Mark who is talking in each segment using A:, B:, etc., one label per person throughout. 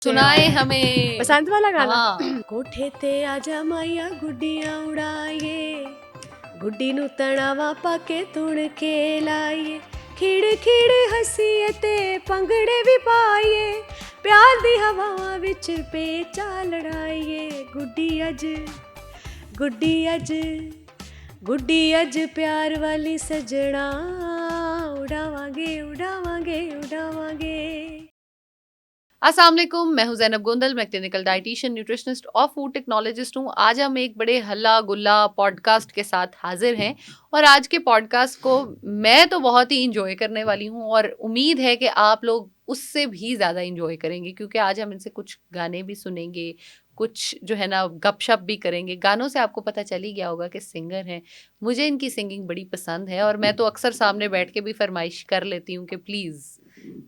A: सुनाए हमें
B: बसंत वाला गाना।
A: हाँ।
B: कोठे ते आजा माइया गुड्डियां उड़ाइए, गुड्डी नू तणावा पाके तुण के लाइए, खिड़ खिड़ हसीए ते पंगड़े भी पाइए, प्यार दी हवावां विच पेचा लड़ाइए, गुड्डी अज गुड्डी अज प्यार वाली सजना, उड़ावांगे उड़ावांगे उड़ावांगे।
A: अस्सलाम वालेकुम, मैं हूं ज़ैनब गोंदल, मैं क्लिनिकल डाइटिशियन, न्यूट्रिशनिस्ट और फूड टेक्नोलॉजिस्ट हूं। आज हम एक बड़े हल्ला गुल्ला पॉडकास्ट के साथ हाजिर हैं और आज के पॉडकास्ट को मैं तो बहुत ही इंजॉय करने वाली हूं और उम्मीद है कि आप लोग उससे भी ज़्यादा इंजॉय करेंगे, क्योंकि आज हम इनसे कुछ गाने भी सुनेंगे, कुछ जो है ना गपशप भी करेंगे। गानों से आपको पता चल ही गया होगा कि सिंगर हैं। मुझे इनकी सिंगिंग बड़ी पसंद है और मैं तो अक्सर सामने बैठ के भी फरमाइश कर लेती हूँ कि प्लीज़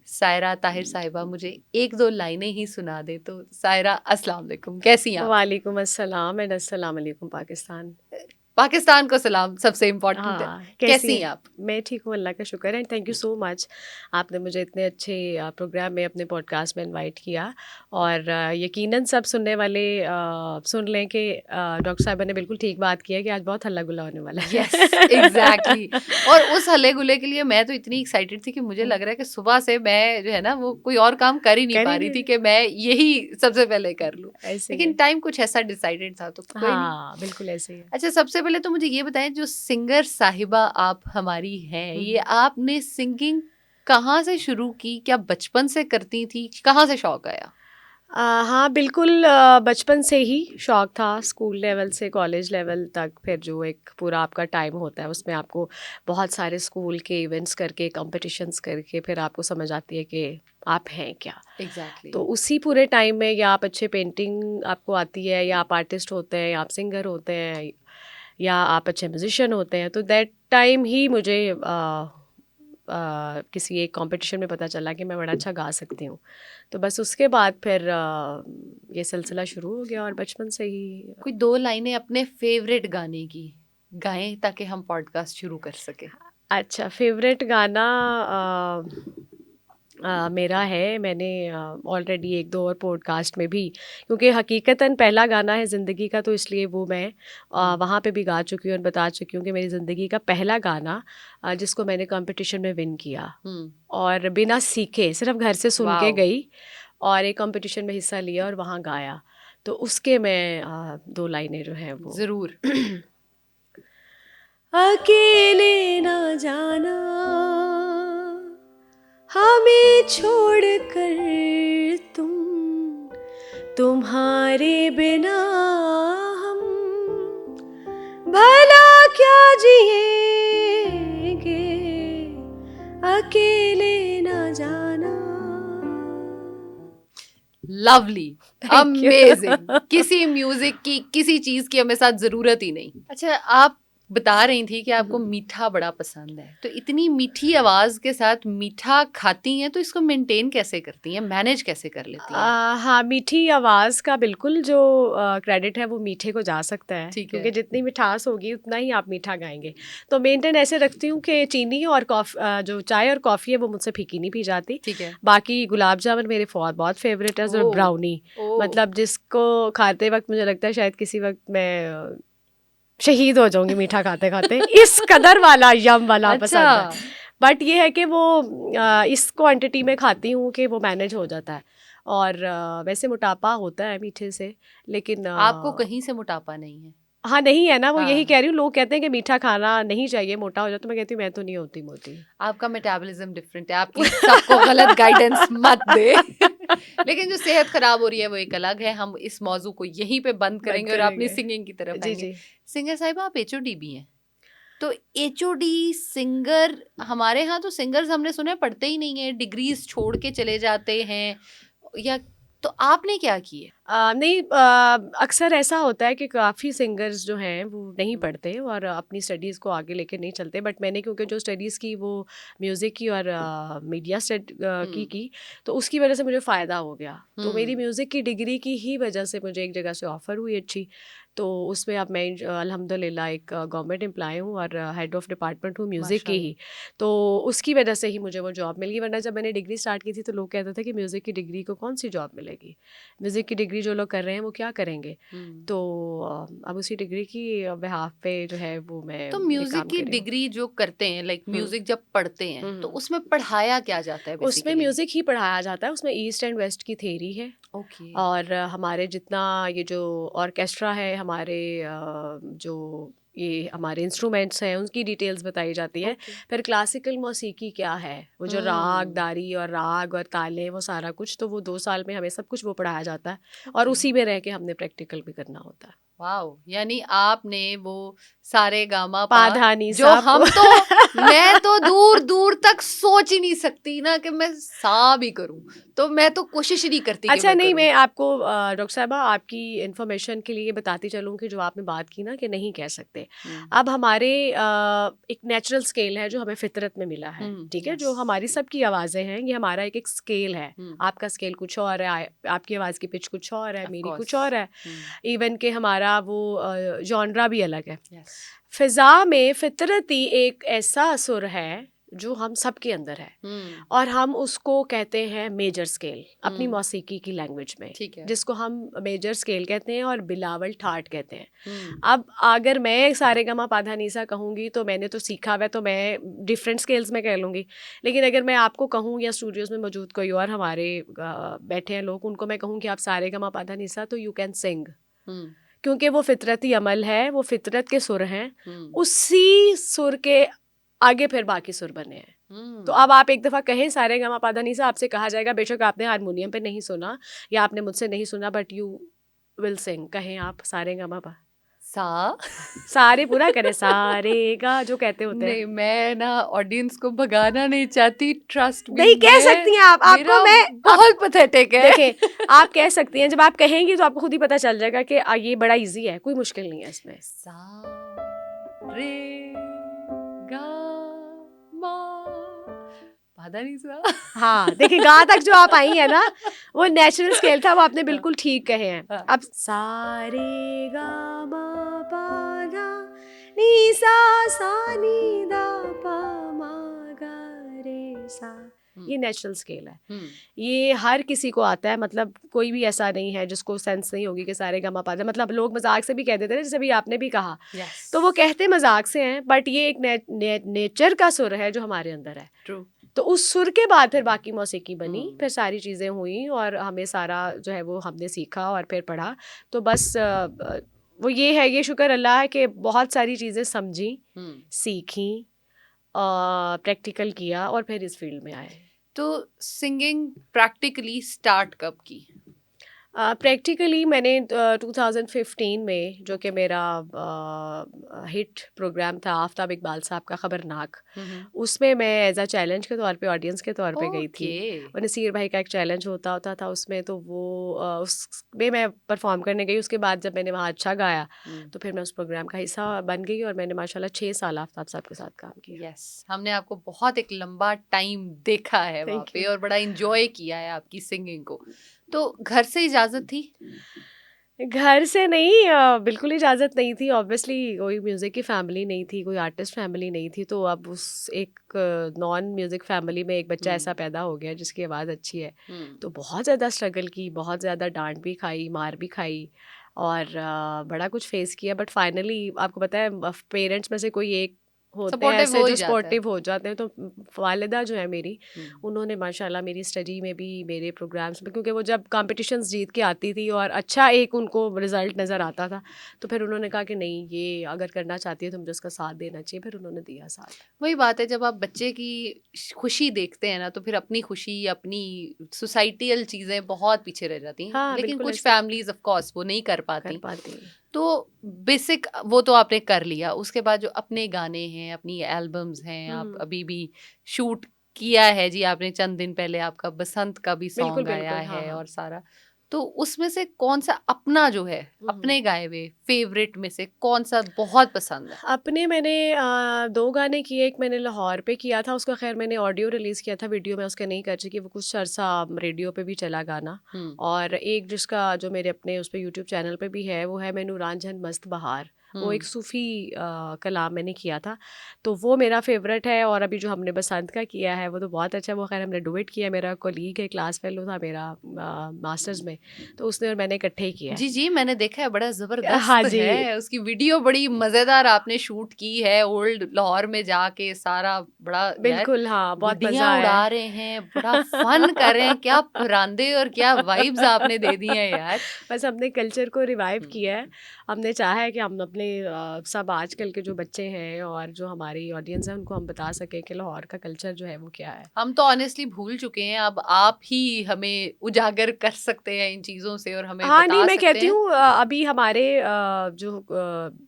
A: सायरा ताहिर साहिबा मुझे एक दो लाइनें ही सुना दे। तो सायरा, अस्सलाम वालेकुम, कैसी हैं आप?
B: वालेकुम अस्सलाम एंड अस्सलाम वालेकुम पाकिस्तान।
A: पाकिस्तान को सलाम, सबसे इम्पोर्टेंट है।
B: हाँ,
A: कैसी हैं आप?
B: मैं ठीक हूँ, अल्लाह का शुक्र है and thank you so much. आपने मुझे इतने अच्छे प्रोग्राम में अपने पॉडकास्ट में इनवाइट किया और यकीनन सब सुनने वाले सुन लें कि डॉक्टर साहिबा ने बिल्कुल ठीक बात की है कि आज बहुत हल्ला गुल्ला होने वाला है।
A: Yes, exactly. और उस हल्ले गुल्ले के लिए मैं तो इतनी एक्साइटेड थी कि मुझे लग रहा है कि सुबह से मैं जो है ना वो कोई और काम कर ही नहीं पा रही थी कि मैं यही सबसे पहले कर लूँ,
B: ऐसे ही
A: लेकिन
B: है।
A: टाइम कुछ ऐसा डिसाइडेड था तो कोई नहीं।
B: हाँ, बिल्कुल ऐसे ही है।
A: अच्छा, सबसे पहले तो मुझे ये बताएं, जो सिंगर साहिबा आप हमारी हैं, ये आपने सिंगिंग कहाँ से शुरू की? क्या बचपन से करती थी? कहाँ से शौक आया?
B: हाँ बिल्कुल, बचपन से ही शौक़ था। स्कूल लेवल से कॉलेज लेवल तक फिर जो एक पूरा आपका टाइम होता है उसमें आपको बहुत सारे स्कूल के इवेंट्स करके कंपटीशंस करके फिर आपको समझ आती है कि आप हैं क्या।
A: एग्जैक्टली।
B: तो उसी पूरे टाइम में या आप अच्छे पेंटिंग आपको आती है, या आप आर्टिस्ट होते हैं, या आप सिंगर होते हैं, या आप अच्छे म्यूजिशियन होते हैं, तो दैट टाइम ही मुझे किसी एक कंपटीशन में पता चला कि मैं बड़ा अच्छा गा सकती हूँ। तो बस उसके बाद फिर ये सिलसिला शुरू हो गया और बचपन से ही।
A: कोई दो लाइनें अपने फेवरेट गाने की गाएं ताकि हम पॉडकास्ट शुरू कर सके।
B: अच्छा, फेवरेट गाना मेरा है, मैंने ऑलरेडी एक दो और पॉडकास्ट में भी, क्योंकि हकीकतन पहला गाना है ज़िंदगी का, तो इसलिए वो मैं वहाँ पे भी गा चुकी हूँ और बता चुकी हूँ कि मेरी ज़िंदगी का पहला गाना जिसको मैंने कंपटीशन में विन किया और बिना सीखे सिर्फ घर से सुन के गई और एक कंपटीशन में हिस्सा लिया और वहाँ गाया। तो उसके मैं दो लाइनें जो हैं वो
A: जरूर।
B: अकेले ना जाना हमें छोड़ कर तुम्हारे बिना हम भला क्या जिएंगे, अकेले ना जाना।
A: Lovely, amazing. किसी म्यूजिक की, किसी चीज की हमें साथ जरूरत ही नहीं। अच्छा, आप बता रही थी कि आपको मीठा बड़ा पसंद है, तो इतनी मीठी आवाज के साथ मीठा खाती हैं तो इसको मेंटेन कैसे करती हैं, मैनेज कैसे कर लेती हैं?
B: हाँ, मीठी आवाज़ का बिल्कुल जो क्रेडिट है वो मीठे को जा सकता है, क्योंकि जितनी मिठास होगी उतना ही आप मीठा गाएंगे। तो मेंटेन ऐसे रखती हूँ कि चीनी और जो चाय और कॉफ़ी है वो मुझसे फीकी नहीं पी जाती।
A: ठीक है।
B: बाकी गुलाब जामुन मेरे बहुत फेवरेट है, और ब्राउनी, मतलब जिसको खाते वक्त मुझे लगता है शायद किसी वक्त मैं शहीद हो जाऊंगी मीठा खाते खाते। इस कदर वाला यम वाला पसंद है। बट ये है कि वो इस क्वांटिटी में खाती हूँ कि वो मैनेज हो जाता है। और वैसे मोटापा होता है मीठे से, लेकिन
A: आपको कहीं से मोटापा नहीं है?
B: हाँ, नहीं है ना, वो यही
A: हाँ।
B: कह रही हूँ। लोग कहते हैं कि मीठा खाना नहीं चाहिए, मोटा हो जाता, तो मैं कहती हूँ मैं तो नहीं होती मोटी।
A: आपका मेटाबॉलिज्म डिफरेंट है, आपकी सबको गलत गाइडेंस मत दे। लेकिन जो सेहत खराब हो रही है वो एक अलग है। हम इस मौजू को यहीं पे बंद करेंगे और अपनी सिंगिंग की तरफ आएंगे। सिंगर साहिबा, आप HOD भी हैं, तो HOD सिंगर, हमारे यहाँ तो सिंगर्स हमने सुने पढ़ते ही नहीं है, डिग्रीज छोड़ के चले जाते हैं, या तो आपने क्या किए?
B: नहीं, अक्सर ऐसा होता है कि काफ़ी सिंगर्स जो हैं वो नहीं पढ़ते और अपनी स्टडीज़ को आगे लेके नहीं चलते, बट मैंने क्योंकि जो स्टडीज़ की वो म्यूज़िक की और मीडिया की तो उसकी वजह से मुझे फ़ायदा हो गया। तो मेरी म्यूज़िक की डिग्री की ही वजह से मुझे एक जगह से ऑफ़र हुई अच्छी, तो उसमें अब मैं अल्हम्दुलिल्लाह एक गवर्नमेंट एम्प्लॉय हूँ और हेड ऑफ़ डिपार्टमेंट हूँ म्यूज़िक की ही। तो उसकी वजह से ही मुझे वो जॉब मिल गई, वरना जब मैंने डिग्री स्टार्ट की थी तो लोग कहते थे कि म्यूज़िक की डिग्री को कौन सी जॉब मिलेगी, म्यूज़िक की डिग्री जो लोग कर रहे हैं वो क्या करेंगे। तो अब उसी डिग्री की बिहाफ पे जो है वो मैं
A: तो
B: ये
A: म्यूजिक
B: काम
A: की
B: कर रही हूँ।
A: डिग्री जो करते हैं, लाइक
B: हम्म,
A: म्यूजिक जब पढ़ते हैं तो
B: हम्म।
A: उसमें पढ़ाया क्या जाता है
B: उसमें
A: बेसिकली?
B: म्यूज़िक ही पढ़ाया जाता है, उसमें ईस्ट एंड वेस्ट की थेरी है
A: ओके।
B: और हमारे जितना ये जो ऑर्केस्ट्रा है, हमारे जो ये हमारे इंस्ट्रूमेंट्स हैं उनकी डिटेल्स बताई जाती है।
A: ओके।
B: फिर क्लासिकल मौसीकी क्या है, वो जो राग दारी और राग और तालें वो सारा कुछ, तो वो 2 साल में हमें सब कुछ वो पढ़ाया जाता है और
A: ओके।
B: उसी में रह के हमने प्रैक्टिकल भी करना होता है।
A: वाओ, यानी आपने वो सारे गामा पा
B: पाधानी
A: जो
B: सब
A: हम तो मैं तो दूर दूर तक सोच ही नहीं सकती ना कि मैं सा भी करूं, तो मैं तो कोशिश ही नहीं करती कि
B: अच्छा
A: मैं
B: नहीं,
A: करूं।
B: मैं आपको डॉक्टर साहबा आपकी इन्फॉर्मेशन के लिए बताती चलूँ कि जो आपने बात की ना कि नहीं कह सकते, अब हमारे एक नेचुरल स्केल है जो हमें फितरत में मिला है, ठीक है,
A: यस।
B: जो हमारी सबकी आवाज़ें हैं, ये हमारा एक एक स्केल है। आपका स्केल कुछ और है, आपकी आवाज़ की पिच कुछ और है,
A: ऑफ
B: मेरी
A: कोर्स।
B: कुछ और है, इवन के हमारा वो जॉनरा भी अलग है।
A: यस।
B: फिज़ा में फितरती एक ऐसा असुर है जो हम सब के अंदर है और हम उसको कहते हैं मेजर स्केल अपनी मौसीकी की लैंग्वेज में,
A: ठीक है।
B: जिसको हम मेजर स्केल कहते हैं और बिलावल ठाट कहते हैं। अब अगर मैं सारे गमा पाधा नीसा कहूँगी तो मैंने तो सीखा हुआ है, तो मैं डिफरेंट स्केल्स में कह लूँगी, लेकिन अगर मैं आपको कहूँ या स्टूडियोज़ में मौजूद कोई और हमारे बैठे हैं लोग, उनको मैं कहूँ कि आप सारे गमा पाधा नीसा, तो यू कैन सिंग, क्योंकि वो फितरती अमल है, वो फितरत के सुर हैं, उसी सुर के आगे फिर बाकी सुर बने हैं। तो अब आप एक दफ़ा कहें सारे गामा पाधा नीसा, आपसे कहा जाएगा, बेशक आपने हारमोनियम पे नहीं सुना या आपने मुझसे नहीं सुना, बट यू विल सिंग। कहें आप सारे गामा पा,
A: सा।
B: सारे पूरा करें, सारे गा जो कहते होते हैं।
A: नहीं, मैं ना ऑडियंस को भगाना नहीं चाहती, ट्रस्ट मी,
B: नहीं कह
A: मैं
B: सकती हैं आप, आपको
A: मेरा
B: मैं आप
A: बहुत पथेटिक है।
B: देखें, आप कह सकती हैं, जब आप कहेंगी तो आपको खुद ही पता चल जाएगा कि ये बड़ा इजी है, कोई मुश्किल नहीं है इसमें।
A: सा रे गा मा पाधा नहीं सा।
B: हाँ देखिए, गा तक जो आप आई है ना, वो नेचुरल स्केल था, वो आपने बिल्कुल ठीक कहे हैं।
A: हाँ।
B: अब सारे गा मा पा धा नी सा नी दा पा मा गा रे सा, ये नेचुरल स्केल है, ये हर किसी को आता है, मतलब कोई भी ऐसा नहीं है जिसको सेंस नहीं होगी कि सारे गा मा पा धा, मतलब लोग मजाक से भी कह देते हैं, जैसे भी आपने भी कहा,
A: यस।
B: तो वो कहते मजाक से हैं, बट ये एक नेचर का सुर है जो हमारे अंदर है।
A: ट्रू।
B: तो उस सुर के बाद फिर बाकी मौसीकी बनी, फिर सारी चीज़ें हुई और हमें सारा जो है वो हमने सीखा और फिर पढ़ा। तो बस वो ये है, ये शुक्र अल्लाह है कि बहुत सारी चीज़ें समझी, सीखी, प्रैक्टिकल किया और फिर इस फील्ड में आए।
A: तो सिंगिंग प्रैक्टिकली स्टार्ट कब की?
B: प्रैक्टिकली मैंने 2015 में, जो कि मेरा हिट प्रोग्राम था आफताब इकबाल साहब का खबरनाक, उसमें मैं एज अ चैलेंज के तौर पे, ऑडियंस के तौर पे गई थी।
A: ओके।
B: और नसीर भाई का एक चैलेंज होता था उसमें, तो वो उसमें मैं परफॉर्म करने गई। उसके बाद जब मैंने वहाँ अच्छा गाया तो फिर मैं उस प्रोग्राम का हिस्सा बन गई और मैंने माशाल्लाह 6 साल आफताब साहब के साथ काम किया।
A: यस, हमने आपको बहुत एक लंबा टाइम देखा है वहाँ
B: थैंक
A: पे
B: यू।
A: और बड़ा इंजॉय किया है आपकी सिंगिंग को। तो घर से इजाजत थी?
B: घर से नहीं, बिल्कुल इजाज़त नहीं थी। ऑब्वियसली कोई म्यूज़िक की फैमिली नहीं थी, कोई आर्टिस्ट फैमिली नहीं थी, तो अब उस एक नॉन म्यूज़िक फैमिली में एक बच्चा ऐसा पैदा हो गया जिसकी आवाज़ अच्छी है, तो बहुत ज़्यादा स्ट्रगल की, बहुत ज़्यादा डांट भी खाई, मार भी खाई और बड़ा कुछ फेस किया, बट फाइनली आपको पता है पेरेंट्स में से कोई एक होते हैं
A: सपोर्टिव
B: ऐसे
A: हो
B: जो
A: ही जाता है।
B: सपोर्टिव हो जाते हैं। तो वालिदा जो है मेरी, उन्होंने माशाल्लाह मेरी स्टडी में भी, मेरे प्रोग्राम्स में, क्योंकि वो जब कॉम्पिटिशन्स जीत के आती थी और अच्छा एक उनको रिजल्ट नज़र आता था, तो फिर उन्होंने कहा कि नहीं, ये अगर करना चाहती है तो मुझे उसका साथ देना चाहिए। फिर उन्होंने दिया साथ।
A: वही बात है, जब आप बच्चे की खुशी देखते हैं ना, तो फिर अपनी खुशी, अपनी सोसाइटियल चीज़ें बहुत पीछे रह जाती हैं।
B: हाँ
A: लेकिन
B: बिल्कुल
A: कुछ
B: ऐसे ही
A: फैमिलीज ऑफ कोर्स वो नहीं कर
B: कर
A: पाती।
B: पाती।
A: तो बेसिक वो तो आपने कर लिया, उसके बाद जो अपने गाने हैं, अपनी एल्बम्स हैं, आप अभी भी शूट किया है जी आपने, चंद दिन पहले आपका बसंत का भी
B: बिल्कुल
A: सॉन्ग आया
B: बिल्कुल, हाँ
A: है
B: हाँ।
A: और सारा, तो उसमें से कौन सा अपना जो है, अपने गाए हुए फेवरेट में से कौन सा बहुत पसंद है?
B: अपने मैंने 2 गाने किए, एक मैंने लाहौर पे किया था, उसका ख़ैर मैंने ऑडियो रिलीज़ किया था, वीडियो मैं उसका नहीं कर सकी, वो कुछ अरसा रेडियो पे भी चला गाना। और एक जिसका जो मेरे अपने उस पे यूट्यूब चैनल पे भी है, वो है मैं नूरान जहान मस्त बहार, वो एक सूफ़ी कलाम मैंने किया था, तो वो मेरा फ़ेवरेट है। और अभी जो हमने बसंत का किया है वो तो बहुत अच्छा है, वो ख़ैर हमने डुएट किया है, मेरा कॉलीग है, क्लास फेलो था मेरा मास्टर्स में, तो उसने और मैंने इकट्ठे ही किया है।
A: जी, जी, मैंने देखा है, बड़ा
B: हाँ
A: ज़बरदस्त
B: जी।
A: है, उसकी वीडियो बड़ी मज़ेदार आपने शूट की है, ओल्ड लाहौर में जाके सारा बड़ा यार
B: बिल्कुल, हाँ, बहुत
A: गुड्डियाँ
B: मज़ा आया
A: उड़ा
B: है।
A: रहे हैं, बड़ा फन कर रहे हैं, क्या परांदे और क्या वाइब्स आपने दे दी हैं यार।
B: बस हमने कल्चर को रिवाइव
A: हुँ।
B: किया है। हमने चाहा है कि हम अपने सब आजकल के जो बच्चे हैं और जो हमारी ऑडियंस है उनको हम बता सकें कि लाहौर का कल्चर जो है वो क्या है।
A: हम तो ऑनेस्टली भूल चुके हैं, अब आप ही हमें उजागर कर सकते हैं इन चीज़ों से और हमें
B: हाँ, नहीं
A: बता
B: मैं
A: सकते
B: कहती
A: हैं।
B: हूँ अभी हमारे जो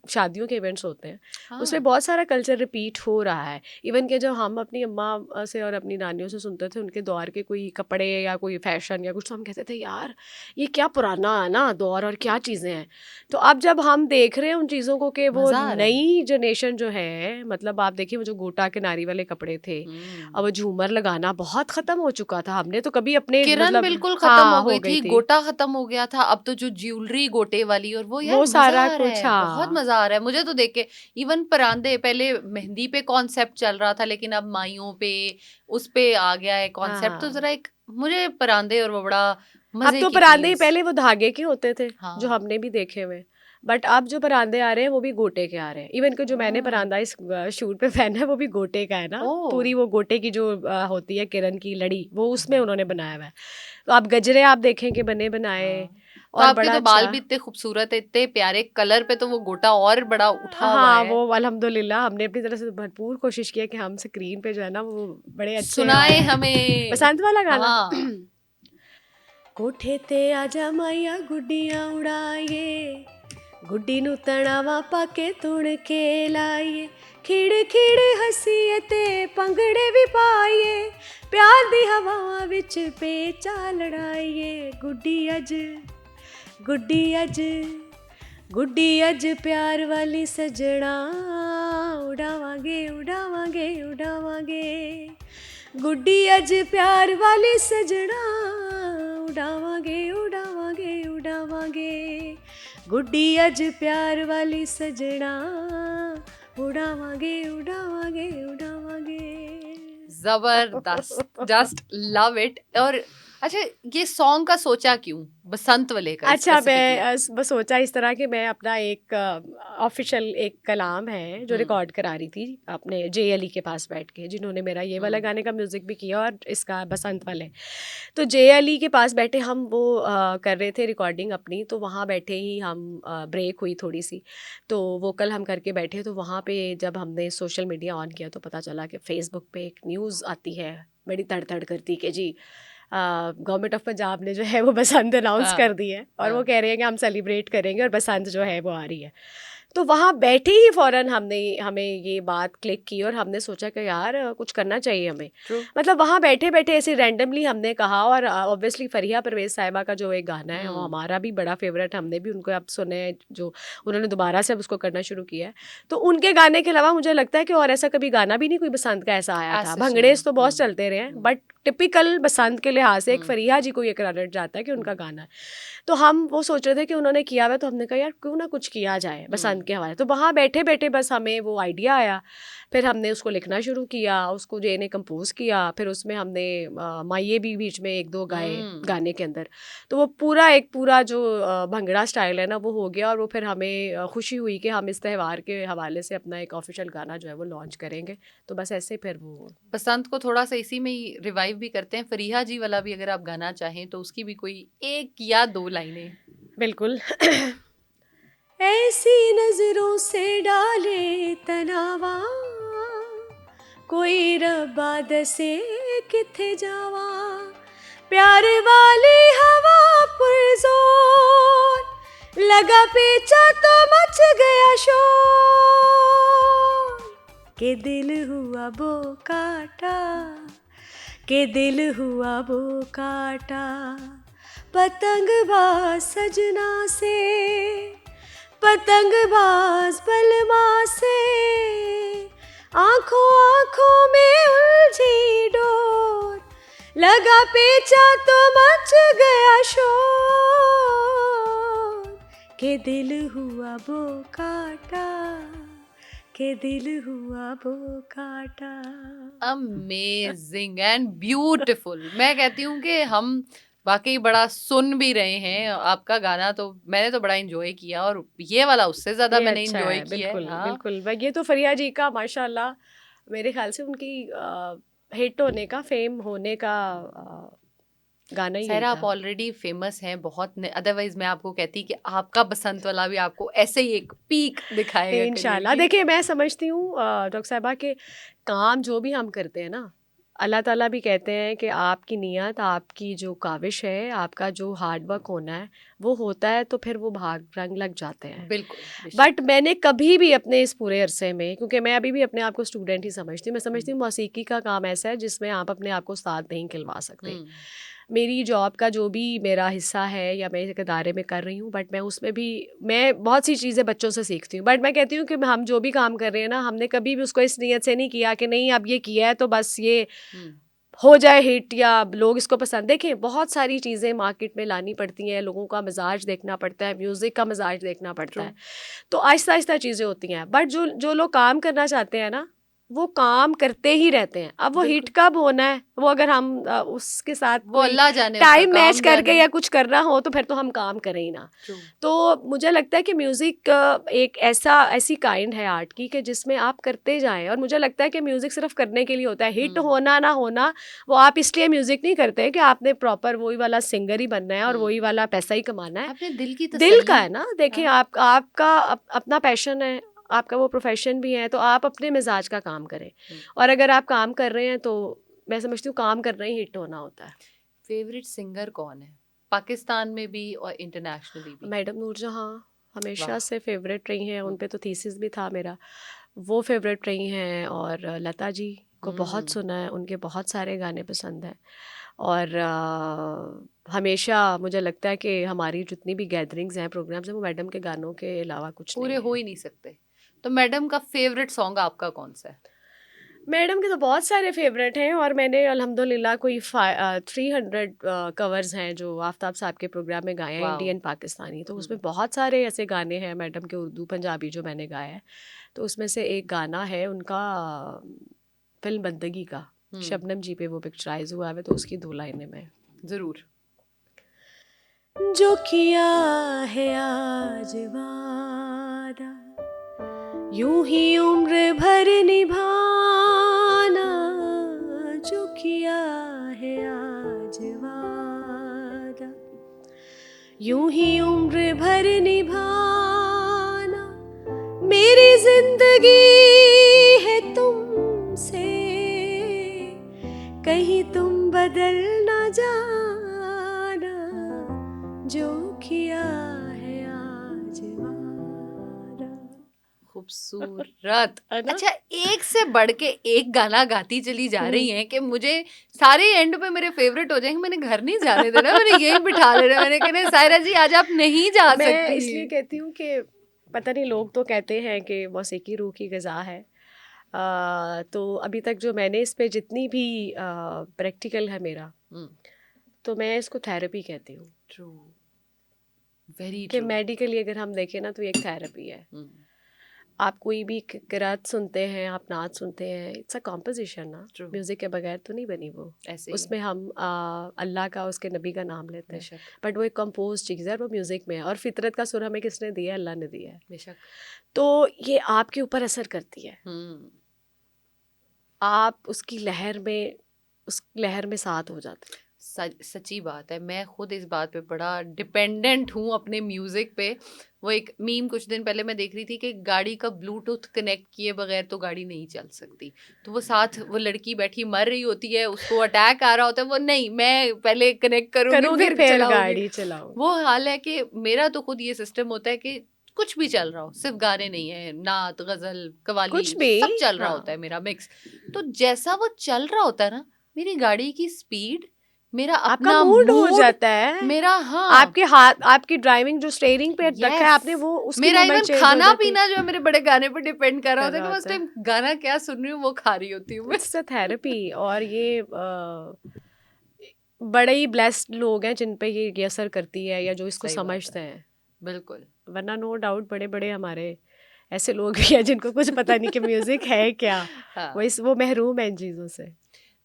B: शादियों के इवेंट्स होते हैं, उसमें
A: हाँ।
B: बहुत सारा कल्चर रिपीट हो रहा है। इवन कि जब हम अपनी अम्मा से और अपनी नानियों से सुनते थे उनके दौर के कोई कपड़े या कोई फैशन या कुछ, तो हम कहते थे यार ये क्या पुराना है ना दौर और क्या चीज़ें हैं। तो अब जब हम देख रहे हैं उन चीज़ों को कि वो
A: मज़ा आ रहा है।
B: नई जनरेशन जो है, मतलब आप देखिए वो जो गोटा किनारी वाले कपड़े थे, अब
A: हुँ।
B: वो झूमर लगाना बहुत ख़त्म हो चुका था। हमने तो कभी अपने
A: किरण
B: मतलब
A: बिल्कुल खत्म
B: हाँ,
A: हो
B: हो
A: गई
B: गई
A: थी,
B: थी।
A: गोटा खत्म हो गया था, अब तो जो ज्वेलरी गोटे वाली और वो यार
B: वो
A: मज़ा
B: सारा
A: आ रहा
B: कुछ
A: है, बहुत
B: हाँ।
A: मज़ा आ रहा है। मुझे तो देख के इवन परांदे पहले मेहंदी पे कॉन्सेप्ट चल रहा था, लेकिन अब माइयों पे, उस पे आ गया है
B: हाँ,
A: कॉन्सेप्ट, तो
B: हाँ।
A: ज़रा एक मुझे परांदे और वो बड़ा
B: अब
A: मज़े
B: तो
A: की
B: परांदे ही
A: चीज़।
B: पहले वो धागे के होते थे, जो
A: हाँ।
B: हमने भी देखे हुए। बट अब जो परांदे आ रहे हैं वो भी गोटे के आ रहे हैं। इवन कि जो मैंने
A: हाँ।
B: परांदा इस शूट पे पहना है वो भी गोटे का है ना।
A: ओह!
B: पूरी वो गोटे की जो होती है किरण की लड़ी, वो उसमें उन्होंने बनाया हुआ है। तो आप गजरे आप देखें कि बने बनाए
A: हाँ। तो
B: और
A: आपके
B: बड़ा
A: तो बाल
B: अच्छा।
A: भी इतने खूबसूरत है, इतने प्यारे कलर पे, तो वो गोटा और बड़ा उठा हुआ
B: हाँ,
A: है।
B: वो अल्हम्दुलिल्लाह हमने अपनी तरफ से भरपूर कोशिश की है कि हम स्क्रीन पे जो है ना वो बड़े अच्छे
A: सुनाएँ
B: हमारे
A: हमें।
B: बसंत वाला गाना।
A: हाँ।
B: कोठे ते आजा माइया गुड्डियां उड़ाइए, गुड्डी नू तणावा पाके तुण के लाइए, खिड़ खिड़ हसीए ते पंगड़े भी पाइए, प्यार दी हवावां विच पेचा लड़ाइए, गुड्डी अज गुड्डी अज गुड्डी अज प्यार वाली सजना, उड़ावांगे उड़ावांगे उड़ावांगे, गुड्डी अज प्यार वाली सजना, उड़ावांगे उड़ावांगे उड़ावांगे, गुड्डी अज प्यार वाली सजना, उड़ावांगे उड़ावांगे उड़ावांगे।
A: जबरदस्त, जस्ट लव इट। और अच्छा, ये सॉन्ग का सोचा क्यों बसंत वाले का
B: अच्छा, मैं
A: स्पेसिफिकली?
B: बस सोचा इस तरह कि मैं अपना एक ऑफिशियल एक कलाम है जो
A: हम्म।
B: रिकॉर्ड करा रही थी अपने जे अली के पास बैठ के, जिन्होंने मेरा ये वाला गाने का म्यूज़िक भी किया और इसका बसंत वाले। तो जे अली के पास बैठे हम वो कर रहे थे रिकॉर्डिंग अपनी, तो वहाँ बैठे ही हम ब्रेक हुई थोड़ी सी, तो वोकल हम करके बैठे, तो वहाँ पे जब हमने सोशल मीडिया ऑन किया तो पता चला कि फेसबुक पे एक न्यूज़ आती है बड़ी तड़ करती कि जी गवर्नमेंट ऑफ पंजाब ने जो है वो बसंत अनाउंस
A: हाँ।
B: कर दी है और वो
A: हाँ।
B: कह रहे हैं कि हम सेलिब्रेट करेंगे और बसंत जो है वो आ रही है। तो वहाँ बैठे ही फ़ौरन हमने हमें ये बात क्लिक की और हमने सोचा कि यार कुछ करना चाहिए हमें।
A: ट्रू।
B: मतलब वहाँ बैठे बैठे ऐसे रैंडमली हमने कहा, और ऑब्वियसली फरिया परवेज़ साहिबा का जो एक गाना है वो
A: हम्म।
B: हमारा भी बड़ा फेवरेट, हमने भी उनको अब सुने, जो उन्होंने दोबारा से अब उसको करना शुरू किया है। तो उनके गाने के अलावा मुझे लगता है कि और ऐसा कभी गाना भी नहीं कोई बसंत का ऐसा आया था।
A: ऐसा सही है।
B: भंगड़ेज तो बहुत चलते रहे हैं, बट टिपिकल बसंत के लिहाज से एक फरिया जी को ये क्रेडिट जाता है कि उनका गाना है। तो हम वो सोच रहे थे कि उन्होंने किया हुआ है, तो हमने कहा यार क्यों ना कुछ किया जाए बसंत के हवाले। तो वहाँ बैठे बैठे बस हमें वो आइडिया आया, फिर हमने उसको लिखना शुरू किया, उसको जे ने कंपोज किया, फिर उसमें हमने माइये भी बीच में एक दो गाए गाने के अंदर। तो वो एक पूरा जो भंगड़ा स्टाइल है ना वो हो गया, और वो फिर हमें खुशी हुई कि हम इस त्यौहार के हवाले से अपना एक ऑफिशियल गाना जो है वो लॉन्च करेंगे। तो बस ऐसे फिर वो
A: बसंत को थोड़ा सा इसी में ही रिवाइव भी करते हैं, फरीहा जी वाला भी अगर आप गाना चाहें तो उसकी भी कोई एक या दो लाइनें।
B: बिल्कुल। ऐसी नजरों से डाले तनावा, कोई रब्बा दसे किथे जावा, प्यार वाली हवा पुरजोर, लगा पेचा तो मच गया शोर, के दिल हुआ बोकाटा, के दिल हुआ बोकाटा, पतंगबाज सजना से, पतंगबाज बलमा से, आंखों आंखों में उलझी डोर, लगा पेचा तो मच गया शोर, के दिल हुआ वो काटा, के दिल हुआ वो काटा।
A: Amazing and beautiful. मैं कहती हूँ कि हम वाकई बड़ा सुन भी रहे हैं आपका गाना, तो मैंने तो बड़ा एंजॉय किया, और ये वाला उससे ज्यादा
B: ये
A: मैंने
B: अच्छा
A: एंजॉय
B: है,
A: किया है।
B: बिल्कुल
A: हाँ
B: बिल्कुल। ये तो फरिया जी का माशाल्लाह मेरे ख्याल से उनकी हिट होने का, फेम होने का गाना ही यही
A: सायरा, आप
B: था।
A: ऑलरेडी फेमस हैं बहुत, अदरवाइज मैं आपको कहती कि आपका बसंत वाला भी आपको ऐसे ही एक पीक दिखाएगा करियर
B: इंशाल्लाह।
A: की।
B: देखिए मैं समझती हूँ डॉक्टर साहिबा के काम जो भी हम करते हैं ना, अल्लाह ताला भी कहते हैं कि आपकी नियत, आपकी जो काविश है, आपका जो हार्ड वर्क होना है वो होता है तो फिर वो भाग रंग लग जाते हैं।
A: बिल्कुल बेशक।
B: बट मैंने कभी भी अपने इस पूरे अरसे में, क्योंकि मैं अभी भी अपने आप को स्टूडेंट ही समझती हूँ, मैं समझती हूँ मौसीकी का काम ऐसा है जिसमें आप अपने आप को उस्ताद नहीं खिलवा सकते। मेरी जॉब का जो भी मेरा हिस्सा है या मैं एक इदारे में कर रही हूँ, बट मैं उसमें भी मैं बहुत सी चीज़ें बच्चों से सीखती हूँ। बट मैं कहती हूँ कि हम जो भी काम कर रहे हैं ना, हमने कभी भी उसको इस नीयत से नहीं किया कि नहीं अब ये किया है तो बस ये हो जाए हिट या लोग इसको पसंद। देखें बहुत सारी चीज़ें मार्केट में लानी पड़ती हैं, लोगों का मिजाज देखना पड़ता है, म्यूज़िक का मिजाज देखना पड़ता है, तो आहिस्ता आहिस्ता चीज़ें होती हैं। बट जो जो लोग काम करना चाहते हैं ना, वो काम करते ही रहते हैं। अब वो हिट कब होना है, वो अगर हम उसके साथ
A: वो
B: कोई
A: अल्लाह जाने,
B: टाइम मैच करके या कुछ करना हो तो फिर तो हम काम करें ही ना। तो मुझे लगता है कि म्यूज़िक एक ऐसी काइंड है आर्ट की कि जिसमें आप करते जाएं, और मुझे लगता है कि म्यूज़िक सिर्फ करने के लिए होता है। हिट होना ना होना वो आप इसलिए म्यूज़िक नहीं करते हैं कि आपने प्रॉपर वही वाला सिंगर ही बनना है और वही वाला पैसा ही कमाना है।
A: अपने दिल की
B: दिल का
A: तसल्ली।
B: है ना। देखें आपका अपना पैशन है, आपका वो प्रोफेशन भी है, तो आप अपने मिजाज का काम करें। और अगर आप काम कर रहे हैं तो मैं समझती हूँ काम करना ही हिट होना होता है।
A: फेवरेट सिंगर कौन है पाकिस्तान में भी और इंटरनेशनली भी?
B: मैडम नूरजहां हमेशा
A: वाह।
B: से फेवरेट रही हैं, उन पे तो थीसिस भी था मेरा, वो फेवरेट रही हैं। और लता जी को बहुत सुना है, उनके बहुत सारे गाने पसंद हैं। और हमेशा मुझे लगता है कि हमारी जितनी भी गैदरिंग्स हैं, प्रोग्राम्स हैं, वो मैडम के गानों के अलावा कुछ
A: पूरे
B: नहीं
A: हो
B: है।
A: ही नहीं सकते। तो मैडम का फेवरेट सॉन्ग आपका कौन सा है?
B: मैडम के तो बहुत सारे फेवरेट हैं, और मैंने अल्हम्दुलिल्लाह कोई 300 कवर्स हैं जो आफ्ताब साहब के प्रोग्राम में गाए हैं,
A: वाओ।
B: इंडियन पाकिस्तानी। तो उसमें बहुत सारे ऐसे गाने हैं मैडम के, उर्दू पंजाबी, जो मैंने गाए हैं। तो उसमें से एक गाना है उनका फिल्म बंदगी का, शबनम जी पे वो पिक्चराइज हुआ है, तो उसकी 2 लाइनें में
A: जरूर।
B: जो किया है आज वादा, यूं ही उम्र भर निभाना, जो किया है आज वादा, यूं ही उम्र भर निभाना, मेरी जिंदगी है तुमसे, कहीं तुम बदल ना जाना, जो किया है आज वादा।
A: खूबसूरत। अच्छा, एक से बढ़ के एक गाना गाती चली जा रही हैं कि मुझे सारे एंड पे मेरे फेवरेट हो जाएंगे। मैंने घर नहीं जाने देना, मैंने यही बिठा लेना। मैंने कहना सायरा जी आज आप नहीं जा सकती।
B: मैं इसलिए कहती हूँ कि पता नहीं, लोग तो कहते हैं कि मौसीकी रूह की ग़िज़ा है। तो अभी तक जो मैंने इस पे जितनी भी प्रैक्टिकल है मेरा, तो मैं इसको थेरेपी कहती हूँ।
A: ट्रू, वेरी
B: कि
A: ट्रू।
B: मेडिकली अगर हम देखें ना तो एक थेरेपी है। आप कोई भी किरात सुनते हैं, आप नाच सुनते हैं, इट्स अ कॉम्पोजिशन ना, म्यूज़िक के बगैर तो नहीं बनी वो।
A: ऐसे
B: उसमें हम अल्लाह का, उसके नबी का नाम लेते हैं, बट वो एक कंपोज चीज़ है, वो म्यूज़िक में है। और फितरत का सुर हमें किसने दिया है? अल्लाह ने दिया है।
A: बेशक।
B: तो ये आपके ऊपर असर करती है, आप उसकी लहर में, उस लहर में साथ हो जाते हैं।
A: सच्ची बात है। मैं खुद इस बात पे बड़ा डिपेंडेंट हूँ अपने म्यूजिक पे। वो एक मीम कुछ दिन पहले मैं देख रही थी कि गाड़ी का ब्लूटूथ कनेक्ट किए बगैर तो गाड़ी नहीं चल सकती। तो वो साथ वो लड़की बैठी मर रही होती है, उसको अटैक आ रहा होता है, वो नहीं मैं पहले कनेक्ट करूँगी फिर
B: गाड़ी चलाऊँ।
A: वो हाल है कि मेरा तो खुद ये सिस्टम होता है कि कुछ भी चल रहा हो, सिर्फ गाने नहीं है, नात गजल कवाली
B: कुछ भी,
A: सब चल रहा होता है मेरा मिक्स। तो जैसा वो चल रहा होता है ना, मेरी गाड़ी की स्पीड, मेरा
B: आपका
A: अपना
B: मूड हो
A: मूड,
B: जाता है,
A: मेरा हाँ
B: आपके हाथ, आपकी ड्राइविंग जो स्टीयरिंग पे रखा है
A: यस,
B: आपने, वो उसकी
A: मेरा
B: मूवमेंट
A: इवन
B: चेंज हो
A: खाना
B: जाती है,
A: पीना जो है मेरे बड़े गाने पर डिपेंड कर रहा
B: कर
A: होता है
B: रहा
A: कि मैं उस
B: होता है।
A: टाइम गाना क्या सुन रही हूँ वो खा रही होती हूँ मैं।
B: It's a therapy. और ये बड़े ही ब्लेस्ड लोग हैं जिन पे ये असर करती है, या जो इसको
A: सही बात
B: समझते
A: है,
B: हैं,
A: बिल्कुल।
B: वरना नो डाउट बड़े बड़े हमारे ऐसे लोग भी हैं जिनको कुछ पता नहीं कि म्यूजिक है क्या,
A: हाँ,
B: वो महरूम है इन चीज़ों से।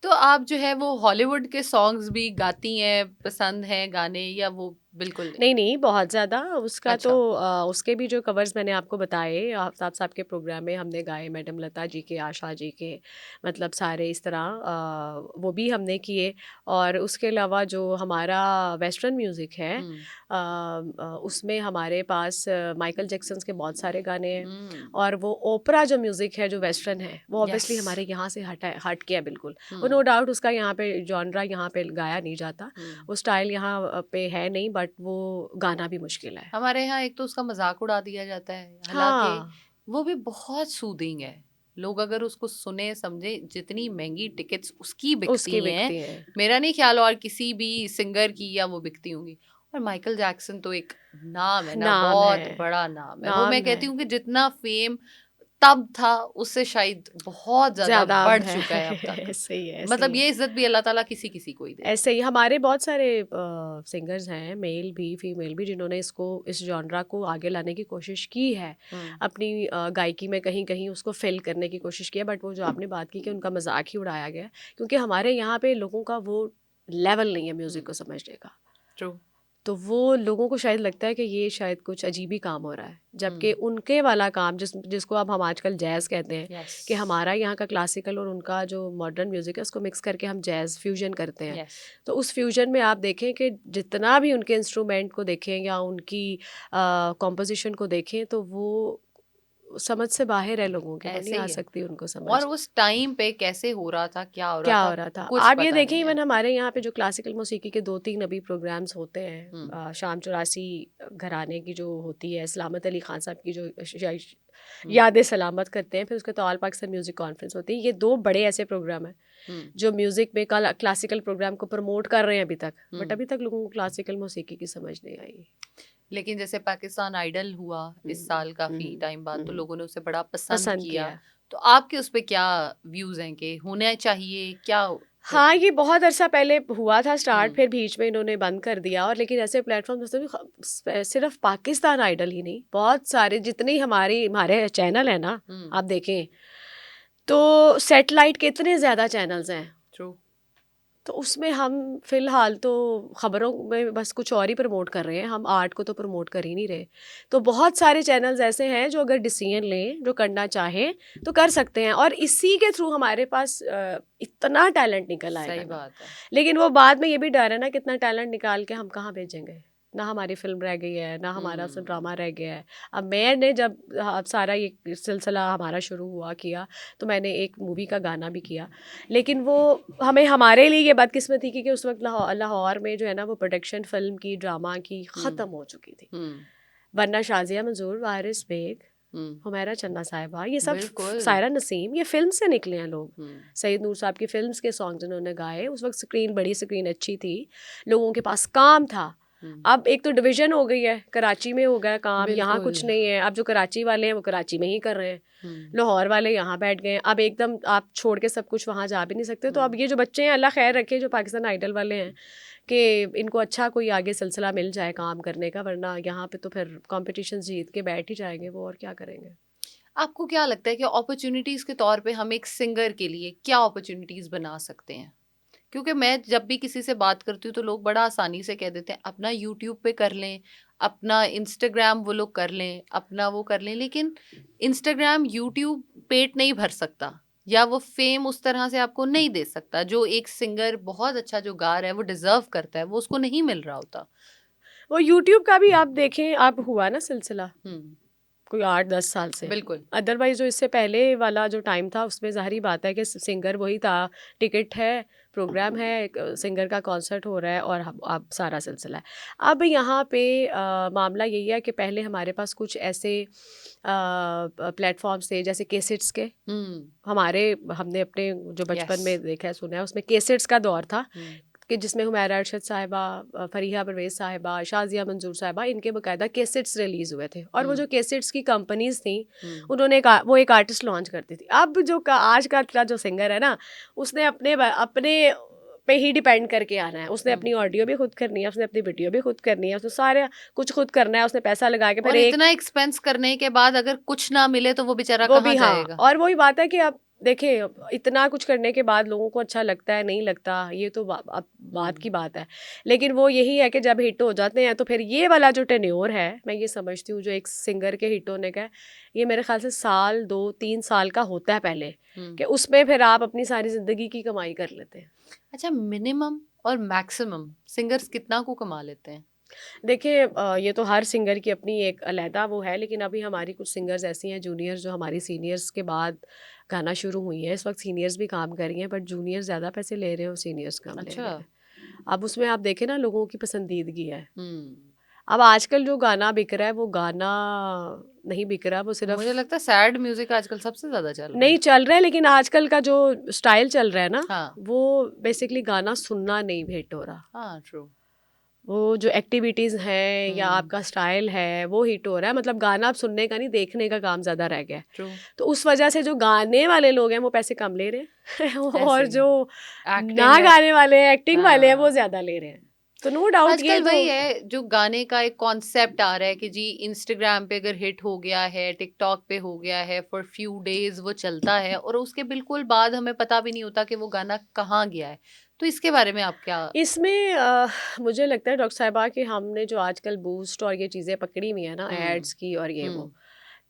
A: तो आप जो है वो हॉलीवुड के सॉन्ग्स भी गाती हैं, पसंद हैं गाने, या वो बिल्कुल नहीं?
B: नहीं नहीं, बहुत ज़्यादा। उसका तो
A: अच्छा।
B: उसके भी जो कवर्स मैंने आपको बताए, आफ्ताब साहब के प्रोग्राम में हमने गाए, मैडम लता जी के, आशा जी के, मतलब सारे इस तरह वो भी हमने किए। और उसके अलावा जो हमारा वेस्टर्न म्यूज़िक है,
A: हम्म।
B: उसमें हमारे पास माइकल जैक्सन के बहुत सारे गाने हैं।
A: हम्म।
B: और वो ओपरा जो म्यूज़िक है, जो वेस्टर्न है, वो
A: यस।
B: ऑब्वियसली हमारे यहाँ से हट गया बिल्कुल। वो
A: हम्म।
B: नो डाउट उसका यहाँ पे जॉनरा यहाँ पे गाया नहीं जाता,
A: हम्म।
B: वो स्टाइल यहाँ पे है नहीं, बट वो गाना भी मुश्किल है।
A: हमारे यहाँ एक तो उसका मजाक उड़ा दिया जाता है, हालांकि
B: हाँ,
A: वो भी बहुत सूदिंग है। लोग अगर उसको सुने समझे, जितनी महंगी टिकट्स उसकी
B: उसकी
A: बिकती हैं,
B: बिकती है।
A: मेरा नहीं ख्याल और किसी भी सिंगर की या वो बिकती होंगी। और माइकल जैक्सन तो एक नाम है ना,
B: नाम है,
A: बहुत बड़ा नाम है वो। मैं
B: नाम है,
A: कहती हूँ कि जितना फेम तब था उससे शायद बहुत ज्यादा
B: ज़्यादा अब
A: बढ़
B: है।
A: चुका है अब तक।
B: सही है, सही
A: मतलब
B: है।
A: ये इज्जत भी अल्लाह ताला किसी किसी को ही देता
B: ऐसे ही हमारे बहुत सारे सिंगर्स हैं, मेल भी फीमेल भी, जिन्होंने इस जॉनरा को आगे लाने की कोशिश की है,
A: है।
B: अपनी गायकी में कहीं कहीं उसको फिल करने की कोशिश की है। बट वो जो आपने बात की कि उनका मजाक ही उड़ाया गया है, क्योंकि हमारे यहाँ पे लोगों का वो लेवल नहीं है म्यूज़िक को समझने का।
A: ट्रू।
B: तो वो लोगों को शायद लगता है कि ये शायद कुछ अजीब ही काम हो रहा है, जबकि
A: हम्म।
B: उनके वाला काम जिसको अब हम आजकल जैज़ कहते हैं,
A: यस।
B: कि हमारा यहाँ का क्लासिकल और उनका जो मॉडर्न म्यूज़िक है उसको मिक्स करके हम जैज़ फ्यूजन करते हैं।
A: यस।
B: तो उस फ्यूजन में आप देखें कि जितना भी उनके इंस्ट्रूमेंट को देखें या उनकी कॉम्पोजिशन को देखें, तो वो समझ से बाहर है लोगों के, वो नहीं
A: ऐसे
B: आ
A: ही है।
B: सकती उनको
A: और
B: समझ।
A: उस टाइम पे कैसे हो रहा था, क्या हो रहा
B: क्या
A: था,
B: हो रहा था,
A: कुछ
B: आप ये
A: पता
B: देखें,
A: नहीं है।
B: इवन हमारे यहाँ पे जो क्लासिकल मौसीकी के 2-3 अभी प्रोग्राम्स होते हैं,
A: हम्म।
B: शाम चौरासी घराने की जो होती है, सलामत अली खान साहब की जो
A: हम्म।
B: यादें सलामत करते हैं, फिर उसके तो ऑल पाकिस्तान म्यूज़िक कॉन्फ्रेंस होती है। ये 2 बड़े ऐसे प्रोग्राम हैं
A: हम्म।
B: जो म्यूज़िक में क्लासिकल प्रोग्राम को प्रमोट कर रहे हैं अभी तक, बट
A: हम्म।
B: अभी तक लोगों को क्लासिकल मौसीकी की समझ नहीं आई।
A: लेकिन जैसे पाकिस्तान आइडल हुआ इस साल काफी टाइम बाद, तो
B: हम्म,
A: लोगों ने उसे बड़ा पसंद
B: पसंद
A: किया।
B: किया।
A: तो आपके उस पे क्या व्यूज हैं कि होना चाहिए क्या? फिर
B: हाँ, ये बहुत अरसा पहले हुआ था स्टार्ट,
A: हम्म।
B: फिर बीच में इन्होंने बंद कर दिया। और लेकिन ऐसे प्लेटफॉर्म सिर्फ पाकिस्तान आइडल ही नहीं, बहुत सारे जितने हमारे चैनल है ना,
A: हम्म।
B: आप देखें तो सेटेलाइट के इतने ज़्यादा चैनल्स हैं,
A: ट्रू।
B: तो उसमें हम फ़िलहाल तो ख़बरों में बस कुछ और ही प्रमोट कर रहे हैं, हम आर्ट को तो प्रमोट कर ही नहीं रहे। तो बहुत सारे चैनल्स ऐसे हैं जो अगर डिसीजन लें, जो करना चाहें तो कर सकते हैं, और इसी के थ्रू हमारे पास इतना टैलेंट निकल आएगा
A: सही
B: ना।
A: बात है।
B: लेकिन वो बाद में ये भी डर है ना, कितना टैलेंट निकाल के हम कहाँ भेजेंगे। ना हमारी फिल्म रह गई है, ना हमारा ड्रामा रह गया है। अब मैंने जब सारा ये सिलसिला हमारा शुरू हुआ किया, तो मैंने एक मूवी का गाना भी किया, लेकिन वो हमारे लिए ये बदकिस्मती की कि उस वक्त लाहौर में जो है ना, वो प्रोडक्शन फिल्म की, ड्रामा की ख़त्म हो चुकी थी।
A: हम्म।
B: वरना शाजिया मंजूर, वारिस बेग,
A: हम्म।
B: हुमैरा चन्ना साहिबा, ये सब,
A: बिल्कुल।
B: सायरा नसीम, ये फिल्म से निकले हैं लोग।
A: हम्म।
B: सईद नूर साहब की फिल्म्स के सॉन्ग्स उन्होंने गाए। उस वक्त बड़ी स्क्रीन अच्छी थी, लोगों के पास काम था। अब एक तो डिवीजन हो गई है, कराची में हो गया काम, यहाँ
A: बिल्कुल।
B: कुछ नहीं है। अब जो कराची वाले हैं वो कराची में ही कर रहे हैं,
A: हम्म।
B: लाहौर वाले यहाँ बैठ गए हैं। अब एकदम आप छोड़ के सब कुछ वहाँ जा भी नहीं सकते। तो अब ये जो बच्चे हैं, अल्लाह खैर रखे, जो पाकिस्तान आइडल वाले हैं, कि इनको अच्छा कोई आगे सिलसिला मिल जाए काम करने का, वरना यहाँ पे तो फिर कॉम्पिटिशन जीत के बैठ ही जाएंगे वो, और क्या करेंगे।
A: आपको क्या लगता है कि अपॉर्चुनिटीज के तौर पे हम एक सिंगर के लिए क्या अपॉर्चुनिटीज बना सकते हैं? क्योंकि मैं जब भी किसी से बात करती हूँ तो लोग बड़ा आसानी से कह देते हैं अपना यूट्यूब पे कर लें, अपना इंस्टाग्राम वो लोग कर लें, अपना वो कर लें, लेकिन इंस्टाग्राम यूट्यूब पेट नहीं भर सकता, या वो फेम उस तरह से आपको नहीं दे सकता जो एक सिंगर बहुत अच्छा जो गा रहा है वो डिजर्व करता है, वो उसको नहीं मिल रहा होता।
B: वो यूट्यूब का भी आप देखें, आप हुआ ना सिलसिला
A: हम्म।
B: कोई 8-10 साल से।
A: बिल्कुल।
B: अदरवाइज जो इससे पहले वाला जो टाइम था, उसमें ज़ाहिर बात है कि सिंगर वही था, टिकट है, प्रोग्राम है, एक सिंगर का कॉन्सर्ट हो रहा है, और अब सारा सिलसिला है। अब यहाँ पे मामला यही है कि पहले हमारे पास कुछ ऐसे प्लेटफॉर्म्स थे, जैसे केसेट्स के। हमने अपने जो बचपन
A: यस।
B: में देखा है सुना है, उसमें केसेट्स का दौर था। कि जिसमें हुमैरा अरशद साहिबा, फरीहा परवेज़ साहिबा, शाज़िया मंजूर साहिबा, इनके बाकायदा कैसेट्स रिलीज़ हुए थे। और वो जो कैसेट्स की कंपनीज थी उन्होंने वो एक आर्टिस्ट लॉन्च करती थी। अब जो आज का जो सिंगर है ना, उसने अपने पे ही डिपेंड करके आना है। उसने अपनी ऑडियो भी खुद करनी है, उसने अपनी वीडियो भी खुद करनी है, उसने सारे कुछ खुद करना है, उसने पैसा लगा के।
A: और इतना एक्सपेंस करने के बाद अगर कुछ ना मिले तो वो बेचारा
B: वो
A: कहाँ
B: भी
A: जाएगा?
B: और वही बात है कि अब देखिए, इतना कुछ करने के बाद लोगों को अच्छा लगता है नहीं लगता, ये तो अब बात की बात है। लेकिन वो यही है कि जब हिट हो जाते हैं तो फिर ये वाला जो टेन्योर है, मैं ये समझती हूँ जो एक सिंगर के हिट होने का है, ये मेरे ख्याल से 1-2-3 साल का होता है पहले, कि उसमें फिर आप अपनी सारी ज़िंदगी की कमाई कर लेते हैं।
A: अच्छा, मिनिमम और मैक्सिमम सिंगर्स कितना को कमा लेते हैं?
B: देखिए, ये तो हर सिंगर की अपनी एक अलहदा वो है, लेकिन अभी हमारी कुछ सिंगर्स ऐसी हैं जूनियर्स जो हमारी सीनियर्स के बाद गाना शुरू हुई है। इस वक्त सीनियर्स भी काम कर रही हैं, बट जूनियर्स ज़्यादा पैसे ले रहे हैं और सीनियर्स कम ले रहे
A: अच्छा।
B: हैं। अब उसमें आप देखें ना, लोगों की पसंदीदगी है। अब आजकल जो गाना बिक रहा है वो गाना नहीं बिक रहा, वो सिर्फ
A: मुझे लगता है सैड म्यूजिक आजकल सबसे ज्यादा चल रहा है।
B: नहीं चल रहा है, लेकिन आजकल का जो स्टाइल चल रहा है ना,
A: हाँ
B: वो बेसिकली गाना सुनना नहीं हिट हो रहा।
A: हाँ, ट्रू।
B: वो जो एक्टिविटीज़ हैं या आपका स्टाइल है वो हिट हो रहा है, मतलब गाना आप सुनने का नहीं देखने का काम ज़्यादा रह गया है।
A: ट्रू।
B: तो उस वजह से जो गाने वाले लोग हैं वो पैसे कम ले रहे हैं और
A: ऐसे
B: जो
A: एक्टिंग
B: ना
A: है।
B: गाने वाले हैं, एक्टिंग वाले हैं, वो
A: हाँ।
B: ज़्यादा ले रहे हैं। तो नो डाउट ये
A: आजकल
B: तो
A: वही है, जो गाने का एक कॉन्सेप्ट आ रहा है कि जी इंस्टाग्राम पे अगर हिट हो गया है, टिकटॉक पे हो गया है, फॉर फ्यू डेज वो चलता है और उसके बिल्कुल बाद हमें पता भी नहीं होता कि वो गाना कहाँ गया है। तो इसके बारे में आप क्या?
B: इसमें मुझे लगता है डॉक्टर साहिबा कि हमने जो आजकल बूस्ट और ये चीज़ें पकड़ी हुई है ना, एड्स की और ये वो,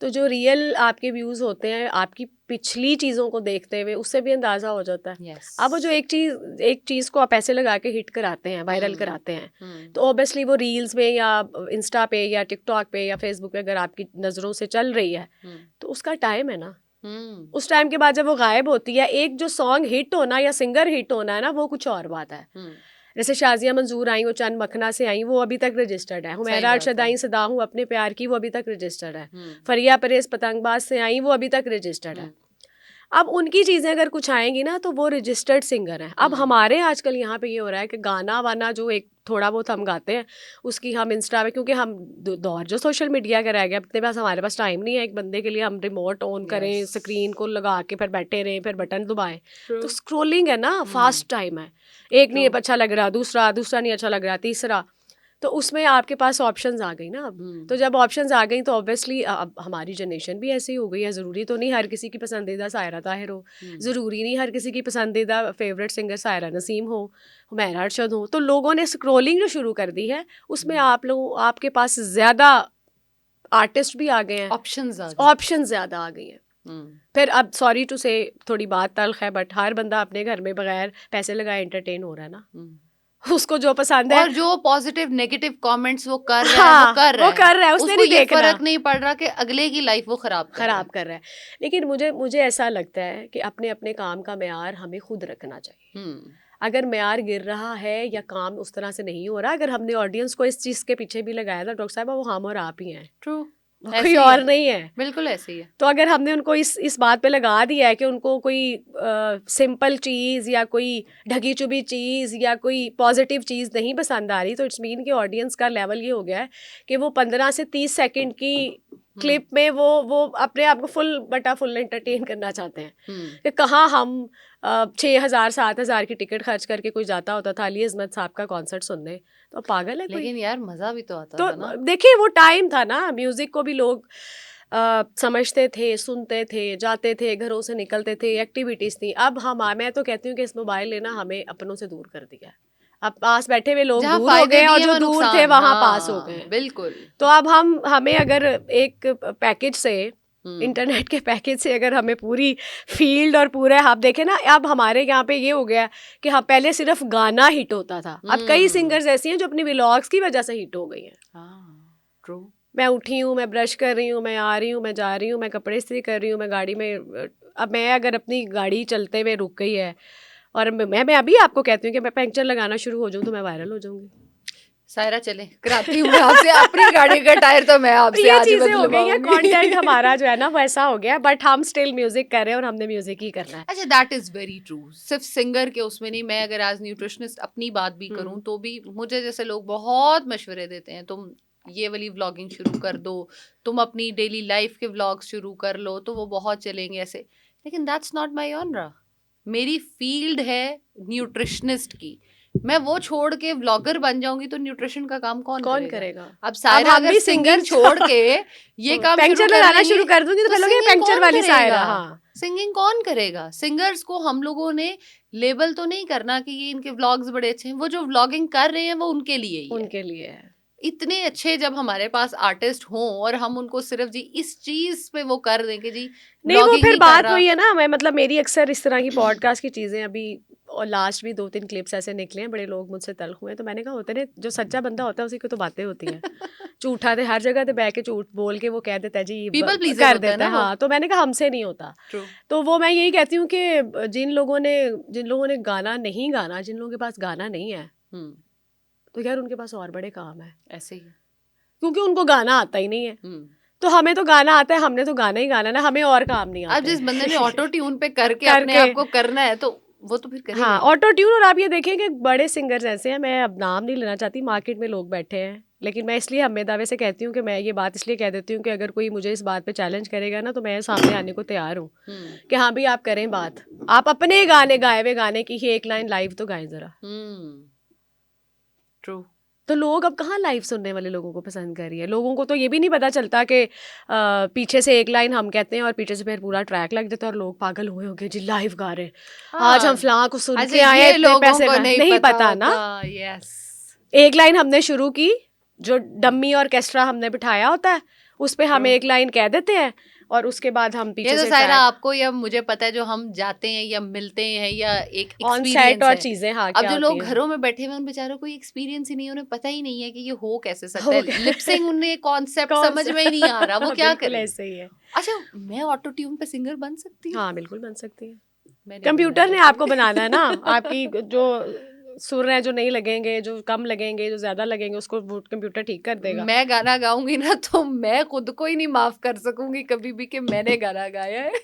B: तो जो रियल आपके व्यूज़ होते हैं आपकी पिछली चीज़ों को देखते हुए, उससे भी अंदाज़ा हो जाता है।
A: यस।
B: अब वो जो एक चीज़ को आप पैसे लगा के हिट कराते हैं, वायरल कराते हैं, तो ऑब्वियसली वो रील्स में या इंस्टा पे या टिकटॉक पे या फेसबुक पे अगर आपकी नज़रों से चल रही है तो उसका टाइम है ना। उस टाइम के बाद जब वो गायब होती है, एक जो सॉन्ग हिट होना या सिंगर हिट होना है ना, वो कुछ और बात है। जैसे शाजिया मंजूर आई, वो चंद मखना से आई, वो अभी तक रजिस्टर्ड है। हुमैरा अरशद आई, सदा हूँ अपने प्यार की, वो अभी तक रजिस्टर्ड है। फरिया परेज पतंगबाज से आई, वो अभी तक रजिस्टर्ड है। अब उनकी चीज़ें अगर कुछ आएंगी ना तो वो रजिस्टर्ड सिंगर हैं। अब हमारे आजकल यहाँ पे ये हो रहा है कि गाना वाना जो एक थोड़ा बहुत हम गाते हैं, उसकी हम इंस्टा पे, क्योंकि हम दौर जो सोशल मीडिया का रह गया, अपने पास हमारे पास टाइम नहीं है एक बंदे के लिए हम रिमोट ऑन करें, स्क्रीन को लगा के फिर बैठे रहें, फिर बटन दबाएं। तो स्क्रोलिंग है ना, फास्ट टाइम है, एक नहीं अच्छा लग रहा, दूसरा नहीं अच्छा लग रहा, तीसरा, तो उसमें आपके पास ऑप्शंस आ गई ना। अब तो जब ऑप्शंस आ गई तो ऑब्वियसली अब हमारी जनरेशन भी ऐसी हो गई है। ज़रूरी तो नहीं हर किसी की पसंदीदा सायरा ताहिर हो, ज़रूरी नहीं हर किसी की पसंदीदा फेवरेट सिंगर सायरा नसीम हो, हुमैरा अरशद हो। तो लोगों ने स्क्रोलिंग जो शुरू कर दी है, उसमें आपके पास ज़्यादा आर्टिस्ट भी आ गए हैं, ऑप्शन ज़्यादा आ गई हैं। फिर अब सॉरी टू से थोड़ी बात तल्ख है, बट हर बंदा अपने घर में बगैर पैसे लगाए एंटरटेन हो रहा है ना। उसको जो पसंद है
A: और जो पॉजिटिव नेगेटिव कमेंट्स वो कर रहा है, वो कर रहा है,
B: उसने
A: उसको
B: नहीं
A: ये
B: देखना,
A: फर्क नहीं पड़ रहा कि अगले की लाइफ वो खराब कर
B: रहा है। लेकिन मुझे ऐसा लगता है कि अपने अपने काम का मेयार हमें खुद रखना चाहिए। अगर मेयार गिर रहा है या काम उस तरह से नहीं हो रहा, अगर हमने ऑडियंस को इस चीज़ के पीछे भी लगाया था डॉक्टर साहब, वो हम और आप ही हैं।
A: ट्रू,
B: कोई और नहीं है,
A: बिल्कुल ऐसे ही है।
B: तो अगर हमने उनको इस बात पे लगा दिया है कि उनको कोई सिंपल चीज़ या कोई ढकी चुभी चीज़ या कोई पॉजिटिव चीज़ नहीं पसंद आ रही, तो इट्स मीन कि ऑडियंस का लेवल ये हो गया है कि वो 15 से 30 सेकंड की क्लिप में वो अपने आप को फुल एंटरटेन करना चाहते हैं। कि कहाँ हम 6,000 7,000 की टिकट खर्च करके कोई जाता होता था अली अज़मत साहब का कॉन्सर्ट सुनने, तो पागल है कोई।
A: लेकिन यार मजा भी तो आता
B: तो
A: था ना।
B: देखिए वो टाइम था ना, म्यूजिक को भी लोग समझते थे, सुनते थे, जाते थे, घरों से निकलते थे, एक्टिविटीज थी। अब मैं तो कहती हूँ कि इस मोबाइल ने ना हमें अपनों से दूर कर दिया है। अब पास बैठे हुए लोग दूर हो गए और जो दूर थे वहां पास हो गए।
A: बिल्कुल।
B: तो अब हमें अगर एक पैकेज से, इंटरनेट के पैकेज से अगर हमें पूरी फील्ड और पूरा आप देखें ना, अब हमारे यहाँ पे ये हो गया कि हाँ पहले सिर्फ गाना हिट होता था, अब कई सिंगर्स ऐसी हैं जो अपनी व्लॉग्स की वजह से हिट हो गई हैं।
A: ट्रू।
B: मैं उठी हूँ, मैं ब्रश कर रही हूँ, मैं आ रही हूँ, मैं जा रही हूँ, मैं कपड़े इस्त्री कर रही हूँ, मैं गाड़ी में, अब मैं अगर अपनी गाड़ी चलते हुए रुक गई है और मैं अभी आपको कहती हूँ कि मैं पंक्चर लगाना शुरू हो जाऊँ तो मैं वायरल हो जाऊँगी।
A: सायरा चले कराती हूँ मैं आपसे, अपनी गाड़ी का टायर तो मैं आपसे
B: ये
A: आज ही
B: चीजें हो गई है,
A: बदलवाऊंगी।
B: कंटेंट हमारा जो है ना वैसा हो गया, बट हम स्टिल म्यूजिक कर रहे हैं और हमने म्यूजिक ही करना है।
A: अच्छा, दैट इज वेरी ट्रू। सिर्फ सिंगर के उसमें नहीं, मैं अगर आज न्यूट्रिशनिस्ट अपनी बात भी करूं तो भी मुझे जैसे लोग बहुत मशवरे देते हैं, तुम ये वाली व्लॉगिंग शुरू कर दो, तुम अपनी डेली लाइफ के व्लॉग शुरू कर लो तो वो बहुत चलेंगे ऐसे, लेकिन दैट्स नॉट माई ऑनरा। मेरी फील्ड है न्यूट्रिशनिस्ट की, मैं वो छोड़ के व्लॉगर बन जाऊंगी तो न्यूट्रिशन का काम कौन करेगा? अब
B: अब
A: सायरा
B: हम
A: अगर
B: भी
A: सिंगिंग
B: सिंगर्स
A: छोड़ के ये काम शुरू
B: पेंचर
A: कर
B: लगाना
A: लेंगे
B: शुरू कर दूंगी तो
A: तो
B: फिर लोग ये
A: सिंगिंग
B: पेंचर
A: कौन
B: वाली सायरा।
A: करेगा?
B: हाँ,
A: सिंगिंग कौन करेगा? सिंगर्स को हम लोगों ने लेबल तो नहीं करना कि ये इनके व्लॉग्स बड़े अच्छे हैं, वो जो व्लॉगिंग कर रहे हैं वो उनके लिए ही है।
B: उनके लिए है।
A: इतने अच्छे जब हमारे पास आर्टिस्ट हों और हम उनको सिर्फ जी इस चीज पे वो कर दें कि जी
B: नहीं, वो
A: व्लॉगिंग
B: फिर
A: ही कर
B: बात
A: रहा।
B: वही है ना, मैं मतलब मेरी अक्सर इस तरह की पॉडकास्ट की चीज़ें अभी और लास्ट भी 2-3 क्लिप्स ऐसे निकले हैं, बड़े लोग मुझसे तल्ख हुए हैं, तो मैंने कहा होते ने जो सच्चा बंदा होता है उसी को तो बातें होती हैं। झूठा थे हर जगह पे बैठ के झूठ बोल के वो कह देता है जी
A: पीपल प्लीजर
B: कर
A: होता है
B: देता
A: ना
B: है।
A: वो।
B: हाँ, तो मैंने कहा हमसे नहीं होता।
A: ट्रू।
B: तो वो मैं यही कहती हूँ कि जिन लोगों ने गाना नहीं गाना, जिन लोगों के पास गाना नहीं है, तो यार उनके पास और बड़े काम है,
A: ऐसे ही।
B: क्योंकि उनको गाना आता ही नहीं है। तो हमें तो गाना आता है, हमने तो गाना ही गाना ना, हमें और काम नहीं
A: अब
B: आते।
A: जिस बंदे ने ऑटो ट्यून पे करके अपने
B: करके
A: आप को करना है तो वो तो फिर करेगा
B: हाँ,
A: ही।
B: Auto tune. और आप ये देखें कि बड़े सिंगर्स ऐसे हैं, मैं अब नाम नहीं लेना चाहती, मार्केट में लोग बैठे हैं, लेकिन मैं इसलिए हमें दावे से कहती हूँ कि मैं ये बात इसलिए कह देती हूँ कि अगर कोई मुझे इस बात पे चैलेंज करेगा ना तो मैं सामने आने को तैयार हूँ कि हाँ भाई आप करें बात, आप अपने गाने गाए हुए गाने की ही एक लाइन लाइव तो गाएं जरा।
A: ट्रू।
B: तो लोग अब कहाँ लाइव सुनने वाले लोगों को पसंद कर रही है। लोगों को तो ये भी नहीं पता चलता कि पीछे से एक लाइन हम कहते हैं और पीछे से फिर पूरा ट्रैक लग जाता है और लोग पागल हुए होंगे जी लाइव गा रहे हैं, आज हम फलां को सुन
A: अच्छा,
B: के आए हैं,
A: ये
B: इतने
A: लोगों
B: पैसे
A: को
B: नहीं पता ना।
A: होता। यस।
B: एक लाइन हमने शुरू की, जो डम्मी ऑर्केस्ट्रा हमने बिठाया होता है उस पे हम एक लाइन कह देते हैं और उसके बाद हम
A: ये
B: पीछे
A: तो
B: से
A: सायरा
B: ट्रैक
A: आपको या मुझे पता है, जो हम जाते हैं या मिलते हैं या एक
B: ऑन सेट
A: एक्सपीरियंस
B: और
A: है।
B: चीजें हाँ
A: अब
B: क्या
A: जो
B: होती
A: लोग
B: हैं।
A: घरों में बैठे हुए उन बेचारों को एक्सपीरियंस ही नहीं है, उन्हें पता ही नहीं है कि ये हो कैसे सकता
B: हो
A: है, लिपसिंग उन्हें कॉन्सेप्ट
B: कौन
A: समझ
B: सा
A: में ही नहीं आ रहा, वो क्या
B: बिल्कुल
A: करें?
B: ऐसे ही है।
A: अच्छा, मैं ऑटो ट्यून पे सिंगर बन सकती हूँ?
B: हाँ बिल्कुल बन सकती है,
A: मैं नहीं बनना
B: कंप्यूटर ने
A: चाहती।
B: आपको बनाना है ना। आपकी जो सुर हैं जो नहीं लगेंगे, जो कम लगेंगे, जो ज्यादा लगेंगे, उसको वो कंप्यूटर ठीक कर देगा।
A: मैं गाना गाऊंगी ना तो मैं खुद को ही नहीं माफ कर सकूंगी कभी भी कि मैंने गाना गाया है।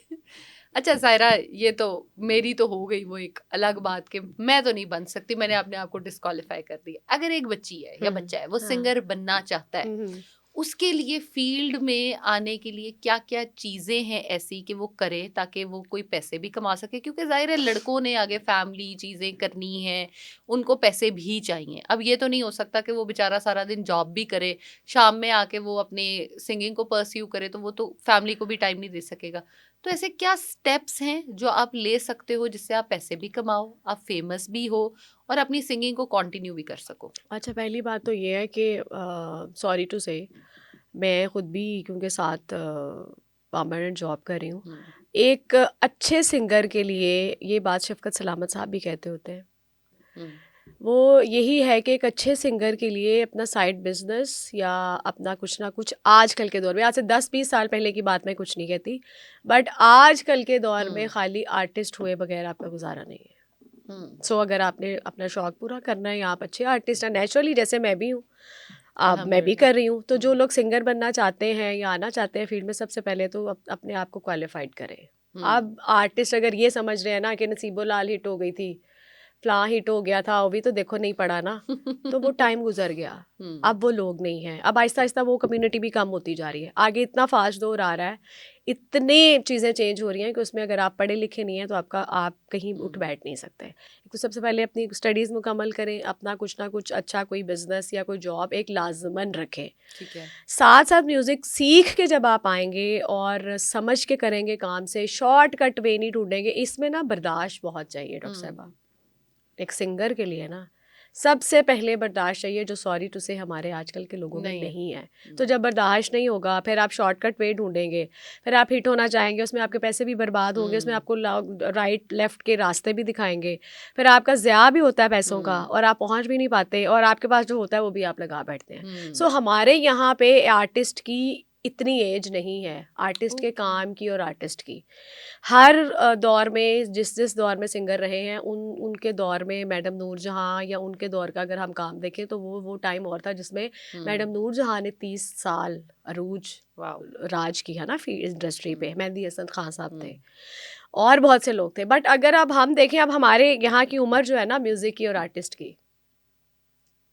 A: अच्छा सायरा, ये तो मेरी तो हो गई वो एक अलग बात कि मैं तो नहीं बन सकती, मैंने अपने आप को डिस्क्वालीफाई कर दिया। अगर एक बच्ची है या बच्चा है वो
B: हाँ।
A: सिंगर बनना चाहता है, उसके लिए फील्ड में आने के लिए क्या क्या चीजें हैं ऐसी कि वो करे ताकि वो कोई पैसे भी कमा सके? क्योंकि जाहिर है लड़कों ने आगे फैमिली चीजें करनी है, उनको पैसे भी चाहिए। अब ये तो नहीं हो सकता कि वो बेचारा सारा दिन जॉब भी करे, शाम में आके वो अपने सिंगिंग को परस्यू करे, तो वो तो फैमिली को भी टाइम नहीं दे सकेगा। तो ऐसे क्या स्टेप्स हैं जो आप ले सकते हो जिससे आप पैसे भी कमाओ, आप फेमस भी हो और अपनी सिंगिंग को कंटिन्यू भी कर सको?
B: अच्छा, पहली बात तो ये है कि सॉरी टू से मैं खुद भी क्योंकि साथ परमानेंट जॉब कर रही हूँ, एक अच्छे सिंगर के लिए ये बात शफकत सलामत साहब भी कहते होते हैं, वो यही है कि एक अच्छे सिंगर के लिए अपना साइड बिजनेस या अपना कुछ ना कुछ, आजकल के दौर में, आज से 10-20 साल पहले की बात मैं कुछ नहीं कहती, बट आजकल के दौर में खाली आर्टिस्ट हुए बगैर आपका गुजारा नहीं है। सो अगर आपने अपना शौक पूरा करना है या आप अच्छे आर्टिस्ट हैं नेचुरली, जैसे मैं भी हूँ, अब मैं भी कर रही हूँ, तो जो लोग सिंगर बनना चाहते हैं या आना चाहते हैं फील्ड में, सबसे पहले तो अपने आप को क्वालिफाइड करें। अब आर्टिस्ट अगर ये समझ रहे हैं ना कि नसीबो लाल हिट हो गई थी, फ्लां हिट हो गया था, वो भी तो देखो नहीं पड़ा ना, तो वो टाइम गुजर गया। अब वो लोग नहीं हैं, अब आहिस्ता आहिस्ता वो कम्युनिटी भी कम होती जा रही है। आगे इतना फास्ट दौर आ रहा है, इतने चीज़ें चेंज हो रही हैं कि उसमें अगर आप पढ़े लिखे नहीं हैं तो आप कहीं उठ बैठ नहीं सकते। तो सबसे पहले अपनी स्टडीज़ मुकम्मल करें, अपना कुछ ना कुछ अच्छा कोई बिजनेस या कोई जॉब एक लाजमन रखें।
A: ठीक है।
B: साथ साथ म्यूज़िक सीख के जब आप आएंगे और समझ के करेंगे काम से, शॉर्टकट वे नहीं ढूंढेंगे। इसमें ना बर्दाश्त बहुत चाहिए डॉक्टर साहबा, एक सिंगर के लिए ना सबसे पहले बर्दाश्त चाहिए, जो सॉरी टू से हमारे आजकल के लोगों में नहीं है। तो जब बर्दाश्त नहीं होगा, फिर आप शॉर्टकट वे ढूंढेंगे, फिर आप हिट होना चाहेंगे, उसमें आपके पैसे भी बर्बाद होंगे, उसमें आपको राइट लेफ्ट के रास्ते भी दिखाएंगे, फिर आपका ज़्या भी होता है पैसों का और आप पहुंच भी नहीं पाते, और आपके पास जो होता है वो भी आप लगा बैठते हैं। सो हमारे यहाँ पे आर्टिस्ट की इतनी एज नहीं है आर्टिस्ट के काम की और आर्टिस्ट की। हर दौर में जिस दौर में सिंगर रहे हैं उनके दौर में मैडम नूरजहां या उनके दौर का अगर हम काम देखें तो वो टाइम और था जिसमें मैडम नूरजहां ने 30 साल अरूज राज की है ना इंडस्ट्री पे। मेहंदी हसन खान साहब थे और बहुत से लोग थे। बट अगर अब हम देखें, अब हमारे यहाँ की उम्र जो है ना म्यूजिक की और आर्टिस्ट की,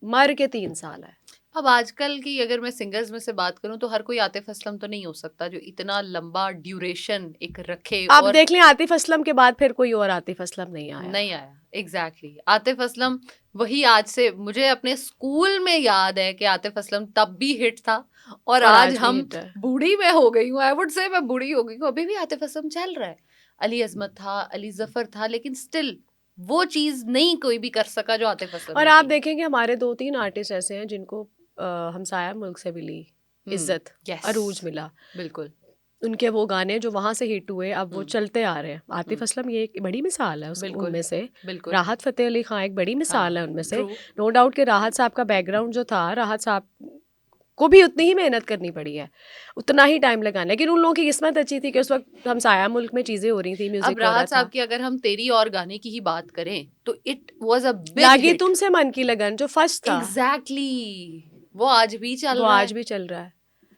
B: मर के 3 साल है।
A: अब आजकल की अगर मैं सिंगर्स में से बात करूं तो हर कोई आतिफ असलम तो नहीं हो सकता जो इतना लंबा ड्यूरेशन एक रखे।
B: आप
A: और
B: देख लें आतिफ असलम के बाद फिर कोई और आतिफ असलम नहीं आया।
A: एग्जैक्टली आतिफ असलम वही आज से मुझे अपने स्कूल में याद है कि आतिफ असलम तब भी हिट था और आज हम बूढ़ी में हो गई हूँ, आई वुड से मैं बूढ़ी हो गई हूँ, अभी भी आतिफ असलम चल रहा है। अली अजमत था, अली जफर था, लेकिन स्टिल वो चीज नहीं कोई भी कर सका जो आतिफ असलम।
B: और आप देखेंगे हमारे 2-3 आर्टिस्ट ऐसे हैं जिनको हमसाया मुल्क से मिली इज्जत, अरूज मिला।
A: बिल्कुल,
B: उनके वो गाने जो वहाँ से हिट हुए अब वो चलते आ रहे हैं। आतिफ असलम ये एक बड़ी मिसाल है उनमें से। राहत फ़तेह अली खान एक बड़ी मिसाल है उनमें से। नो डाउट कि राहत साहब का बैकग्राउंड जो था, राहत साहब को भी उतनी ही मेहनत करनी पड़ी है, उतना ही टाइम लगाना, लेकिन उन लोगों की किस्मत अच्छी थी कि उस वक्त हमसाया मुल्क में चीजें हो रही थी, म्यूजिक।
A: अब राहत साहब की अगर हम तेरी और गाने की ही बात करें तो इट वाज अ बिग
B: लागी
A: हिट।
B: तुमसे मन की लगन जो फर्स्ट था,
A: एग्जैक्टली वो आज भी चल रहा है।
B: आज भी चल रहा है।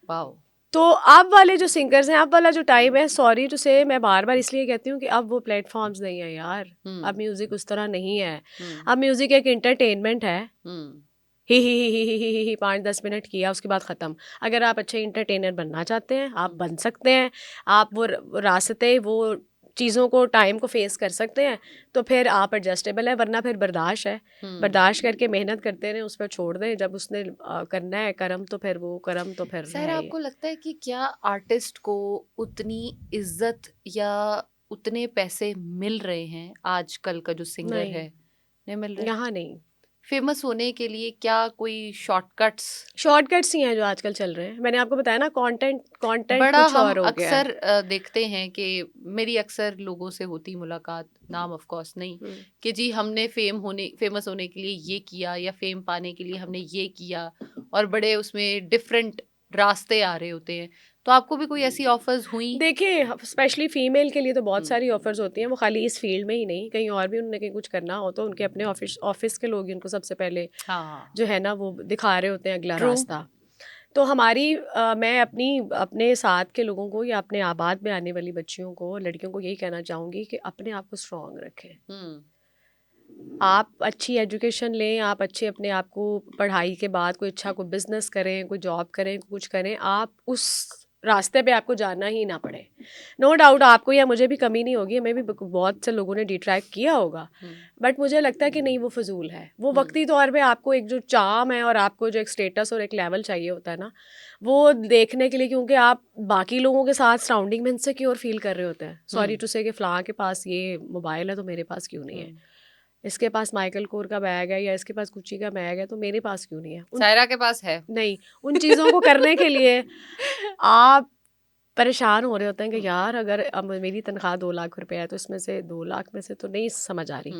A: वाओ।
B: तो अब वाले जो सिंगर्स हैं, अब वाला जो टाइम है, सॉरी टू से मैं बार बार इसलिए कहती हूँ कि अब वो प्लेटफॉर्म्स नहीं है यार। अब म्यूजिक उस तरह नहीं है। अब म्यूजिक एक एंटरटेनमेंट है। ही 5-10 मिनट किया, उसके बाद ख़त्म। अगर आप अच्छे इंटरटेनर बनना चाहते हैं आप बन सकते हैं, आप वो रास्ते वो चीज़ों को टाइम को फेस कर सकते हैं, तो फिर आप एडजस्टेबल है। वरना फिर बर्दाश्त है, बर्दाश्त करके मेहनत करते रहें, उस पर छोड़ दें। जब उसने करना है कर्म तो फिर वो कर्म तो फिर
A: सर आपको लगता है कि क्या आर्टिस्ट को उतनी इज्जत या उतने पैसे मिल रहे हैं आजकल का जो सिंगर है? नहीं मिल रहे
B: यहाँ नहीं।
A: फेमस होने के लिए क्या कोई
B: शॉर्टकट्स ही हैं जो आजकल चल रहे हैं। मैंने आपको बताया ना, कंटेंट
A: बड़ा
B: कुछ
A: हम
B: और हो गया है।
A: अक्सर देखते हैं कि मेरी अक्सर लोगों से होती मुलाकात, नाम ऑफ कोर्स नहीं, कि जी हमने फेमस होने के लिए ये किया या फेम पाने के लिए हमने ये किया, और बड़े उसमें डिफरेंट रास्ते आ रहे होते हैं। तो आपको भी कोई ऐसी ऑफर्स हुई?
B: देखिए स्पेशली फीमेल के लिए तो बहुत सारी ऑफर्स होती हैं, वो खाली इस फील्ड में ही नहीं, कहीं और भी उन्होंने कहीं कुछ करना हो तो उनके अपने ऑफिस के लोग ही उनको सबसे पहले जो है ना वो दिखा रहे होते हैं अगला रास्ता। तो हमारी मैं अपने साथ के लोगों को या अपने आबाद में आने वाली बच्चियों को, लड़कियों को यही कहना चाहूँगी कि अपने आप को स्ट्रॉन्ग रखें। आप अच्छी एजुकेशन लें, आप अच्छे अपने आप को पढ़ाई के बाद कोई अच्छा कोई बिजनेस करें, कोई जॉब करें, कुछ करें, आप उस रास्ते पे आपको जाना ही ना पड़े। नो डाउट आपको या मुझे भी कमी नहीं होगी, हमें भी बहुत से लोगों ने डिट्रैक किया होगा, बट मुझे लगता है कि नहीं, वो फजूल है। वो वक्ती तौर पे आपको एक जो चार्म है और आपको जो एक स्टेटस और एक लेवल चाहिए होता है ना, वो देखने के लिए, क्योंकि आप बाकी लोगों के साथ सराउंडिंग में इनसिक्योर फील कर रहे होते हैं। सॉरी टू से कि फ़लाँ के पास ये मोबाइल है तो मेरे पास क्यों नहीं है, इसके पास माइकल कोर का बैग है या इसके पास गुच्ची का बैग है तो मेरे पास क्यों नहीं है,
A: सायरा के पास है।
B: नहीं, उन चीज़ों को करने के लिए आप परेशान हो रहे होते हैं कि यार अगर अब मेरी तनख्वाह 2 लाख रुपए है तो इसमें से 2 लाख में से तो नहीं समझ आ रही,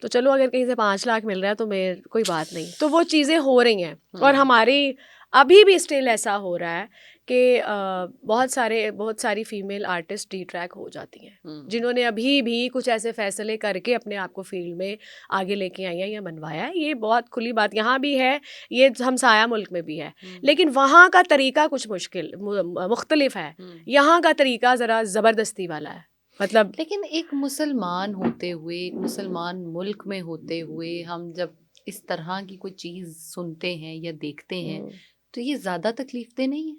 B: तो चलो अगर कहीं से 5 लाख मिल रहा है तो मेरे कोई बात नहीं। तो वो चीज़ें हो रही हैं और हमारी अभी भी स्टिल ऐसा हो रहा है कि बहुत सारी फीमेल आर्टिस्ट डिट्रैक हो जाती हैं, जिन्होंने अभी भी कुछ ऐसे फैसले करके अपने आप को फील्ड में आगे लेके आई हैं या मनवाया है। ये बहुत खुली बात यहाँ भी है, ये हमसाया मुल्क में भी है, लेकिन वहाँ का तरीका कुछ मुख्तलिफ है, यहाँ का तरीका ज़रा ज़बरदस्ती वाला है। मतलब
A: लेकिन एक मुसलमान होते हुए, एक मुसलमान मुल्क में होते हुए हम जब इस तरह की कोई चीज़ सुनते हैं या देखते हैं तो ये ज़्यादा तकलीफदेह नहीं है?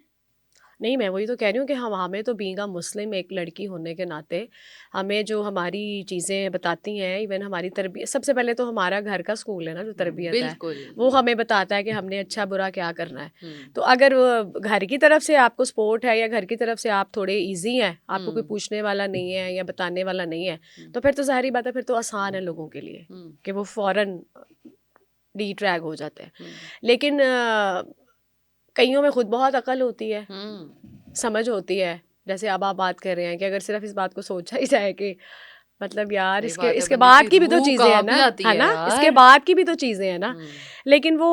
B: नहीं, मैं वही तो कह रही हूँ कि हमें तो बीइंग अ मुस्लिम एक लड़की होने के नाते हमें जो हमारी चीज़ें बताती हैं, इवन हमारी तरबियत, सबसे पहले तो हमारा घर का स्कूल है ना जो तरबियत है, वो हमें बताता है कि हमने अच्छा बुरा क्या करना है। तो अगर घर की तरफ से आपको सपोर्ट है या घर की तरफ से आप थोड़े ईजी हैं, आपको कोई पूछने वाला नहीं है या बताने वाला नहीं है, तो फिर तो ज़ाहिर बात है, फिर तो आसान है लोगों के लिए कि वो फ़ौरन डिट्रैक हो जाते हैं। लेकिन कईयों में खुद बहुत अकल होती है, समझ होती है, जैसे अब आप बात कर रहे हैं कि अगर सिर्फ इस बात को सोचा ही जाए कि मतलब यार इसके बाद की भी तो चीज़ें हैं ना, है ना, इसके बाद की भी तो चीज़ें हैं ना, लेकिन वो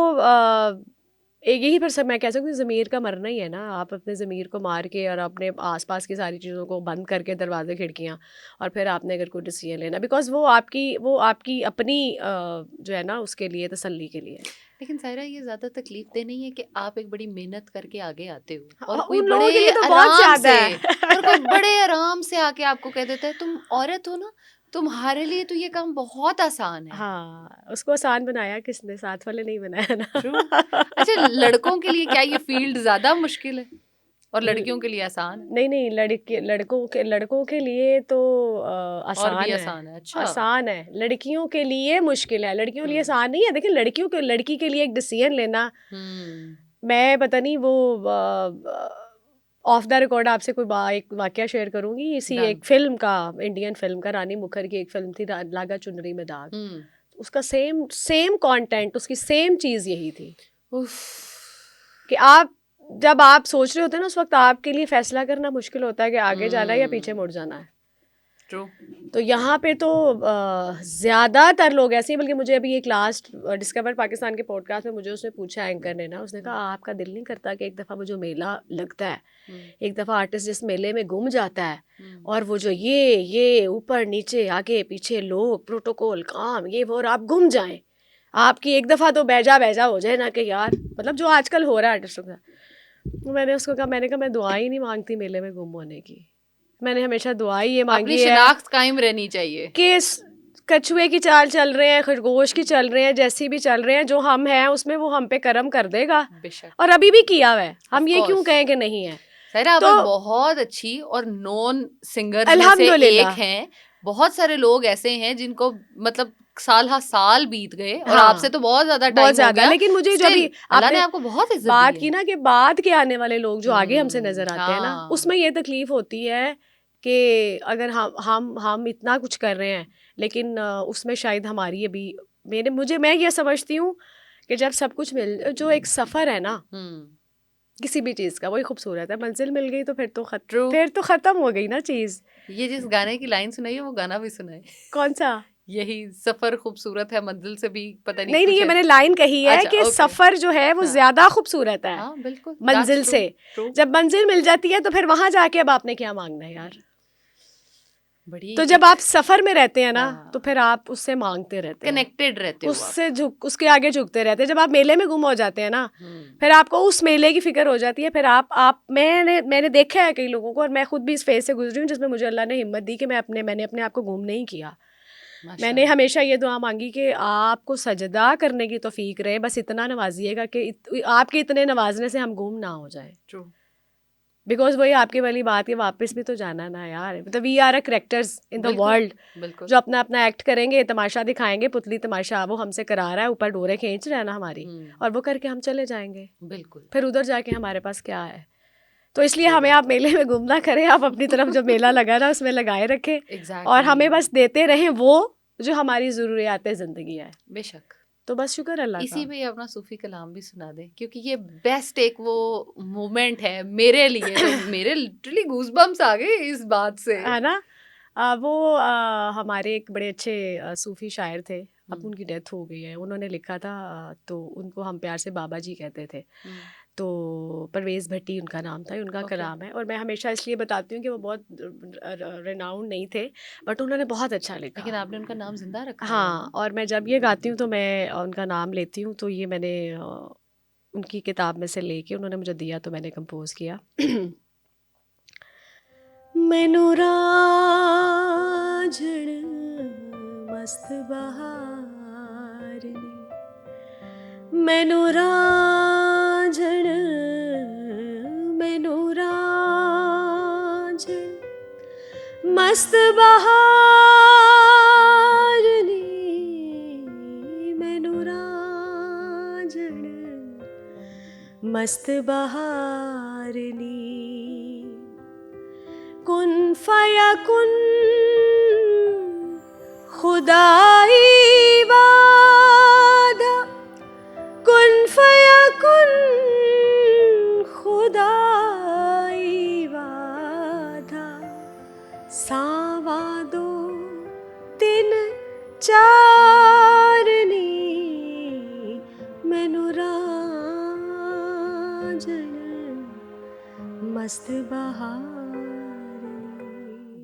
B: एक यही पर सब मैं कह सकती हूँ ज़मीर का मरना ही है ना। आप अपने ज़मीर को मार के और अपने आसपास की सारी चीज़ों को बंद करके दरवाजे खिड़कियाँ, और फिर आपने अगर कोई डिसीजन लेना, बिकॉज वो आपकी अपनी जो है ना उसके लिए तसल्ली के लिए है।
A: लेकिन सायरा ये ज्यादा तकलीफ दे नहीं है कि आप एक बड़ी मेहनत करके आगे आते हो और
B: हाँ,
A: कोई
B: उन लोगों के
A: बड़े
B: लिए तो बहुत
A: आराम
B: ज़्यादा
A: से और कोई
B: है।
A: बड़े आराम से आके आपको कह देता है तुम औरत हो ना, तुम्हारे लिए तो ये काम बहुत आसान है।
B: हाँ, उसको आसान बनाया किसने? साथ वाले नहीं बनाया
A: ट्रू। अच्छा,
B: ना।
A: लड़कों के लिए क्या ये फील्ड ज्यादा मुश्किल है और
B: ल-
A: लड़कियों के लिए आसान है?
B: नहीं नहीं, लड़कों के लिए तो
A: और भी
B: आसान है।
A: आसान है? अच्छा।
B: आसान है, लड़कियों के लिए मुश्किल है। लड़कियों के लिए
A: हम्म।
B: आसान नहीं है। देखिए, लड़की के लिए एक डिसीजन लेना,
A: हम्म।
B: मैं पता नहीं वो ऑफ द रिकॉर्ड आपसे एक वाकया शेयर करूंगी। इसी
A: डन।
B: एक फिल्म का, इंडियन फिल्म का, रानी मुखर की एक फिल्म थी, लागा चुनरी में दाग।
A: हम्म।
B: उसका सेम सेम कंटेंट, उसकी सेम चीज़ यही थी
A: उफ।
B: कि आप जब आप सोच रहे होते हैं ना, उस वक्त आपके लिए फैसला करना मुश्किल होता है कि आगे जाना है या पीछे मुड़ जाना है।
A: ट्रू।
B: तो यहाँ पे तो ज़्यादातर लोग ऐसे ही, बल्कि मुझे अभी एक लास्ट डिस्कवर पाकिस्तान के पॉडकास्ट में मुझे उसने पूछा, एंकर ने ना, उसने कहा आपका दिल नहीं करता कि एक दफ़ा वो जो मेला लगता है, एक दफ़ा आर्टिस्ट जिस मेले में गुम जाता है, और वो जो ये ऊपर नीचे आगे पीछे लोग, प्रोटोकॉल, काम, ये वो, और आप गुम जाएं, आपकी एक दफ़ा तो बेजा हो जाए ना कि यार, मतलब जो आजकल हो रहा है आर्टिस्टों का। तो मैंने कहा मैं दुआ ही नहीं मांगती मेले में गुम होने की। मैंने हमेशा दुआ ही ये
A: अपनी
B: मांगी है
A: शनाख्त कायम रहनी चाहिए।
B: कि कछुए की चाल चल रहे हैं, खरगोश की चल रहे हैं, जैसी भी चल रहे हैं, जो हम हैं उसमें वो हम पे करम कर देगा।
A: बेशक।
B: और अभी भी किया हुआ है,
A: ऑफ
B: हम ये क्यों
A: कोर्स।
B: कहें कि नहीं है?
A: सायरा, आप
B: तो
A: एक बहुत अच्छी और नॉन सिंगर्स में से एक
B: अल्हम्दुलिल्लाह।
A: हैं। बहुत सारे लोग ऐसे हैं जिनको मतलब साल हा साल बीत गए और आपसे
B: हाँ,
A: तो बहुत ज्यादा
B: बहुत
A: टाइम हो
B: ज़्यादा।
A: गया।
B: लेकिन मुझे जो
A: स्टिल
B: अभी
A: अल्लाह ने
B: आपने
A: आपको बहुत इज्जत दी
B: बात
A: है।
B: की ना कि बाद के आने वाले लोग जो आगे हमसे नज़र आते हैं ना,
A: हाँ।
B: उसमें ये तकलीफ़ होती है कि अगर हम इतना कुछ कर रहे हैं, लेकिन उसमें शायद हमारी अभी, मैं ये समझती हूँ कि जब सब कुछ जो एक सफ़र है ना किसी भी चीज़ का, वही खूबसूरत है। मंजिल मिल गई तो
A: ट्रू।
B: फिर तो ख़त्म हो गई ना चीज़।
A: ये जिस गाने की लाइन सुनाई है वो गाना भी सुनाए।
B: कौन सा?
A: यही सफर खूबसूरत है, मंजिल से भी पता नहीं
B: नहीं नहीं,
A: कुछ
B: ये
A: है।
B: मैंने लाइन कही है
A: अच्छा,
B: कि
A: ओके।
B: सफ़र जो है वो
A: हाँ।
B: ज़्यादा खूबसूरत है
A: हाँ बिल्कुल,
B: मंजिल
A: दैट्स ट्रू।
B: से।
A: ट्रू।
B: जब मंजिल मिल जाती है तो फिर वहां जाके अब आपने क्या मांगना है यार?
A: बड़ी
B: तो जब
A: एक
B: आप सफ़र में रहते हैं ना, तो
A: हाँ,
B: फिर आप उससे मांगते रहते हैं,
A: कनेक्टेड रहते हो आप।
B: उसके आगे झुकते रहते हैं। जब आप मेले में गुम हो जाते हैं ना,
A: हम्म।
B: फिर आपको उस मेले की फिक्र हो जाती है। फिर आप मैंने देखा है कई लोगों को, और मैं खुद भी इस फेज से गुजरी हूँ जिसमें मुझे अल्लाह ने हिम्मत दी कि मैंने अपने आप को गुम नहीं किया। मैंने
A: माशाल्लाह।
B: हमेशा ये दुआ मांगी कि आपको सजदा करने की तौफीक रहे, बस इतना नवाजिएगा कि आपके इतने नवाजने से हम गुम ना हो जाए।
A: ट्रू।
B: बिकॉज वही आपकी वाली बात है, वापस भी तो जाना ना यार। मतलब we are a characters in the
A: बिल्कुल
B: वर्ल्ड,
A: बिल्कुल।
B: जो अपना अपना एक्ट करेंगे, तमाशा दिखाएंगे, पुतली तमाशा वो हमसे करा रहा है, ऊपर डोरे खींच रहा है ना हमारी, और वो करके हम चले जाएंगे।
A: बिल्कुल
B: फिर उधर जाके हमारे पास क्या है? तो इसलिए
A: सही
B: हमें
A: बात
B: आप
A: है।
B: मेले में गुम ना करें, आप अपनी तरफ जो मेला लगा ना उसमें लगाए रखें, और
A: एग्जैक्टली।
B: हमें बस देते रहें वो जो हमारी ज़रूरियात ज़िंदगी है।
A: बेशक।
B: तो बस शुक्र अल्लाह
A: इसी
B: का।
A: पे अपना सूफी कलाम भी सुना दे, क्योंकि ये बेस्ट एक वो मोमेंट है मेरे लिए। तो मेरे लिटरली गूज़बम्प्स आ गए इस बात से।
B: है ना? वो हमारे एक बड़े अच्छे सूफ़ी शायर थे, अब उनकी डेथ हो गई है। उन्होंने लिखा था, तो उनको हम प्यार से बाबा जी कहते थे। तो परवेज़ भट्टी उनका नाम था, उनका
A: ओके।
B: कलाम है। और मैं हमेशा इसलिए बताती हूँ कि वो बहुत रेनाउंड नहीं थे, बट उन्होंने बहुत अच्छा लिखा।
A: लेकिन आपने उनका नाम जिंदा रखा हुआ है
B: हाँ,
A: ना।
B: और मैं जब ये गाती हूँ तो मैं उनका नाम लेती हूँ। तो ये मैंने उनकी किताब में से लेके, उन्होंने मुझे दिया तो मैंने कंपोज़ किया। मैनू रांझण मस्त बहार ने, मैनू रांझण मैनू रांझण मस्त बहार ने, मैनू रांझण मस्त बहार ने, कुन फया कुन खुदाई वादा, कुन फया कुन खुदाई वादा, सावा दो तीन चार नी, मैनू रांझण मस्त बहार।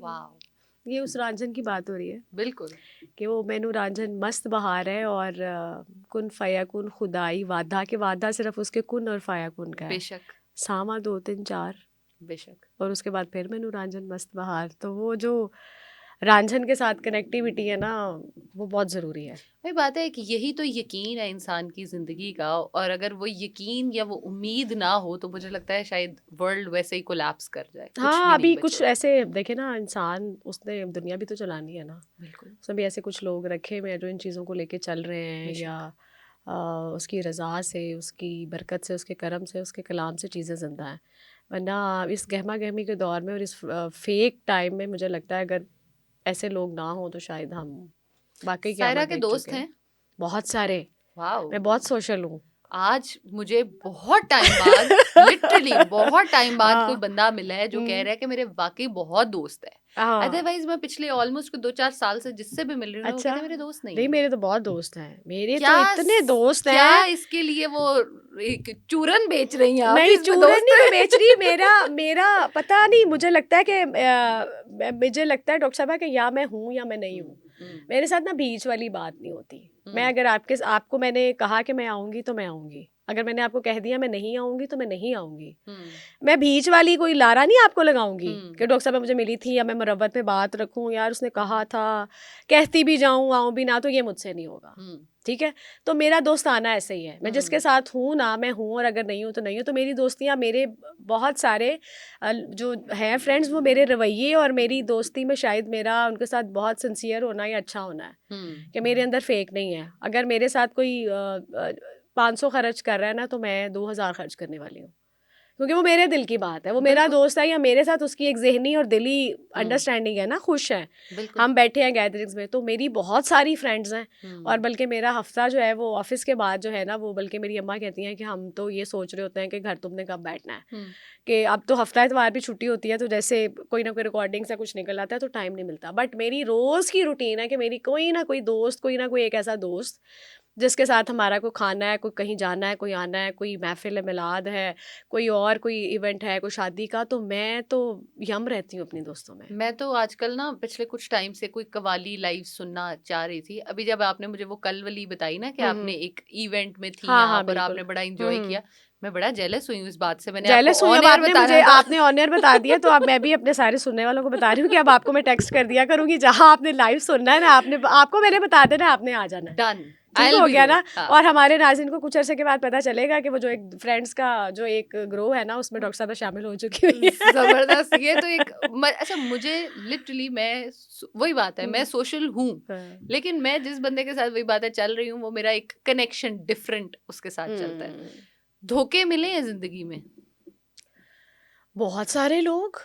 A: वाह,
B: ये उस रांझन की बात हो रही है
A: बिल्कुल।
B: कि वो मैनू रांझन मस्त बहार है, और कुन फयाकुन खुदाई वादा के वादा सिर्फ उसके कुन और फयाकुन का है,
A: बेशक,
B: सामा 2 3 4,
A: बेशक।
B: और उसके बाद फिर मैनू रांझन मस्त बहार। तो वो जो रांझन के साथ कनेक्टिविटी है ना, वो बहुत ज़रूरी है।
A: वही बात है कि यही तो यकीन है इंसान की जिंदगी का, और अगर वो यकीन या वो उम्मीद ना हो तो मुझे लगता है शायद वर्ल्ड वैसे ही कोलैप्स कर जाए, कुछ भी
B: हाँ,
A: नहीं
B: अभी कुछ
A: बचे।
B: ऐसे देखे ना, इंसान उसने दुनिया भी तो चलानी है ना,
A: बिल्कुल,
B: उसमें भी ऐसे कुछ लोग रखे हुए हैं जो इन चीज़ों को लेके चल रहे हैं, या
A: बेशक।
B: उसकी रज़ा से, उसकी बरकत से, उसके करम से, उसके कलाम से चीज़ें ज़िंदा हैं। वरना इस गहमा गहमी के दौर में और इस फेक टाइम में मुझे लगता है अगर ऐसे लोग ना हों तो शायद हम वाकई
A: सायरा
B: क़यामत
A: के
B: देख
A: दोस्त
B: चुके हैं।
A: हैं।
B: बहुत सारे।
A: वाओ,
B: मैं बहुत सोशल हूँ।
A: आज मुझे बहुत टाइम बाद, लिटरली बहुत टाइम बाद कोई
B: हाँ।
A: बंदा मिला है जो कह रहा है कि मेरे वाकई बहुत दोस्त है।
B: हाँ।
A: अदरवाइज मैं पिछले ऑलमोस्ट 2-4 साल से जिससे भी मिल रही हूँ ना, वो
B: अच्छा।
A: कहते हैं मेरे दोस्त नहीं
B: नहीं,
A: है।
B: मेरे तो बहुत दोस्त हैं, मेरे तो
A: क्या
B: इतने दोस्त
A: क्या
B: हैं।
A: इसके लिए वो एक चूरन बेच रही हैं आप,
B: नहीं,
A: इसमें
B: चूरन
A: दोस्त
B: नहीं मैं
A: है?
B: बेच रही। मेरा मेरा पता नहीं, मुझे लगता है कि मुझे लगता है डॉक्टर साहब कि या मैं हूँ या मैं नहीं हूँ।
A: हम्म,
B: मेरे साथ ना बीच वाली बात नहीं होती। मैं
A: हम्म,
B: अगर आपको मैंने कहा कि मैं आऊँगी तो मैं आऊँगी, अगर मैंने आपको कह दिया मैं नहीं आऊँगी तो मैं नहीं आऊँगी।
A: हम्म,
B: मैं बीच वाली कोई लारा नहीं आपको लगाऊंगी
A: हम्म,
B: कि डॉक्टर साहब मुझे मिली थी या मैं मुरब्बत में बात रखूं, यार उसने कहा था, कहती भी जाऊं आऊं भी ना, तो ये मुझसे नहीं होगा।
A: हम्म,
B: ठीक है। तो मेरा दोस्ताना ऐसे ही है, मैं जिसके साथ हूँ ना मैं हूँ, और अगर नहीं हूँ तो नहीं हूँ। तो मेरी दोस्तियाँ, मेरे बहुत सारे जो हैं फ्रेंड्स, वो मेरे रवैये और मेरी दोस्ती में शायद मेरा उनके साथ बहुत सिंसियर होना या अच्छा होना है,
A: हम्म,
B: कि मेरे अंदर फेक नहीं है। अगर मेरे साथ कोई 500 खर्च कर रहा है ना, तो मैं 2000 खर्च करने वाली हूँ, क्योंकि वो मेरे दिल की बात है, वो मेरा
A: बिल्कुल,
B: दोस्त है, या मेरे साथ उसकी एक ज़हनी और दिली
A: हम्म,
B: अंडरस्टैंडिंग है ना, खुश है,
A: बिल्कुल,
B: हम बैठे हैं गैदरिंग्स में। तो मेरी बहुत सारी फ्रेंड्स हैं, और
A: हम्म,
B: बल्कि मेरा हफ्ता जो है वो ऑफिस के बाद जो है ना, वो बल्कि मेरी अम्मा कहती हैं कि हम तो ये सोच रहे होते हैं कि घर तुमने कब बैठना है,
A: हम्म,
B: कि अब तो हफ्ता इतवार भी छुट्टी होती है, तो जैसे कोई ना कोई रिकॉर्डिंग से कुछ निकल आता है तो टाइम नहीं मिलता। बट मेरी रोज़ की रूटीन है कि मेरी कोई ना कोई दोस्त, कोई ना कोई एक ऐसा दोस्त जिसके साथ हमारा कोई खाना है, कोई कहीं जाना है, कोई आना है, कोई महफिल मिलाद है, कोई इवेंट है, कोई शादी का, तो मैं तो यम रहती हूँ अपने दोस्तों में।
A: मैं तो आजकल ना पिछले कुछ टाइम से कोई कवाली लाइव सुनना चाह रही थी। अभी जब आपने मुझे वो कल वाली बताई ना कि आपने
B: हम्म।
A: एक इवेंट में थी
B: हाँ हाँ,
A: आप और
B: बिल्कुल।
A: आपने बड़ा एंजॉय किया, मैं बड़ा जेलस हुई हूँ इस बात से। मैंने आपको
B: जेलस हुई,
A: ऑन
B: अब
A: एयर
B: आपने
A: बताना
B: मुझे,
A: था।
B: आपने ऑनर बता दिया, तो अब मैं भी अपने सारे सुनने वालों को बता रही हूँ कि अब आपको मैं टेक्स्ट कर दिया करूँगी, जहाँ आपने लाइव सुनना है ना, आपको मैंने बता देना, आपने आ जाना है।
A: डन, आई
B: ठीक
A: विल
B: हो
A: बी
B: गया
A: देयर।
B: ना।
A: हाँ,
B: और हमारे नाज़रीन को कुछ अरसे के बाद पता चलेगा कि वो जो एक फ्रेंड्स का जो एक ग्रो है ना, उसमें डॉक्टर साहब शामिल हो चुकी हुई
A: जबरदस्त। ये तो
B: है।
A: एक अच्छा, मुझे लिटरली वही बात है, मैं सोशल हूँ,
B: हाँ।
A: लेकिन मैं जिस बंदे के साथ वही बातें चल रही हूँ वो मेरा एक कनेक्शन डिफरेंट उसके साथ चलता है।
B: हम्म।
A: धोखे मिले हैं जिंदगी में?
B: बहुत सारे लोग,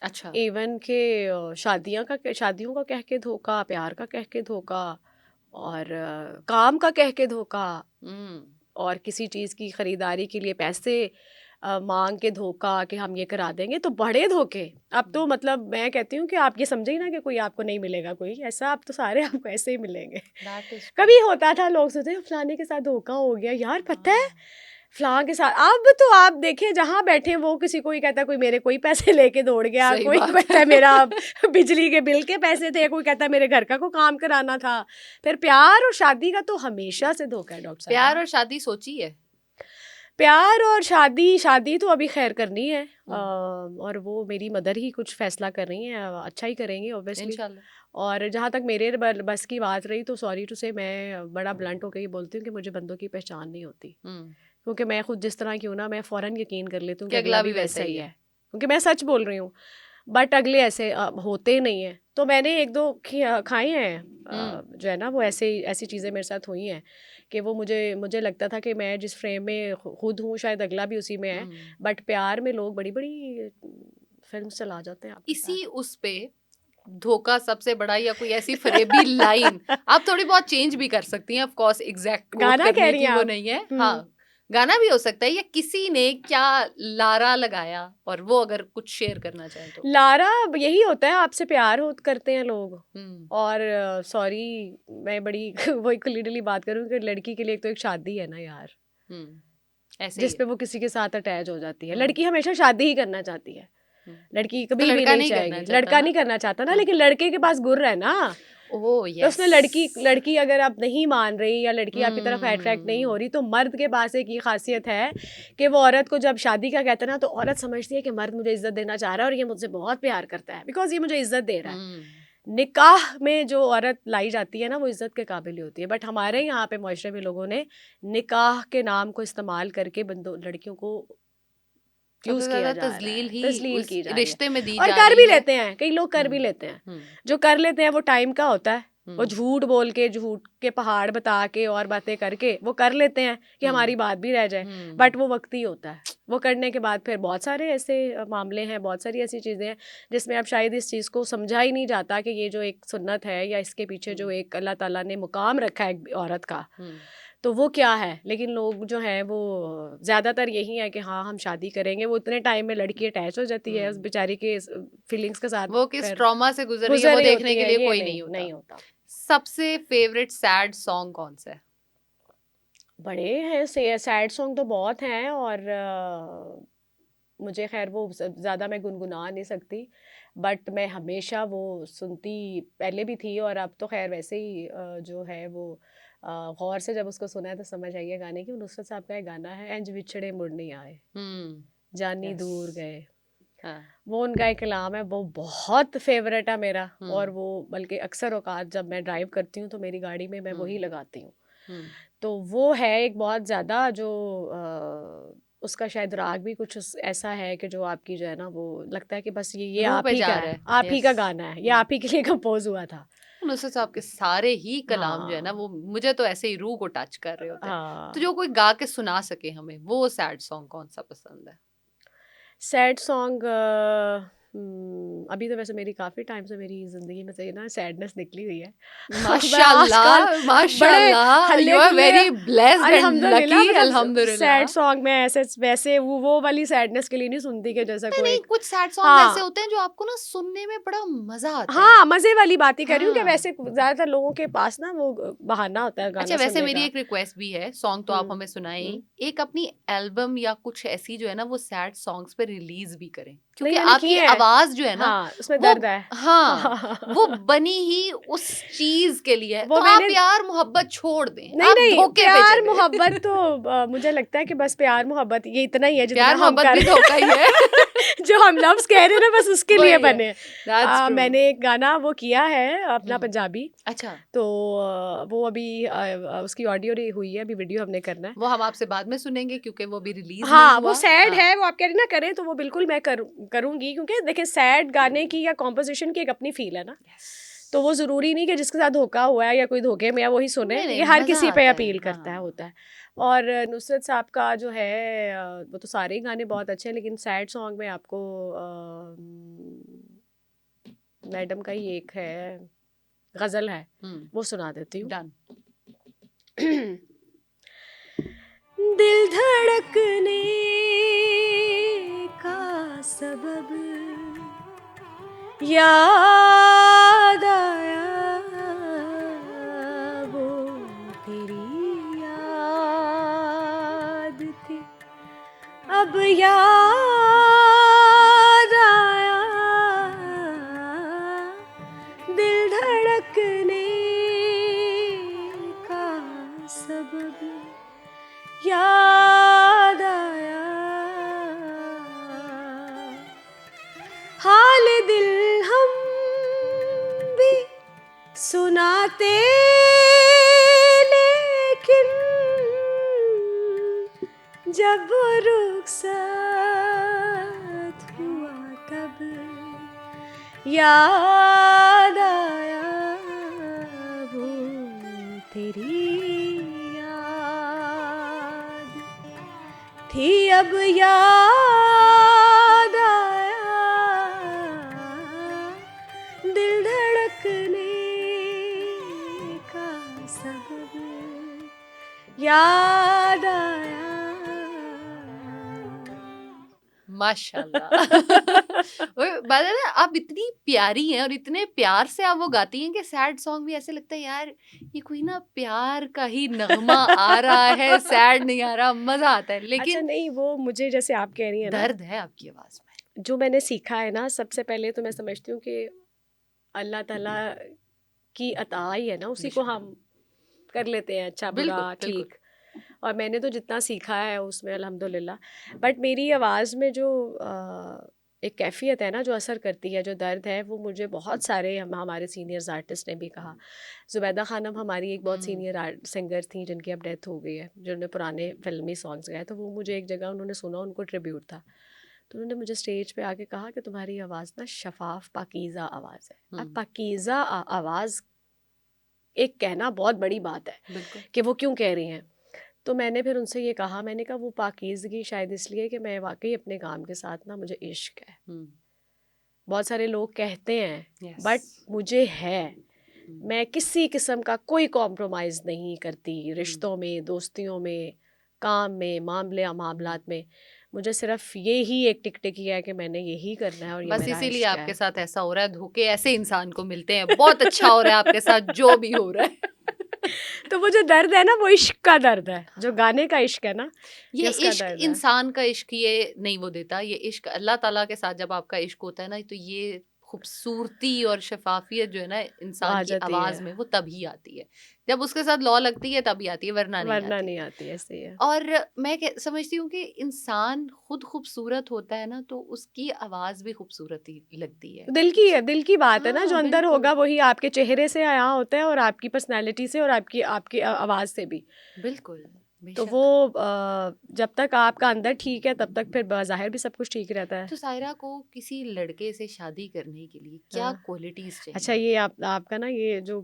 A: अच्छा।
B: इवन के शादियों का कह के धोखा, प्यार का कह के धोखा, और काम का कह के धोखा,
A: हम्म,
B: और किसी चीज़ की खरीदारी के लिए पैसे मांग के धोखा कि हम ये करा देंगे, तो बड़े धोखे। अब तो मतलब मैं कहती हूँ कि आप ये समझे ही ना कि कोई आपको नहीं मिलेगा कोई ऐसा, आप तो सारे आपको ऐसे ही मिलेंगे।
A: That is true.
B: कभी होता था लोग सोचते हैं फलाने के साथ धोखा हो गया यार, पता है
A: हाँ,
B: फलां के साथ। अब तो आप देखिए जहाँ बैठे वो किसी कोई कहता है कोई मेरे कोई पैसे लेके दौड़ गया,
A: सही
B: कोई
A: बात
B: कहता है मेरा बिजली के बिल के पैसे थे, कोई कहता है मेरे घर का को काम कराना था। फिर प्यार और शादी का तो हमेशा से धोखा है डॉक्टर
A: प्यार
B: साहबा।
A: और शादी सोची है?
B: प्यार और शादी, शादी तो अभी खैर करनी है,
A: हम्म,
B: और वो मेरी मदर ही कुछ फैसला कर रही हैं, अच्छा ही करेंगी ऑब्वियसली।
A: इंशाल्लाह।
B: और जहाँ तक मेरे बस की बात रही, तो सॉरी टू से मैं बड़ा ब्लंट होकर ये बोलती हूँ कि मुझे बंदों की पहचान नहीं होती,
A: हम्म,
B: क्योंकि मैं खुद जिस तरह की हूँ ना, मैं फ़ौरन यकीन कर लेती हूँ
A: कि
B: कि अगला
A: अगला
B: भी
A: भी वैसा
B: वैसा
A: ही
B: ही
A: है।
B: है, क्योंकि मैं सच बोल रही हूँ। बट अगले ऐसे होते नहीं हैं। तो मैंने एक दो खाए हैं,
A: हम्म,
B: जो है ना वो ऐसी चीज़ें मेरे साथ हुई हैं कि वो मुझे लगता था कि मैं जिस फ्रेम में खुद हूँ शायद अगला भी उसी में है।
A: हम्म।
B: बट प्यार में लोग बड़ी बड़ी फिल्म चला जाते हैं आपके
A: इसी
B: साथ।
A: उस पे धोखा सबसे बड़ा, या कोई ऐसी फरेबी लाइन आप थोड़ी बहुत चेंज भी कर सकती हैं, ऑफ कोर्स एग्जैक्ट कोट
B: गाना कह
A: करने
B: रही
A: की
B: हैं
A: वो
B: आप?
A: नहीं है। हाँ,
B: हम्म।
A: गाना भी हो सकता है, या किसी ने क्या लारा लगाया, और वो अगर कुछ शेयर करना चाहें तो।
B: लारा, यही होता है, आपसे प्यार हो करते हैं लोग।
A: हम्म,
B: और सॉरी, मैं बड़ी वही क्लियरली बात करूँ कि लड़की के लिए एक तो एक शादी है ना यार,
A: हम्म, ऐसे ही
B: जिस पे वो किसी के साथ अटैच हो जाती है। लड़की हमेशा शादी ही करना चाहती है, लड़की कभी भी
A: लड़का
B: नहीं
A: नहीं करना
B: चाहेगी,
A: चाहता
B: लड़का
A: ना?
B: नहीं करना चाहता ना, लेकिन लड़के के पास गुर है ना।
A: ओह
B: तो उसमें लड़की
A: यस।
B: लड़की अगर आप नहीं मान रही या लड़की आपकी तरफ अट्रैक्ट नहीं हो रही, तो मर्द के पास एक ये खासियत है कि वो औरत को जब शादी का कहता है ना, तो औरत समझती है कि मर्द मुझे इज्जत देना चाह रहा है और ये मुझसे बहुत प्यार करता है, बिकॉज ये मुझे इज्जत दे रहा है। निकाह में जो औरत लाई जाती है ना, वो इज्जत के काबिल ही होती है। बट हमारे यहाँ पे मुआशरे में लोगों ने निकाह के नाम को इस्तेमाल करके बंदों लड़कियों को
A: सबसे
B: यूज
A: ज्यादा
B: किया जा रहा
A: तजलील
B: है,
A: ही
B: तस्लील
A: उस
B: की जा रही है।
A: रिश्ते में दी
B: और
A: जा
B: कर
A: रही
B: भी
A: है।
B: लेते हैं, कई लोग कर भी लेते हैं।
A: हम्म
B: जो कर लेते हैं वो टाइम का होता है, वो
A: हम्म
B: झूठ बोल के, झूठ के पहाड़ बता के और बातें करके वो कर लेते हैं कि हमारी बात भी रह जाए। बट वो वक्त ही होता है, वो करने के बाद फिर बहुत सारे ऐसे मामले हैं, बहुत सारी ऐसी चीज़ें हैं जिसमें अब शायद इस चीज़ को समझा ही नहीं जाता कि ये जो एक सुन्नत है या इसके पीछे जो एक अल्लाह ताला ने मुकाम रखा है एक औरत का, तो वो क्या है। लेकिन लोग जो हैं वो ज़्यादातर यही है कि हाँ हम शादी करेंगे, वो इतने टाइम में लड़की अटैच हो जाती है उस बेचारी के फीलिंग्स के साथ,
A: वो किस
B: फिर
A: ट्रॉमा से गुजर रही है
B: गुजर
A: वो
B: रही
A: देखने
B: होती
A: के
B: है,
A: लिए
B: ये
A: कोई
B: नहीं
A: नहीं
B: नहीं
A: होता।
B: होता।
A: सबसे फेवरेट सैड सॉन्ग कौन सा है?
B: बड़े हैं सैड सॉन्ग तो बहुत हैं, और मुझे खैर वो ज़्यादा मैं गुनगुना नहीं सकती, बट मैं हमेशा वो सुनती पहले भी थी, और अब तो खैर वैसे ही जो है वो गौर से जब उसको सुना है तो समझ आई है गाने की। नुसरत साहब का एक गाना है, इंज बिछड़े मुड़ नहीं आए, जानी दूर गए।
A: हाँ
B: वो उनका एक कलाम है, वो बहुत फेवरेट है मेरा, और वो बल्कि अक्सर औकात जब मैं ड्राइव करती हूँ तो मेरी गाड़ी में मैं वही लगाती हूँ। तो वो है एक बहुत ज़्यादा जो उसका शायद राग भी कुछ ऐसा है कि जो आपकी जो है ना, वो लगता है कि बस ये
A: रूह
B: आप
A: पे
B: ही
A: जा
B: का
A: रहा
B: है,
A: है।
B: आप ही का गाना है, ये आप ही के लिए कंपोज हुआ था।
A: नुसरत साहब के सारे ही कलाम जो है ना,
B: हाँ
A: वो मुझे तो ऐसे ही रूह को टच कर रहे होते हैं। तो
B: हाँ।
A: जो कोई गा के सुना सके हमें, वो सैड सॉन्ग कौन सा पसंद है?
B: सैड सॉन्ग अभी तो वैसे मेरी काफ़ी टाइम से मेरी ज़िंदगी में से ना सैडनेस निकली हुई है। मैं आजकल
A: माशाल्लाह
B: बड़े
A: माशाल्लाह, यू
B: हल्ले
A: आर
B: गुल्ले,
A: वेरी ब्लेस्ड एंड
B: अल्हम्दुलिल्लाह,
A: लकी,
B: मतलब
A: अल्हम्दुलिल्लाह।
B: सैड सॉन्ग में ऐसे वैसे वो वाली सैडनेस के लिए नहीं सुनती कि जैसा
A: नहीं
B: कोई
A: नहीं,
B: एक।
A: कुछ सैड सॉन्ग्स ऐसे
B: हाँ
A: होते हैं जो आपको ना सुनने में बड़ा मजा आता है।
B: हाँ, मज़े वाली बात ही कर रही हूँ कि
A: हाँ।
B: वैसे ज़्यादातर लोगों के पास ना वो बहाना होता है
A: अच्छा,
B: गाना
A: वैसे
B: सुनने
A: मेरी
B: का।
A: एक रिक्वेस्ट भी है, सॉन्ग तो आप
B: हुँ,
A: हमें सुनाएं
B: हुँ।
A: ही। एक अपनी एल्बम या कुछ ऐसी जो है ना, वो सैड सॉन्ग्स पे रिलीज भी करें,
B: नहीं
A: क्योंकि
B: मैंने
A: आपकी
B: किए हैं।
A: आवाज जो है ना,
B: हाँ, उसमें
A: वो
B: दर्द है।
A: हाँ, वो बनी ही उस चीज के लिए है।
B: वो
A: तो आप
B: मैंने
A: प्यार मोहब्बत छोड़ दें,
B: नहीं,
A: आप
B: नहीं,
A: धोखे पे
B: प्यार
A: चले।
B: मोहब्बत तो मुझे लगता है कि बस प्यार मोहब्बत ये इतना ही है जितना
A: प्यार
B: हम
A: मोहब्बत
B: कर
A: भी धोखा ही है।
B: जो हम लफ्ज़ कह रहे हैं ना, बस उसके लिए
A: वही है।
B: बने।
A: That's true.
B: मैंने एक गाना वो किया है अपना पंजाबी,
A: अच्छा,
B: तो वो अभी उसकी ऑडियो हुई है, अभी वीडियो हमने करना है।
A: वो हम आपसे बाद में सुनेंगे क्योंकि वो भी रिलीज नहीं
B: हाँ, वो
A: हुआ।
B: सैड
A: हाँ
B: है, वो आप कह रहे ना करें, तो वो बिल्कुल मैं करूँगी, क्योंकि देखिए सैड गाने की या कॉम्पोज़िशन की एक अपनी फ़ील है ना।
A: यस।
B: तो वो ज़रूरी नहीं कि जिसके साथ धोखा हुआ है या कोई धोखे में है वही सुने,
A: नहीं नहीं,
B: ये हर
A: मजा
B: किसी पे
A: आता है।
B: अपील करता है,
A: हाँ।
B: होता है। और नुसरत साहब का जो है वो तो सारे ही गाने बहुत अच्छे हैं, लेकिन सैड सॉन्ग में आपको मैडम का ही एक है, गज़ल है, वो सुना देती हूँ।
A: डन।
B: दिल धड़कने का सबब याद आया, वो तेरी याद थी, अब याद आया, दिल धड़कने का सबब याद आया, हाल दिल हम भी सुनाते, लेकिन जब रुखसत हुआ तब याद आया, वो तेरी याद थी, अब याद आया, दिल धड़कने का सबब याद आया।
A: माशाल्लाह। बात है ना, आप इतनी प्यारी हैं और इतने प्यार से आप वो गाती हैं कि सैड सॉन्ग भी ऐसे लगता है यार ये कोई ना प्यार का ही नगमा आ रहा है, सैड नहीं आ रहा, मजा आता है।
B: अच्छा
A: लेकिन
B: नहीं, वो मुझे जैसे आप कह रही हैं ना,
A: दर्द है आपकी आवाज में।
B: जो मैंने सीखा है ना, सबसे पहले तो मैं समझती हूँ कि अल्लाह ताला की अता ही है ना, उसी को
A: बेशक,
B: हम कर लेते हैं अच्छा बुरा
A: बिल्कुल बिल्कुल।
B: ठीक। और मैंने तो जितना सीखा है उसमें अल्हम्दुलिल्लाह। बट मेरी आवाज़ में जो एक कैफियत है ना, जो असर करती है, जो दर्द है, वो मुझे बहुत सारे हमारे सीनियर्स आर्टिस्ट ने भी कहा। ज़ुबैदा खानम हमारी एक बहुत सीनियर आर्ट सिंगर थी जिनकी अब डेथ हो गई है, जिन्होंने पुराने फिल्मी सॉन्ग्स गाए। तो वो मुझे एक जगह उन्होंने सुना, उनको ट्रिब्यूट था, तो उन्होंने मुझे स्टेज पे आके कहा कि तुम्हारी आवाज़ ना शफाफ पाकीज़ा आवाज़ है। अब पाकीज़ा आवाज़ एक कहना बहुत बड़ी बात है
A: बिल्कुल।
B: कि वो क्यों कह रही हैं। तो मैंने फिर उनसे ये कहा, मैंने कहा वो पाकीज़गी शायद इसलिए कि मैं वाकई अपने काम के साथ ना, मुझे इश्क है। बहुत सारे लोग कहते हैं बट मुझे है, मैं किसी किस्म का कोई कॉम्प्रोमाइज़ नहीं करती, रिश्तों में, दोस्तियों में, काम में, मामलात में। मुझे सिर्फ ये ही एक टिकटिकी है कि मैंने यही करना है और ये
A: बस
B: मेरा
A: इसीलिए
B: इश्क
A: आपके
B: है।
A: साथ ऐसा हो रहा है, धोखे ऐसे इंसान को मिलते हैं। बहुत अच्छा हो रहा है आपके साथ जो भी हो रहा है।
B: तो वो जो दर्द है ना, वो इश्क का दर्द है, जो गाने का इश्क है ना,
A: ये
B: उसका
A: इश्क
B: दर्द है।
A: इंसान का इश्क ये नहीं वो देता, ये इश्क अल्लाह ताला के साथ जब आपका इश्क होता है ना, तो ये खूबसूरती और शफाफियत जो है ना
B: वो
A: इंसान
B: आ
A: की
B: जाती
A: आवाज
B: है,
A: में, वो तभी आती है। जब उसके साथ लौ लगती है तभी आती है, वरना नहीं
B: वरना
A: आती।
B: नहीं आती है, सही है।
A: और मैं समझती हूँ कि इंसान खुद खूबसूरत होता है ना, तो उसकी आवाज भी खूबसूरत ही लगती है।
B: दिल की है, दिल की बात है ना, जो
A: हाँ
B: अंदर
A: बिल्कुल
B: होगा वही आपके चेहरे से आया होता है, और आपकी पर्सनैलिटी से, और आपकी आपकी आवाज़ से भी।
A: बिल्कुल
B: तो वो
A: बेशक।
B: जब तक आपका अंदर ठीक है, तब तक फिर बाहर भी सब कुछ ठीक रहता है।
A: तो सायरा को किसी लड़के से शादी करने के लिए क्या
B: हाँ।
A: क्वालिटीज
B: अच्छा,
A: चाहिए?
B: ये आपका ना ये जो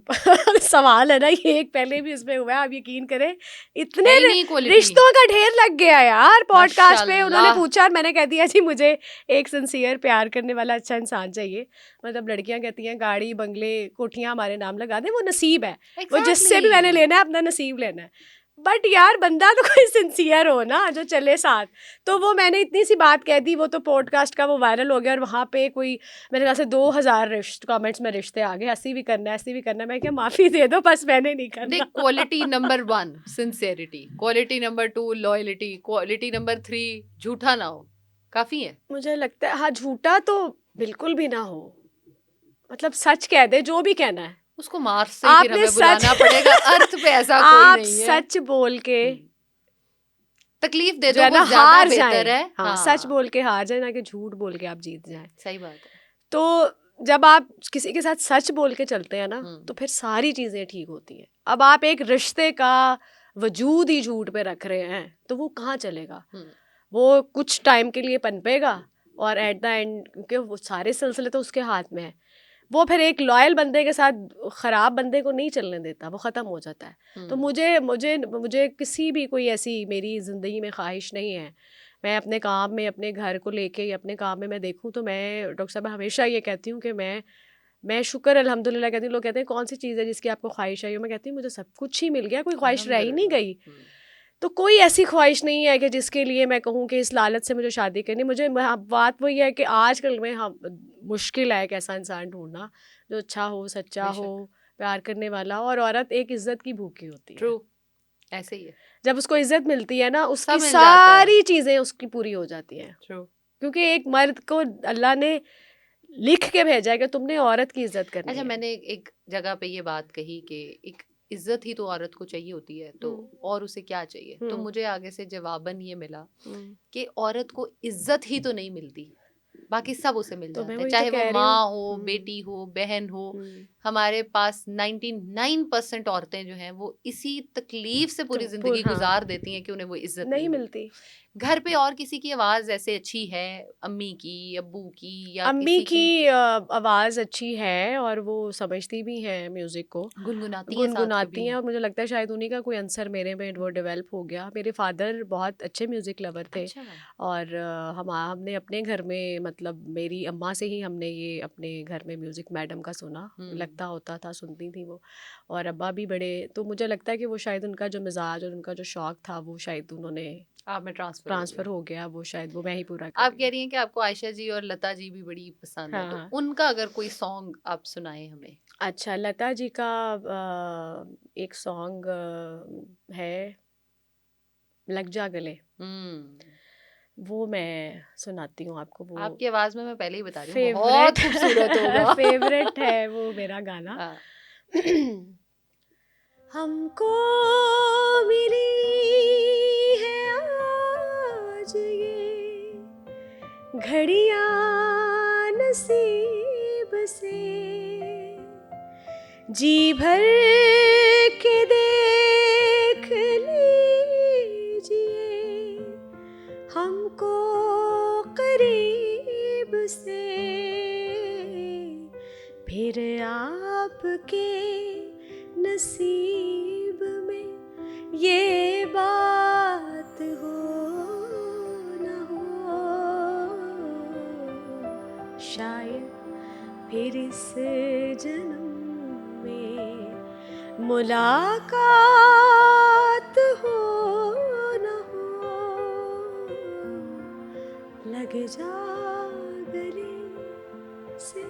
B: सवाल है ना, ये एक पहले भी इसमें हुआ है, आप यकीन करें,
A: है
B: इतने
A: ही नहीं क्वालिटी।
B: रिश्तों का ढेर लग गया यार पॉडकास्ट पे। उन्होंने
A: माशाल्लाह।
B: पूछा और मैंने कह दिया जी मुझे एक सिंसियर प्यार करने वाला अच्छा इंसान चाहिए। मतलब लड़कियां कहती हैं गाड़ी बंगले कोठियां हमारे नाम लगा दें, वो नसीब है, वो जिससे भी मैंने
A: एग्जैक्टली।
B: लेना है अपना नसीब लेना है। बट यार बंदा तो कोई सिंसियर हो ना, जो चले साथ। तो वो मैंने इतनी सी बात कह दी, वो तो पॉडकास्ट का वो वायरल हो गया, और वहाँ पे कोई मेरे ख्याल से 2000 कमेंट्स में रिश्ते आ गए, ऐसी भी करना है, ऐसी भी करना है। मैं क्या, माफ़ी दे दो, बस मैंने नहीं
A: देख,
B: करना।
A: Quality number 1 sincerity, quality number 2 loyalty, quality number 3 झूठा ना हो, काफी है।
B: मुझे लगता है हाँ, झूठा तो बिल्कुल भी ना हो, मतलब सच कह दे जो भी कहना है।
A: उसको मार्च से ही फिर
B: आपने
A: हमें
B: सच
A: बुलाना पड़ेगा, अर्थ पे ऐसा कोई
B: आप
A: नहीं है।
B: सच बोल के
A: तकलीफ दे
B: जो
A: दो
B: है
A: वो
B: ना
A: ज्यादा
B: हार
A: बेहतर
B: जाएं,
A: है।
B: हाँ सच
A: हाँ
B: बोल के हार जाए, ना कि झूठ बोल के आप जीत जाएं।
A: सही बात है।
B: तो जब आप किसी के साथ सच बोल के चलते हैं ना,
A: हम्म
B: तो फिर सारी चीज़ें ठीक होती हैं। अब आप एक रिश्ते का वजूद ही झूठ पे रख रहे हैं, तो वो कहाँ चलेगा।
A: हम्म
B: वो कुछ टाइम के लिए पनपेगा, और एट द एंड, क्योंकि वो सारे सिलसिले तो उसके हाथ में है, वो फिर एक लॉयल बंदे के साथ ख़राब बंदे को नहीं चलने देता, वो ख़त्म हो जाता है। तो
A: हम्म
B: मुझे मुझे मुझे किसी भी कोई ऐसी मेरी ज़िंदगी में ख्वाहिश नहीं है। मैं अपने काम में, अपने घर को लेके या अपने काम में मैं देखूँ, तो मैं डॉक्टर साहब हमेशा ये कहती हूँ कि मैं शुक्र अल्हम्दुलिल्लाह कहती हूँ। लोग कहते हैं कौन सी चीज़ है जिसकी आपको ख्वाहिश आई हो, मैं कहती हूँ मुझे सब कुछ ही मिल गया, कोई ख्वाहिश रह ही नहीं
A: अल्हम्दुलिल्लाह।
B: गई। तो कोई ऐसी ख्वाहिश नहीं है कि जिसके लिए मैं कहूँ कि इस लालच से मुझे शादी करनी। मुझे बात वही है कि आजकल में हम मुश्किल है एक ऐसा इंसान ढूंढना जो अच्छा हो, सच्चा हो,
A: बेशक।
B: प्यार करने वाला। और औरत एक इज्जत की भूखी होती
A: ट्रू।
B: है।
A: ऐसे ही है।
B: जब उसको इज्जत मिलती है ना,
A: सब
B: उसकी
A: मिल जाता है।
B: सारी चीज़ें उसकी पूरी हो जाती हैं।
A: ट्रू।
B: क्योंकि एक मर्द को अल्लाह ने लिख के भेजा है कि तुमने औरत की इज्जत करनी
A: अच्छा,
B: है।
A: मैंने एक जगह पे ये बात कही कि एक इज्जत ही तो औरत को चाहिए होती है, तो
B: हम्म
A: और उसे क्या चाहिए? तो
B: हम्म
A: मुझे आगे से जवाबन ये मिला
B: हम्म।
A: कि औरत को इज्जत ही तो नहीं मिलती, बाकी सब उसे मिल
B: तो मैं
A: जाता है,
B: वही तो
A: चाहे वो
B: कह रही हूँ।
A: माँ हो, बेटी हो, बहन हो।
B: हम्म।
A: हमारे पास 99% औरतें जो हैं वो इसी तकलीफ से पूरी जिंदगी
B: हाँ,
A: गुजार देती हैं कि उन्हें वो इज्जत
B: नहीं
A: नहीं मिलती।
B: मिलती।
A: घर पे और किसी की आवाज ऐसे अच्छी है, अम्मी की, अब्बू की, या
B: अम्मी
A: किसी
B: की
A: की,
B: आवाज़ अच्छी है, और वो समझती भी हैं म्यूज़िक को,
A: गुनगुनाती हैं साथ
B: गुनगुनाती
A: कभी।
B: हैं। और मुझे लगता है शायद उन्हीं का कोई आंसर मेरे में वो डेवलप हो गया। मेरे फादर बहुत अच्छे म्यूज़िक लवर थे,
A: अच्छा।
B: और हमने अपने घर में, मतलब मेरी अम्मा से ही हमने ये अपने घर में म्यूज़िक मैडम का सुना, लगता होता था, सुनती थी वो। और अब्बा भी बड़े, तो मुझे लगता है कि वो शायद उनका जो मिजाज और उनका जो शौक़ था, वो शायद उन्होंने
A: आप में
B: ट्रांसफ़र हो गया, वो शायद वो मैं ही पूरा कर
A: आप
B: रही
A: कह
B: हूँ।
A: रही हैं कि आपको आयशा जी और लता जी भी बड़ी पसंद है,
B: हाँ,
A: तो
B: हाँ।
A: उनका अगर कोई सॉन्ग आप सुनाएं हमें।
B: अच्छा, लता जी का एक सॉन्ग है, लग जा गले,
A: हम्म।
B: वो मैं सुनाती हूँ आपको। वो
A: आपकी आवाज में मैं पहले ही बता रही हूँ बहुत
B: फेवरेट
A: खूबसूरत होगा।
B: फेवरेट है वो मेरा गाना।
A: हाँ।
B: हमको मिली है आज ये घड़ियां नसीब से, जी भर के देख लीजिए हमको करीब से, फिर आपके नसीब में ये बात हो न हो, शायद फिर इस जन्म में मुलाकात हो न हो, लग जा गले से।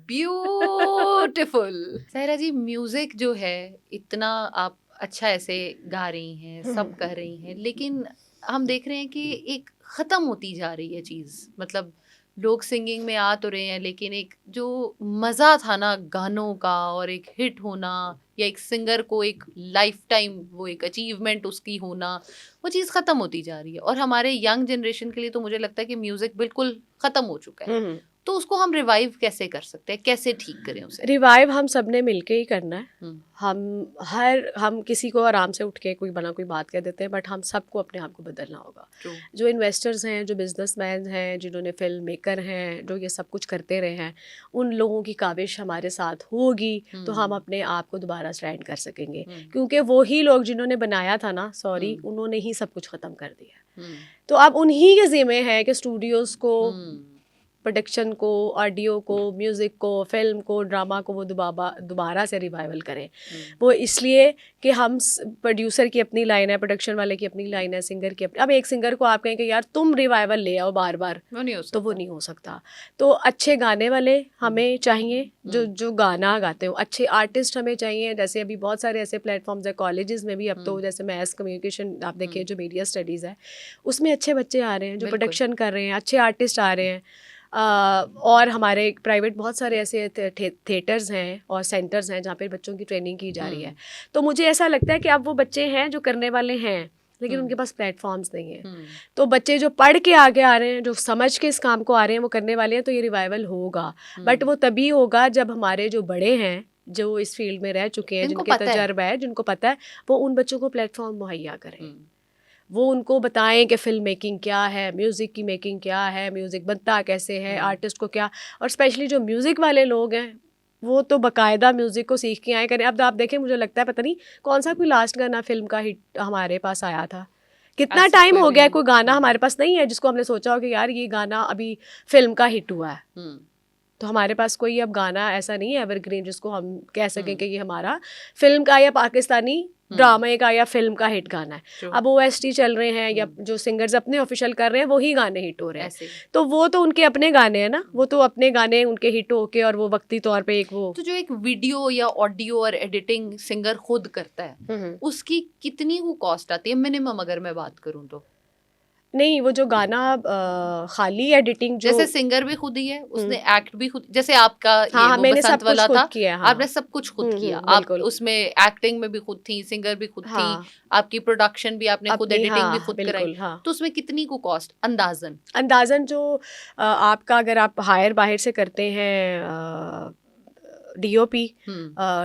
A: ब्यूटीफुल। सहरा जी, म्यूजिक जो है, इतना आप अच्छा ऐसे गा रही हैं, सब कह रही हैं, लेकिन हम देख रहे हैं कि एक खत्म होती जा रही है चीज। मतलब लोग सिंगिंग में आ तो रहे हैं, लेकिन एक जो मजा था ना गानों का, और एक हिट होना, या एक सिंगर को एक लाइफ टाइम वो एक अचीवमेंट उसकी होना, वो चीज़ खत्म होती जा रही है। और हमारे यंग जनरेशन के लिए तो मुझे लगता है कि म्यूजिक बिल्कुल खत्म हो चुका है। तो उसको हम रिवाइव कैसे कर सकते हैं, कैसे ठीक करें उसे?
B: रिवाइव हम सब ने मिलके ही करना है।
A: हम्म।
B: हम किसी को आराम से उठ के कोई बना कोई बात कह देते हैं, बट हम सबको अपने आप को बदलना होगा।
A: True.
B: जो इन्वेस्टर्स हैं, जो बिजनेसमैन हैं, जिन्होंने फिल्म मेकर हैं, जो ये सब कुछ करते रहे हैं, उन लोगों की काविश हमारे साथ होगी तो हम अपने आप को दोबारा स्टैंड कर सकेंगे। क्योंकि वो ही लोग जिन्होंने बनाया था ना, सॉरी, उन्होंने ही सब कुछ ख़त्म कर दिया। तो अब उन्हीं के ज़िम्मे है कि स्टूडियोज़ को, प्रोडक्शन को, ऑडियो को, म्यूज़िक को, फिल्म को, ड्रामा को वो दोबारा से रिवाइवल करें। वो इसलिए कि हम प्रोड्यूसर की अपनी लाइन है, प्रोडक्शन वाले की अपनी लाइन है, सिंगर की अपनी। अब एक सिंगर को आप कहें कि यार तुम रिवाइवल ले आओ बार बार, तो वो नहीं हो सकता। तो अच्छे गाने वाले हमें चाहिए, जो गाना गाते हो, अच्छे आर्टिस्ट हमें चाहिए। जैसे अभी बहुत सारे ऐसे प्लेटफॉर्म्स हैं कॉलेजेस में भी, अब तो जैसे मैथ कम्युनिकेशन आप देखिए, जो मीडिया स्टडीज़ है उसमें अच्छे बच्चे आ रहे हैं जो प्रोडक्शन कर रहे हैं, अच्छे आर्टिस्ट आ रहे हैं। और हमारे प्राइवेट बहुत सारे ऐसे थिएटर्स हैं और सेंटर्स हैं जहाँ पे बच्चों की ट्रेनिंग की जा रही है। तो मुझे ऐसा लगता है कि अब वो बच्चे हैं जो करने वाले हैं, लेकिन उनके पास प्लेटफॉर्म्स नहीं है। तो बच्चे जो पढ़ के आगे आ रहे हैं, जो समझ के इस काम को आ रहे हैं, वो करने वाले हैं, तो ये रिवाइवल होगा। बट वो तभी होगा जब हमारे जो बड़े हैं, जो इस फील्ड में रह चुके हैं, जिनके तजर्बा है, जिनको पता है, वो उन बच्चों को प्लेटफॉर्म मुहैया करें। वो उनको बताएं कि फ़िल्म मेकिंग क्या है, म्यूज़िक की मेकिंग क्या है, म्यूज़िक बनता कैसे है, आर्टिस्ट को क्या। और स्पेशली जो म्यूज़िक वाले लोग हैं वो तो बाकायदा म्यूज़िक को सीख के आए करें। अब आप देखें, मुझे लगता है पता नहीं कौन सा कोई लास्ट गाना फिल्म का हिट हमारे पास आया था, कितना टाइम हो गया, कोई गाना हमारे पास नहीं है जिसको हमने सोचा हो कि यार ये गाना अभी फिल्म का हिट हुआ है। तो हमारे पास कोई अब गाना ऐसा नहीं है एवरग्रीन जिसको हम कह सकें कि ये हमारा फिल्म का या पाकिस्तानी ड्रामे का या फिल्म का हिट गाना है। अब OST चल रहे हैं या जो सिंगर्स अपने ऑफिशियल कर रहे हैं वही गाने हिट हो रहे हैं। तो वो तो उनके अपने गाने हैं ना, वो तो अपने गाने उनके हिट होके और वो वक्ती तौर पे एक वो।
A: तो जो एक वीडियो या ऑडियो और एडिटिंग सिंगर खुद करता है, उसकी कितनी वो कॉस्ट आती है मिनिमम, अगर मैं बात करूं तो?
B: नहीं, वो जो गाना खाली एडिटिंग, जो
A: जैसे सिंगर भी खुद ही है, उसने एक्ट भी खुद, जैसे आपका ये वो
B: मैंने
A: बसंत
B: सब
A: वाला
B: कुछ
A: था,
B: खुद किया।
A: आपने सब कुछ खुद किया। आप उसमें एक्टिंग में भी खुद थी, सिंगर भी खुद थी, आपकी प्रोडक्शन भी आपने खुद, एडिटिंग भी खुद कराई। तो उसमें कितनी को कॉस्ट अंदाजन
B: जो आपका, अगर आप हायर बाहर से करते हैं, DOP,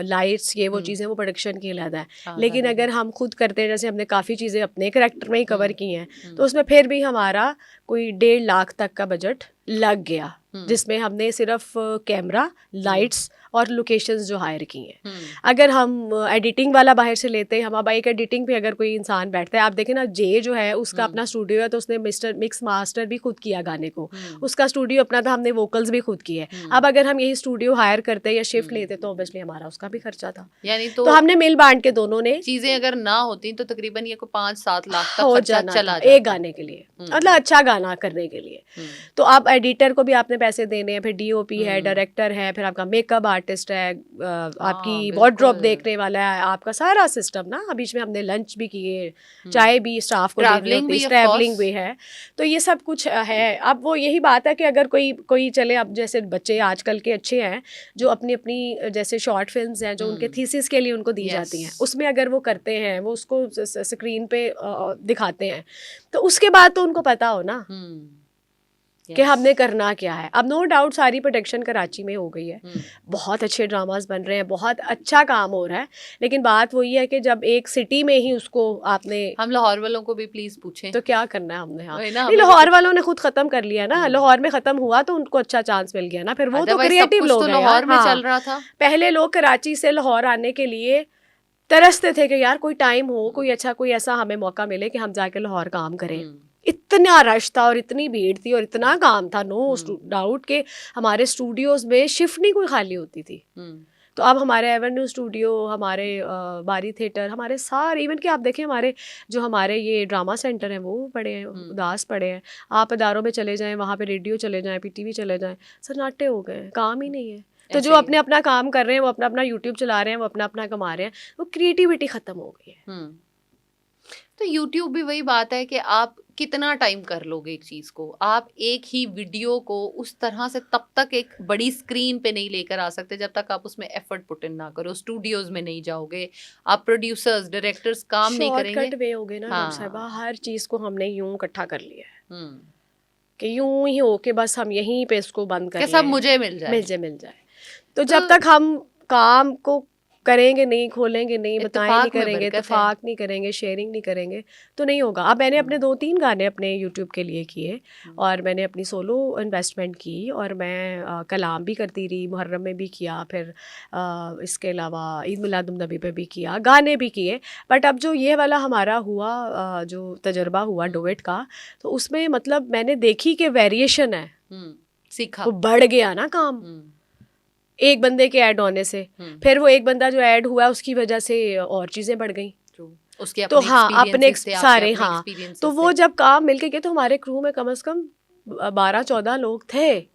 B: लाइट्स, ये वो चीज़ें, वो प्रोडक्शन की अलग है। लेकिन अगर हम खुद करते हैं, जैसे हमने काफ़ी चीज़ें अपने करैक्टर में ही कवर की हैं, तो उसमें फिर भी हमारा कोई 1.5 लाख तक का बजट लग गया, जिसमें हमने सिर्फ कैमरा, लाइट्स और लोकेशंस जो हायर की हैं। अगर हम एडिटिंग वाला बाहर से लेते हैं, हम अब एक एडिटिंग पे अगर कोई इंसान बैठता है, आप देखें ना, जे जो है उसका अपना स्टूडियो है, तो उसने मिक्स मास्टर भी खुद किया गाने को, उसका स्टूडियो अपना था, हमने वोकल्स भी खुद किए। अब अगर हम यही स्टूडियो हायर करते या शिफ्ट लेते तो ऑब्वियसली हमारा उसका भी खर्चा था,
A: यानी
B: तो हमने मिल बांट के दोनों ने
A: चीजें अगर ना होती तो तकरीबन ये को 5-7 लाख तक
B: हो
A: खर्चा
B: जाना
A: चला
B: था
A: जाता
B: एक गाने के लिए, मतलब अच्छा गाना करने के लिए। तो आप एडिटर को भी आपने पैसे देने हैं, फिर डीओपी है, डायरेक्टर है, फिर आपका मेकअप आर्टिस्ट है, आपकी वार्डरोब देखने वाला है, आपका सारा सिस्टम ना। अभी में हमने लंच भी किए, चाय भी स्टाफ को देनी होती है, ट्रैवलिंग भी है, तो ये सब कुछ है। अब वो यही बात है कि अगर कोई चले, अब जैसे बच्चे आजकल के अच्छे हैं जो अपनी अपनी जैसे शॉर्ट फिल्म्स हैं जो उनके थीसिस के लिए उनको दी जाती हैं, उसमें अगर वो करते हैं, वो उसको स्क्रीन पे दिखाते हैं, तो उसके बाद तो उनको पता हो ना कि हमने करना क्या है। अब नो डाउट सारी प्रोडक्शन कराची में हो गई है, बहुत अच्छे ड्रामास बन रहे हैं, बहुत अच्छा काम हो रहा है, लेकिन बात वही है कि जब एक सिटी में ही उसको आपने,
A: हम लाहौर वालों को भी प्लीज पूछें
B: तो क्या करना है हमने। हाँ नहीं, लाहौर वालों ने खुद खत्म कर लिया ना, लाहौर में खत्म हुआ तो उनको अच्छा चांस मिल गया ना, फिर वो तो क्रिएटिव लोग हैं
A: लाहौर में चल रहा था।
B: पहले लोग कराची से लाहौर आने के लिए तरसते थे कि यार कोई टाइम हो, कोई अच्छा, कोई ऐसा हमें मौका मिले कि हम जाके लाहौर काम करें। इतना रश था और इतनी भीड़ थी और इतना काम था, नो डाउट के हमारे स्टूडियोज में शिफ्ट नहीं कोई खाली होती थी। तो अब हमारे एवेन्यू स्टूडियो, हमारे बारी थिएटर, हमारे सारे, इवन कि आप देखें हमारे ये ड्रामा सेंटर हैं वो पड़े हैं, उदास पड़े हैं। आप इदारों में चले जाएं, वहाँ पे रेडियो चले जाएं, पीटीवी चले जाएं, सन्नाटे हो गए, काम ही नहीं है। तो जो अपने अपना काम कर रहे हैं, वो अपना अपना यूट्यूब चला रहे हैं, वो अपना अपना कमा रहे हैं, वो क्रिएटिविटी खत्म हो गई है।
A: तो यूट्यूब भी वही बात है कि आप कितना टाइम कर लोगे एक चीज को, आप एक ही वीडियो को उस तरह से तब तक एक बड़ी स्क्रीन पे नहीं लेकर आ सकते जब तक आप उसमें एफर्ट पुट इन ना करो, स्टूडियोज में नहीं जाओगे, आप प्रोड्यूसर्स डायरेक्टर्स काम नहीं करेंगे।
B: शॉर्टकट वे हो गए ना साहिबा, हर चीज को हमने यूं इकट्ठा कर लिया है कि यूं ही हो के बस हम यहीं पे इसको बंद कर लें,
A: सब मुझे मिल जाए।
B: तो जब तक हम काम को करेंगे नहीं, खोलेंगे नहीं, बताएं नहीं करेंगे, इत्तेफाक नहीं करेंगे, शेयरिंग नहीं करेंगे, तो नहीं होगा। अब मैंने अपने 2-3 गाने अपने यूट्यूब के लिए किए और मैंने अपनी सोलो इन्वेस्टमेंट की, और मैं कलाम भी करती रही, मुहर्रम में भी किया, फिर इसके अलावा ईद मिलादुन्नबी पे भी किया, गाने भी किए। बट अब जो ये वाला हमारा हुआ जो तजर्बा हुआ डुएट का, तो उसमें मतलब मैंने देखी कि वेरिएशन है,
A: सीखा,
B: वो बढ़ गया ना काम एक बंदे के ऐड होने से। फिर वो एक बंदा जो ऐड हुआ उसकी वजह से और चीजें बढ़ गई,
A: उसके
B: तो हाँ अपने सारे, हाँ तो वो जब काम मिलके गए तो हमारे क्रू में कम से कम 12-14 लोग थे।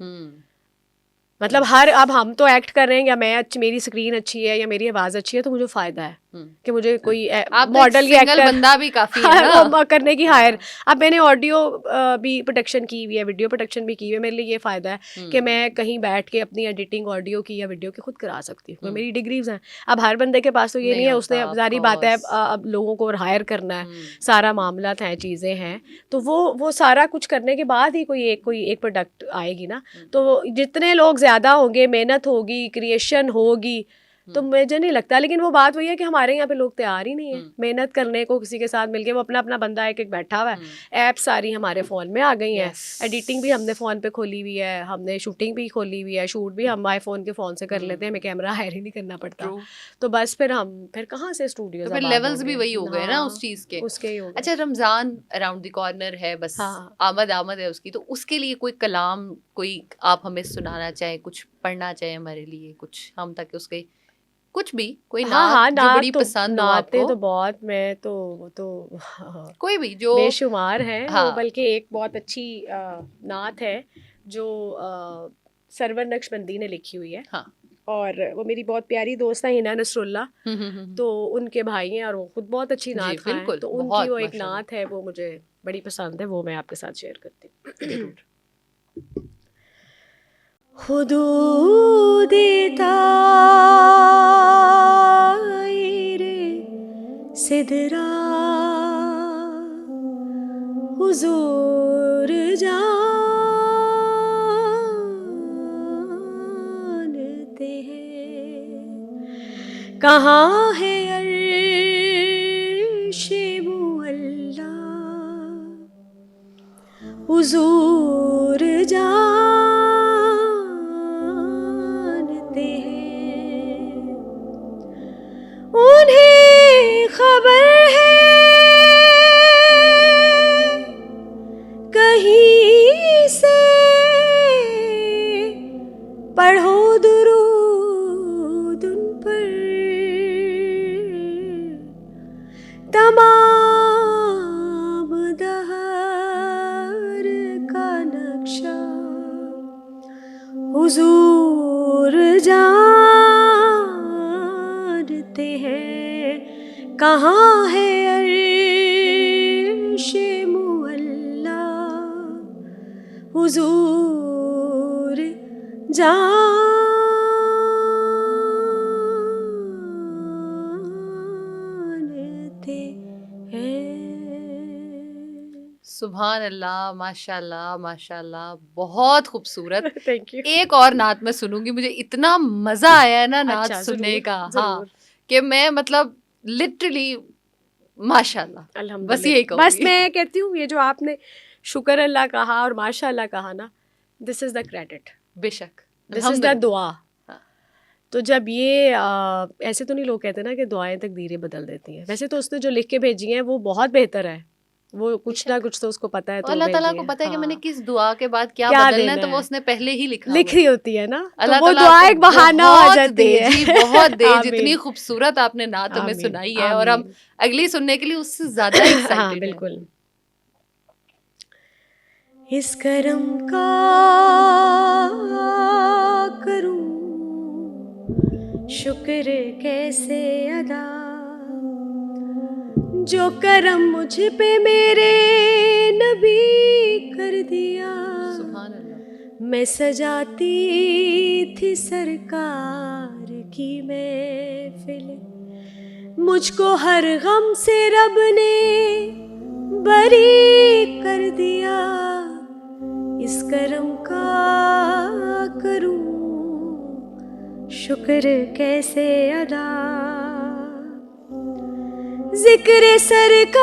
B: मतलब अब हम तो एक्ट कर रहे हैं, या मैं मेरी स्क्रीन अच्छी है या मेरी आवाज़ अच्छी है तो मुझे फ़ायदा है कि मुझे कोई मॉडल या एक्टर
A: बंदा भी काफ़ी है ना
B: करने की हायर। अब मैंने ऑडियो भी प्रोडक्शन की हुई है, वीडियो प्रोडक्शन भी की हुई है, मेरे लिए ये फ़ायदा है कि मैं कहीं बैठ के अपनी एडिटिंग ऑडियो की या वीडियो की खुद करा सकती हूँ, मेरी डिग्रीज हैं। अब हर बंदे के पास तो ये नहीं है, उसने सारी बात है अब लोगों को हायर करना है, सारा मामला है, चीज़ें हैं, तो वो सारा कुछ करने के बाद ही कोई एक प्रोडक्ट आएगी ना। तो जितने लोग ज़्यादा होंगे, मेहनत होगी, क्रिएशन होगी, तो मुझे नहीं लगता। लेकिन वो बात वही है कि हमारे यहाँ पे लोग तैयार ही नहीं है मेहनत करने को किसी के साथ मिलके। वो अपना अपना बंदा एक बैठा हुआ है, ऐप सारी हमारे फ़ोन में आ गई हैं, एडिटिंग भी हमने फ़ोन पे खोली हुई है, हमने शूटिंग भी खोली हुई है, शूट भी हम आईफोन के फ़ोन से कर लेते हैं, हमें कैमरा हायर ही नहीं करना पड़ता। तो बस फिर कहाँ से स्टूडियो,
A: फिर लेवल्स भी वही हो गए ना उस चीज़ के, उसके ही हो गए। अच्छा, रमज़ान अराउंड द कॉर्नर है, बस आमद है उसकी, तो उसके लिए कोई कलाम कोई आप हमें सुनाना चाहें, कुछ पढ़ना चाहें हमारे लिए, कुछ हम ताकि उसके कुछ भी कोई नात जो बड़ी पसंद हो आपको?
B: तो बहुत, मैं तो
A: कोई भी जो
B: बेशुमार है, वो बल्कि एक बहुत अच्छी नात है जो सरवर नक्शबंदी ने लिखी हुई है। हाँ। और वो मेरी बहुत प्यारी दोस्त है हिना नसरुल्ला, तो उनके भाई हैं और वो खुद बहुत अच्छी नात खां हैं, तो उनकी वो एक नात है वो मुझे बड़ी पसंद है, वो मैं आपके साथ शेयर करती हूँ। हुदूद-ए ताइरे सिदरा हुजूर जानते हैं, कहाँ है अर्श-ए मुअल्ला हुजूर जानते हैं। से पढ़ो दुरूद उन पर, तमाम दहर का नक्शा हुजूर जानते हैं, कहाँ है अर्शे मुअल्ला, हुजूर जानते हैं।
A: सुभान अल्लाह, माशाल्लाह माशाल्लाह, बहुत खूबसूरत।
B: Thank you.
A: एक और नात मैं सुनूंगी, मुझे इतना मजा आया है ना नात
B: अच्छा,
A: सुनने
B: ज़रूर,
A: का, हाँ,
B: ज़रूर।
A: कि मैं मतलब लिटरली माशाल्लाह, बस
B: अल्हम्दुलिल्लाह।
A: यही
B: बस
A: कहूंगी।
B: मैं कहती हूँ ये जो आपने शुक्र अल्लाह कहा और माशाल्लाह कहा ना, दिस इज़ द क्रेडिट,
A: बेशक,
B: दिस इज़ द
A: अल्हम्दुलिल्लाह।
B: दुआ।
A: हाँ।
B: तो जब ये ऐसे तो नहीं लोग कहते ना कि दुआएं तकदीरें बदल देती हैं, वैसे तो उसने जो लिख के भेजी हैं वो बहुत बेहतर है, वो कुछ ना कुछ तो उसको पता है
A: तो
B: तो
A: अल्लाह ताला
B: भेजी
A: को
B: है।
A: पता है कि मैंने
B: हाँ,
A: किस दुआ के बाद क्या
B: क्या
A: बदलना है,
B: देना
A: तो वो
B: है,
A: उसने पहले ही लिखा हुआ
B: लिखी
A: है।
B: होती है ना, तो
A: अल्लाह
B: वो
A: ताला
B: दुआ
A: आपको
B: एक बहाना हो
A: बहुत
B: जाती
A: दे
B: है।
A: जी, बहुत दे।
B: आमीन,
A: जितनी खूबसूरत आपने नात हमें
B: आमीन,
A: सुनाई है और हम
B: आमीन।
A: अगली सुनने के लिए उससे ज्यादा
B: हाँ
A: एक्साइटेड हैं।
B: बिल्कुल। इस करम का करूं शुक्र कैसे अदा, जो करम मुझ पे मेरे नबी कर दिया।
A: सुभान अल्लाह।
B: मैं सजाती थी सरकार की महफिल, मुझको हर गम से रब ने बरी कर दिया। इस करम का करूं शुक्र कैसे अदा, जिक्र सरकार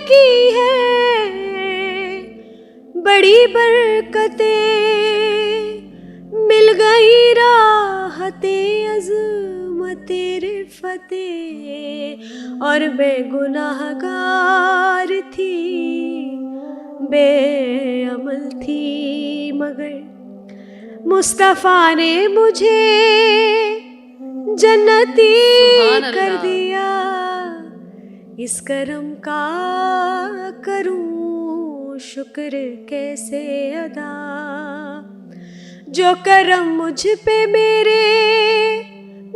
B: की है बड़ी बरकतें, मिल गई राहते अज़मते रिफ़ते, और मैं गुनाहगार थी बेअमल थी, मगर मुस्तफ़ा ने मुझे जन्नती
A: सुभान
B: कर
A: अल्लाह।
B: दिया। इस करम का करूं शुक्र कैसे अदा, जो करम मुझ पे मेरे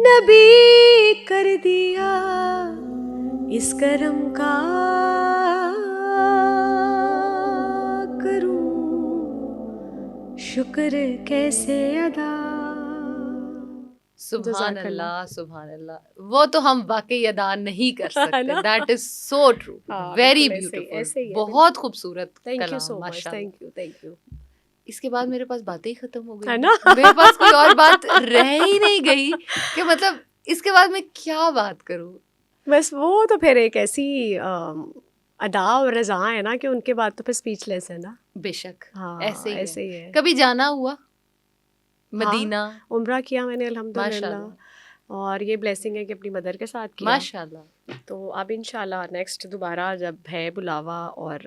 B: नबी कर दिया। इस करम का करूं शुक्र कैसे अदा।
A: सुभान
B: जज़ाकल्लाह।
A: अल्लाह, सुभान अल्लाह। वो तो हम वाकई अदा नहीं कर
B: है
A: सकते।
B: ना?
A: दैट इज सो ट्रू,
B: हाँ,
A: वेरी
B: बिल्कुल ऐसे ही
A: ब्यूटीफुल,
B: है,
A: बहुत खूबसूरत
B: thank you
A: Kalam,
B: so much,
A: माशाल्लाह।
B: Thank you.
A: इसके बाद मेरे पास बातें ही खत्म हो
B: है
A: गई,
B: ना?
A: मेरे पास कोई और बात रह ही नहीं गई कि मतलब इसके बाद मैं क्या बात करूं।
B: बस वो तो फिर एक ऐसी अदा और रज़ा है ना कि उनके बाद तो फिर स्पीचलेस है ना।
A: बेशक,
B: हाँ,
A: ऐसे ही
B: ऐसे
A: है।
B: ही है।
A: कभी जाना हुआ
B: हाँ,
A: मदीना?
B: उम्रा किया मैंने अल्हम्दुलिल्लाह,
A: माशाल्लाह,
B: और ये ब्लेसिंग है कि अपनी मदर के साथ किया।
A: माशाल्लाह।
B: तो अब इंशाल्लाह नेक्स्ट दोबारा जब है बुलावा और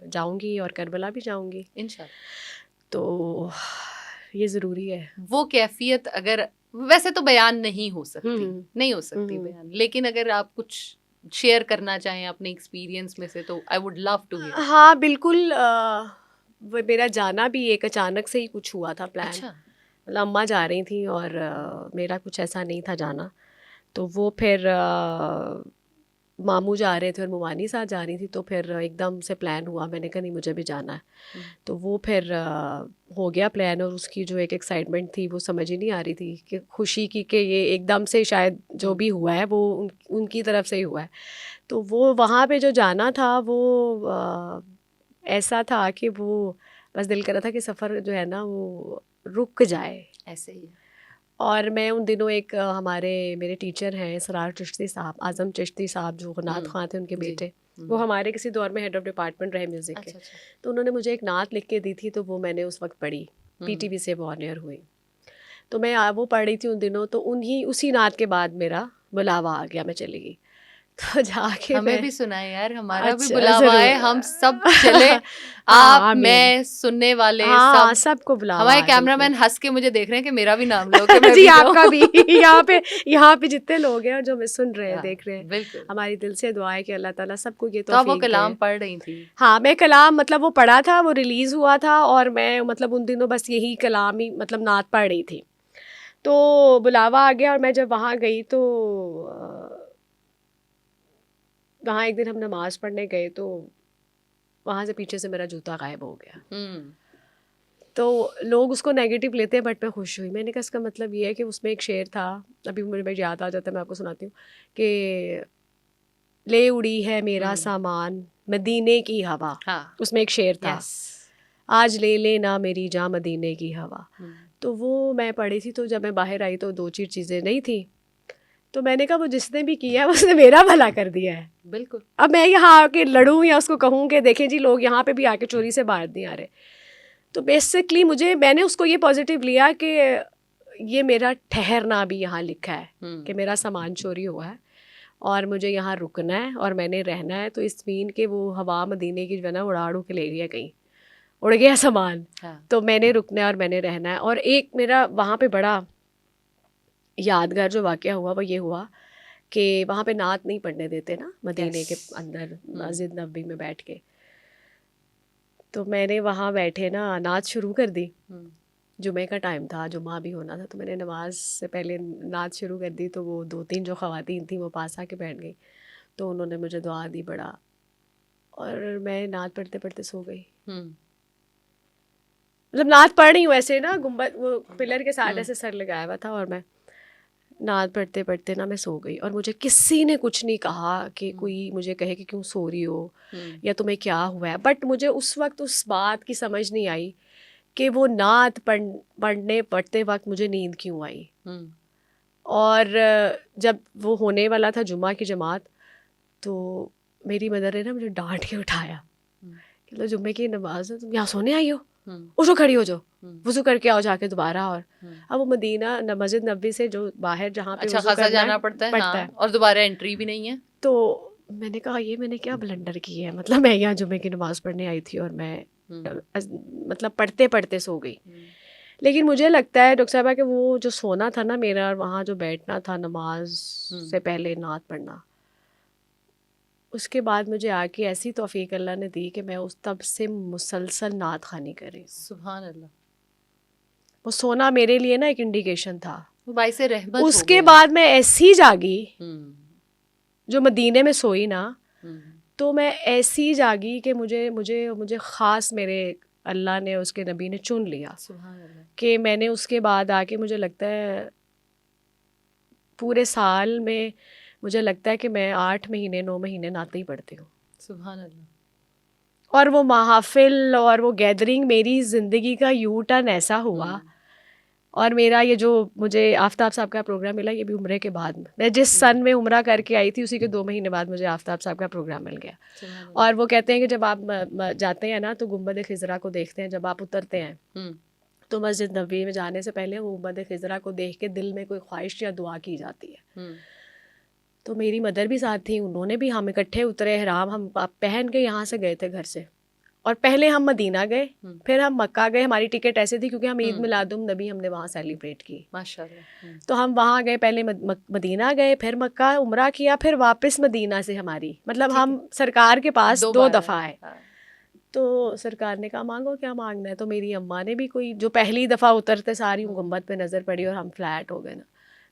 B: जाऊंगी, और करबला भी जाऊंगी,
A: इंशाल्लाह।
B: तो ये ज़रूरी है।
A: वो कैफियत अगर वैसे तो बयान नहीं हो सकती,
B: हम्म,
A: नहीं हो सकती
B: हम्म।
A: बयान, लेकिन अगर आप कुछ शेयर करना चाहें अपने एक्सपीरियंस में से, तो I would love to hear.
B: हाँ बिल्कुल, वो मेरा जाना भी एक अचानक से ही कुछ हुआ था प्लान।
A: अच्छा।
B: मतलब अम्मा जा रही थी और मेरा कुछ ऐसा नहीं था जाना, तो वो फिर मामू जा रहे थे और मुमानी साथ जा रही थी, तो फिर एकदम से प्लान हुआ, मैंने कहा नहीं मुझे भी जाना है। तो वो फिर हो गया प्लान, और उसकी जो एक एक्साइटमेंट थी वो समझ ही नहीं आ रही थी कि खुशी की कि ये एकदम से शायद जो भी हुआ है वो उनकी तरफ से ही हुआ है। तो वो वहाँ पे जो जाना था वो ऐसा था कि वो बस दिल कर रहा था कि सफ़र जो है ना वो रुक जाए।
A: ऐसे ही है।
B: और मैं उन दिनों एक हमारे मेरे टीचर हैं सरार चिश्ती साहब, आज़म चिश्ती साहब जो नात ख़ां थे उनके
A: जी।
B: बेटे, वो हमारे किसी दौर में हेड ऑफ़ डिपार्टमेंट रहे म्यूज़िक के।
A: अच्छा अच्छा।
B: तो उन्होंने मुझे एक नात लिख के दी थी, तो वो मैंने उस वक्त पढ़ी, पीटीवी से वो ऑन एयर हुई, तो मैं वो पढ़ रही थी उन दिनों, तो उसी नात के बाद मेरा बुलावा आ गया, मैं चली गई। तो जाके
A: हमें
B: मैं
A: भी सुनाए यार, हमारा भी
B: अच्छा,
A: बुलावा है,
B: ज़रूर।
A: हम सब चले,
B: हाँ,
A: आप,
B: आमीन।
A: मैं, सुनने वाले
B: हाँ,
A: सब।
B: सबको बुलावा
A: हमारे
B: है, बिल्कुल।
A: कैमरामैन हंस के मुझे देख रहे हैं कि मेरा भी नाम लो कि मैं
B: जी,
A: भी
B: आपका भी।
A: जाऊँ।
B: यहाँ पे जितने लोग हैं और जो हमें सुन रहे हैं,
A: हाँ,
B: देख रहे हैं,
A: बिल्कुल।
B: हमारी दिल से दुआ है कि अल्लाह ताला सबको ये
A: तो आप वो
B: तौफीक दे।
A: कलाम पढ़ रही थी?
B: हाँ, मैं कलाम मतलब वो पढ़ा था, वो रिलीज़ हुआ था और मैं मतलब उन दिनों बस यही कलाम ही मतलब नात पढ़ रही थी। तो बुलावा आ गया और मैं जब वहाँ गई तो वहाँ एक दिन हम नमाज़ पढ़ने गए तो वहाँ से पीछे से मेरा जूता गायब हो गया। तो लोग उसको नेगेटिव लेते हैं, बट मैं खुश हुई। मैंने कहा इसका मतलब ये है कि उसमें एक शेर था, अभी मुझे याद आ जाता है, मैं आपको सुनाती हूँ कि ले उड़ी है मेरा सामान मदीने की हवा।
A: हाँ,
B: उसमें एक शेर था,
A: यस।
B: आज ले लेना मेरी जान मदीने की हवा। तो वो मैं पढ़ी थी, तो जब मैं बाहर आई तो दो चार चीज़ें नहीं थी, तो मैंने कहा वो जिसने भी किया है उसने मेरा भला कर दिया है।
A: बिल्कुल।
B: अब मैं यहाँ आके लड़ूँ या उसको कहूँ कि देखें जी लोग यहाँ पे भी आके चोरी से बाहर नहीं आ रहे। तो बेसिकली मैंने उसको ये पॉजिटिव लिया कि ये मेरा ठहरना भी यहाँ लिखा है कि मेरा सामान चोरी हुआ है और मुझे यहाँ रुकना है और मैंने रहना है। तो इस मीन के वो हवा मदीने की जो है ना उड़ा के ले गया, कहीं उड़ गया सामान।
A: हाँ।
B: तो मैंने रुकना है और मैंने रहना है। और एक मेरा वहाँ पे बड़ा यादगार जो वाक़या हुआ वो ये हुआ कि वहाँ पे नात नहीं पढ़ने देते ना मदीने के अंदर, मस्जिद नबी में बैठ के। तो मैंने वहाँ बैठे ना नात शुरू कर दी। जुमे का टाइम था, जुमा भी होना था, तो मैंने नमाज से पहले नात शुरू कर दी। तो वो दो तीन जो ख़वातीन थी वो पास आके बैठ गई, तो उन्होंने मुझे दुआ दी बड़ा, और मैं नात पढ़ते पढ़ते सो गई। मतलब नात पढ़ रही हूँ ऐसे ना, गुम्बद वो पिलर के साथ ऐसे सर लगाया हुआ था, और मैं नात पढ़ते पढ़ते ना मैं सो गई। और मुझे किसी ने कुछ नहीं कहा कि कोई मुझे कहे कि क्यों सो रही हो या तुम्हें क्या हुआ है। बट मुझे उस वक्त उस बात की समझ नहीं आई कि वो नात पढ़ने पढ़ते वक्त मुझे नींद क्यों आई। और जब वो होने वाला था जुमा की जमात, तो मेरी मदर ने ना मुझे डांट के उठाया कि लो जुम्मे की नमाज है, तुम यहाँ सोने आई हो, उठो खड़ी हो जाओ, वज़ू करके आओ जाके दोबारा। और अब वो मदीना मस्जिद नबी से जो बाहर जहाँ पे
A: अच्छा
B: वज़ू
A: खासा
B: करना
A: जाना पड़ता है, हाँ,
B: है,
A: और दोबारा एंट्री भी नहीं है।
B: तो मैंने कहा ये मैंने क्या ब्लंडर की है, मतलब मैं यहाँ जुम्मे की नमाज़ पढ़ने आई थी और मैं मतलब पढ़ते पढ़ते सो गई। लेकिन मुझे लगता है डॉक्टर साहबा कि वो जो सोना था ना मेरा, और वहाँ जो बैठना था नमाज से पहले नात पढ़ना, उसके बाद मुझे आके ऐसी तौफीक अल्लाह ने दी कि मैं उस तब से मुसलसल नात खानी कर रही।
A: सुभान अल्लाह।
B: वो सोना मेरे लिए ना एक इंडिकेशन था।
A: वो बाई से रहमत हो
B: उसके
A: गया।
B: बाद मैं ऐसी जागी, जो मदीने में सोई ना, तो मैं ऐसी जागी कि मुझे मुझे मुझे ख़ास मेरे अल्लाह ने, उसके नबी ने चुन लिया कि मैंने उसके बाद आके, मुझे लगता है पूरे साल में मुझे लगता है कि मैं 8 महीने 9 महीने नाते ही पढ़ती हूँ।
A: सुभान अल्लाह।
B: और वो महफिल और वो गैदरिंग मेरी ज़िंदगी का यू टर्न ऐसा हुआ। और मेरा ये जो मुझे आफ्ताब साहब का प्रोग्राम मिला, ये भी उम्रे के बाद। मैं जिस सन में उम्रा करके आई थी उसी के 2 महीने बाद मुझे आफ्ताब साहब का प्रोग्राम मिल गया। और वो कहते हैं कि जब आप जाते हैं ना तो गुम्बद खिज़रा को देखते हैं, जब आप उतरते हैं तो मस्जिद नबी में जाने से पहले वो गुम्बद खिज़रा को देख के दिल में कोई ख्वाहिश या दुआ की जाती है। तो मेरी मदर भी साथ थी, उन्होंने भी, हम इकट्ठे उतरे ihram हम पहन के यहाँ से गए थे घर से। और पहले हम मदीना गए, फिर हम मक्का गए। हमारी टिकट ऐसे थी क्योंकि हम ईद मिलादुन नबी हमने वहाँ सेलिब्रेट की,
A: माशाल्लाह।
B: तो हम वहाँ गए, पहले मदीना गए, फिर मक्का उम्रा किया, फिर वापस मदीना से हमारी मतलब हम सरकार के पास 2 दफ़ा आए। तो सरकार ने कहा मांगो क्या मांगना है। तो मेरी अम्मा ने भी, कोई जो पहली दफ़ा उतरते सारी गुम्बद पे नज़र पड़ी और हम फ्लैट हो गए ना,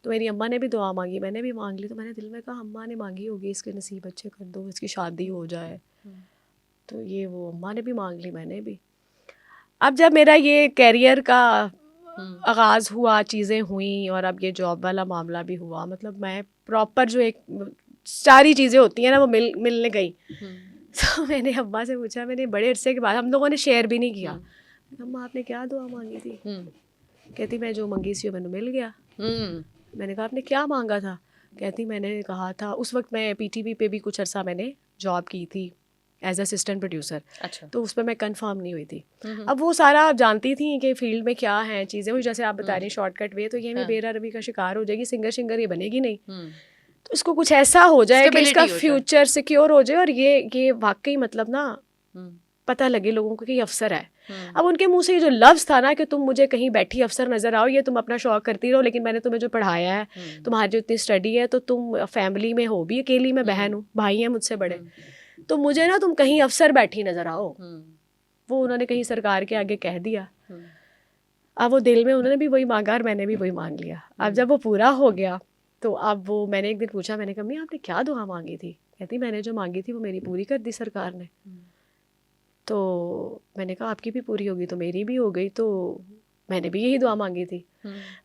B: तो मेरी अम्मा ने भी दुआ मांगी, मैंने भी मांग ली। तो मैंने दिल में कहा अम्मा ने मांगी होगी इसके नसीब अच्छे कर दो, इसकी शादी हो जाए। तो ये वो अम्मा ने भी मांग ली, मैंने भी। अब जब मेरा ये कैरियर का आगाज़ हुआ, चीज़ें हुई, और अब ये जॉब वाला मामला भी हुआ, मतलब मैं प्रॉपर जो एक सारी चीज़ें होती हैं ना वो मिलने गई। तो मैंने अम्मा से पूछा, मैंने बड़े अरसे के बाद, हम लोगों ने शेयर भी नहीं किया, अम्मा आपने क्या दुआ मांगी थी? कहती मैं जो मंगी सी मैंने मिल गया। मैंने कहा आपने क्या मांगा था? कहती मैंने कहा था, उस वक्त मैं PTV पे भी कुछ अरसा मैंने जॉब की थी एज असिस्टेंट प्रोड्यूसर।
A: अच्छा।
B: तो उस पर मैं कंफर्म नहीं हुई थी। अब वो सारा आप जानती थी कि फील्ड में क्या हैं चीज़ें, वो जैसे आप बता रही शॉर्टकट वे, तो ये मैं बेरा रवि का शिकार हो जाएगी, सिंगर ये बनेगी नहीं। उसको कुछ ऐसा हो जाए कि इसका
A: Stability हो जाए।
B: फ्यूचर सिक्योर हो जाए और ये वाकई मतलब ना
A: हम्म,
B: पता लगे लोगों को कि ये अफसर है।
A: हम्म,
B: अब उनके मुंह से ये जो लफ्ज़ था ना कि तुम मुझे कहीं बैठी अफसर नज़र आओ, ये तुम अपना शौक करती रहो, लेकिन मैंने तुम्हें जो पढ़ाया है, तुम्हारी जो इतनी स्टडी है, तो तुम फैमिली में हो भी अकेली, मैं बहन हूँ, भाई हैं मुझसे बड़े, तो मुझे ना तुम कहीं अफसर बैठी नज़र आओ। वो उन्होंने कहीं सरकार के आगे कह दिया। अब वो दिल में उन्होंने भी वही मांगा और मैंने भी वही मांग लिया। अब जब वो पूरा हो गया तो अब वो मैंने एक दिन पूछा, मैंने कहा, मम्मी आपने क्या दुआ मांगी थी? कहती, मैंने जो मांगी थी वो मेरी पूरी कर दी सरकार ने। तो मैंने कहा आपकी भी पूरी होगी तो मेरी भी हो गई, तो मैंने भी यही दुआ मांगी थी।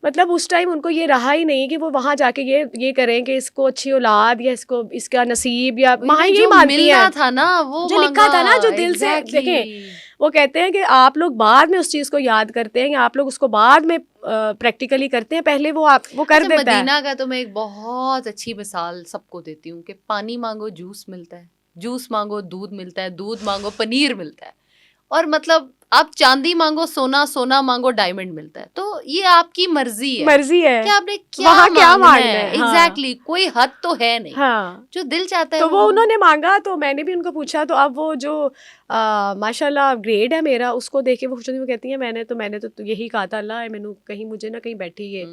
B: मतलब उस टाइम उनको ये रहा ही नहीं कि वो वहाँ जाके ये करें कि इसको अच्छी औलाद या इसको इसका नसीब या माँ यही मानती है
A: था ना वो
B: जो लिखा था ना, जो दिल
A: exactly.
B: से देखें। वो कहते हैं कि आप लोग बाद में उस चीज़ को याद करते हैं, आप लोग उसको बाद में प्रैक्टिकली करते हैं, पहले वो कर
A: अच्छा,
B: देता है।
A: मदीना का तो मैं एक बहुत अच्छी मिसाल सबको देती हूँ कि पानी मांगो जूस मिलता है, जूस मांगो दूध मिलता है, दूध मांगो पनीर मिलता है, और मतलब आप चांदी मांगो सोना, सोना मांगो डायमंड मिलता है। तो ये आपकी मर्जी है कि आपने क्या
B: वहाँ क्या
A: मांगना
B: मांगना
A: है।
B: है। हाँ।
A: एग्जैक्टली, कोई हद तो है नहीं।
B: हाँ।
A: जो दिल चाहता है
B: तो वो उन्होंने मांगा, तो मैंने भी उनको पूछा, तो अब वो जो माशाल्लाह ग्रेड है मेरा, उसको देख के वो कहती है, मैंने तो यही कहा था, अल्लाह मैंने कहीं मुझे ना कहीं बैठी है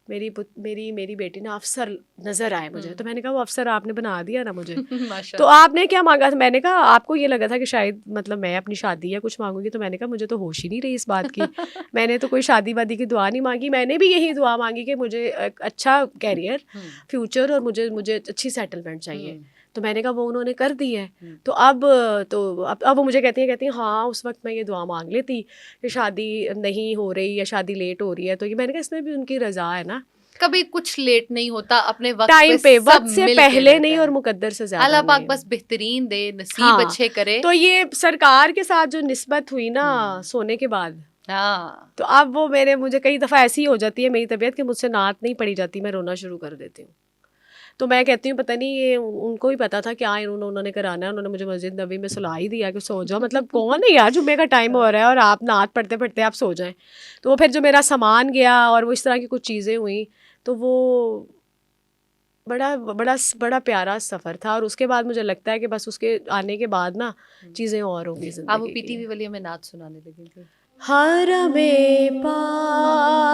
B: मेरी बेटी ना अफसर नजर आए मुझे। तो मैंने कहा वो अफसर आपने बना दिया ना मुझे। तो आपने क्या मांगा था? मैंने कहा आपको ये लगा था कि शायद मतलब मैं अपनी शादी या कुछ मांगूंगी, तो मैंने कहा मुझे तो होश ही नहीं रही इस बात की। मैंने तो कोई शादी वादी की दुआ नहीं मांगी, मैंने भी यही दुआ मांगी कि मुझे एक अच्छा कैरियर, फ्यूचर और मुझे अच्छी सेटलमेंट चाहिए। तो मैंने कहा वो उन्होंने कर दी है। तो अब वो मुझे कहती हैं हाँ उस वक्त मैं ये दुआ मांग लेती कि शादी नहीं हो रही या शादी लेट हो रही है, तो ये मैंने कहा इसमें भी उनकी रजा है ना।
A: कभी कुछ लेट नहीं होता, अपने वक्त
B: टाइम पे
A: सब
B: वक्त से
A: मिल के
B: पहले
A: रहता
B: नहीं
A: है।
B: और मुकद्दर से ज्यादा
A: अल्लाह पाक
B: नहीं।
A: बस बेहतरीन दे, नसीब
B: हाँ।
A: अच्छे करे।
B: तो ये सरकार के साथ जो निस्बत हुई ना सोने के बाद,
A: हाँ,
B: तो अब वो मुझे कई दफ़ा ऐसी हो जाती है मेरी तबीयत कि मुझसे नात नहीं पड़ी जाती, मैं रोना शुरू कर देती हूँ। तो मैं कहती हूँ पता नहीं ये उनको ही पता था क्या उन्होंने कराना है। उन्होंने मुझे मस्जिद नबी में सुला ही दिया कि सो जाओ। मतलब कौन है यार, जुम्मे का टाइम हो रहा है और आप नात पढ़ते पढ़ते आप सो जाएं। तो वो फिर जो मेरा सामान गया और वो इस तरह की कुछ चीज़ें हुई, तो वो बड़ा बड़ा बड़ा प्यारा सफ़र था। और उसके बाद मुझे लगता है कि बस उसके आने के बाद ना चीज़ें और होंगी
A: आप वो
B: ज़िंदगी की।
A: पीटीवी वाली में नाच सुनाने लगी थी।
B: हरमे पाक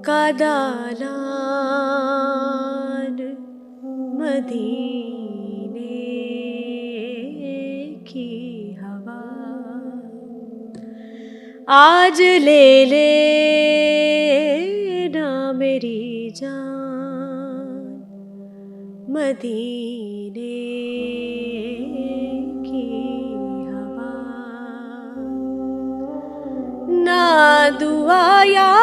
B: का दालान मदीने की हवा, आज ले ले ना मेरी जान मदीने की हवा, ना दुआ याद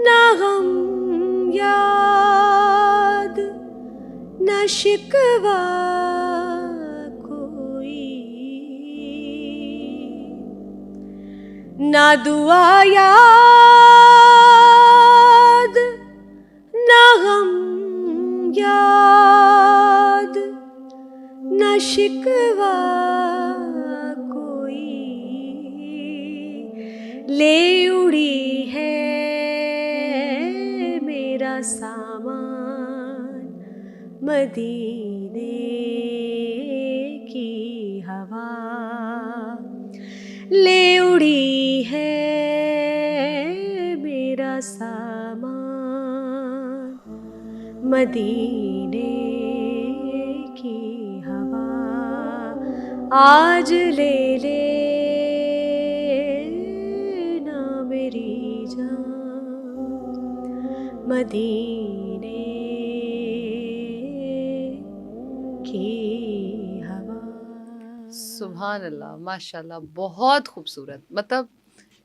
B: ना गम याद ना शिकवा कोई, ना दुआ याद ना गम याद ना शिकवा कोई, ले उड़ी है मेरा सामान मदीने की हवा, ले उड़ी है मेरा सामान मदीने की हवा, आज ले ले ना मेरी जान मदीने की हवा।
A: सुभान अल्लाह, माशाल्लाह, बहुत खूबसूरत। मतलब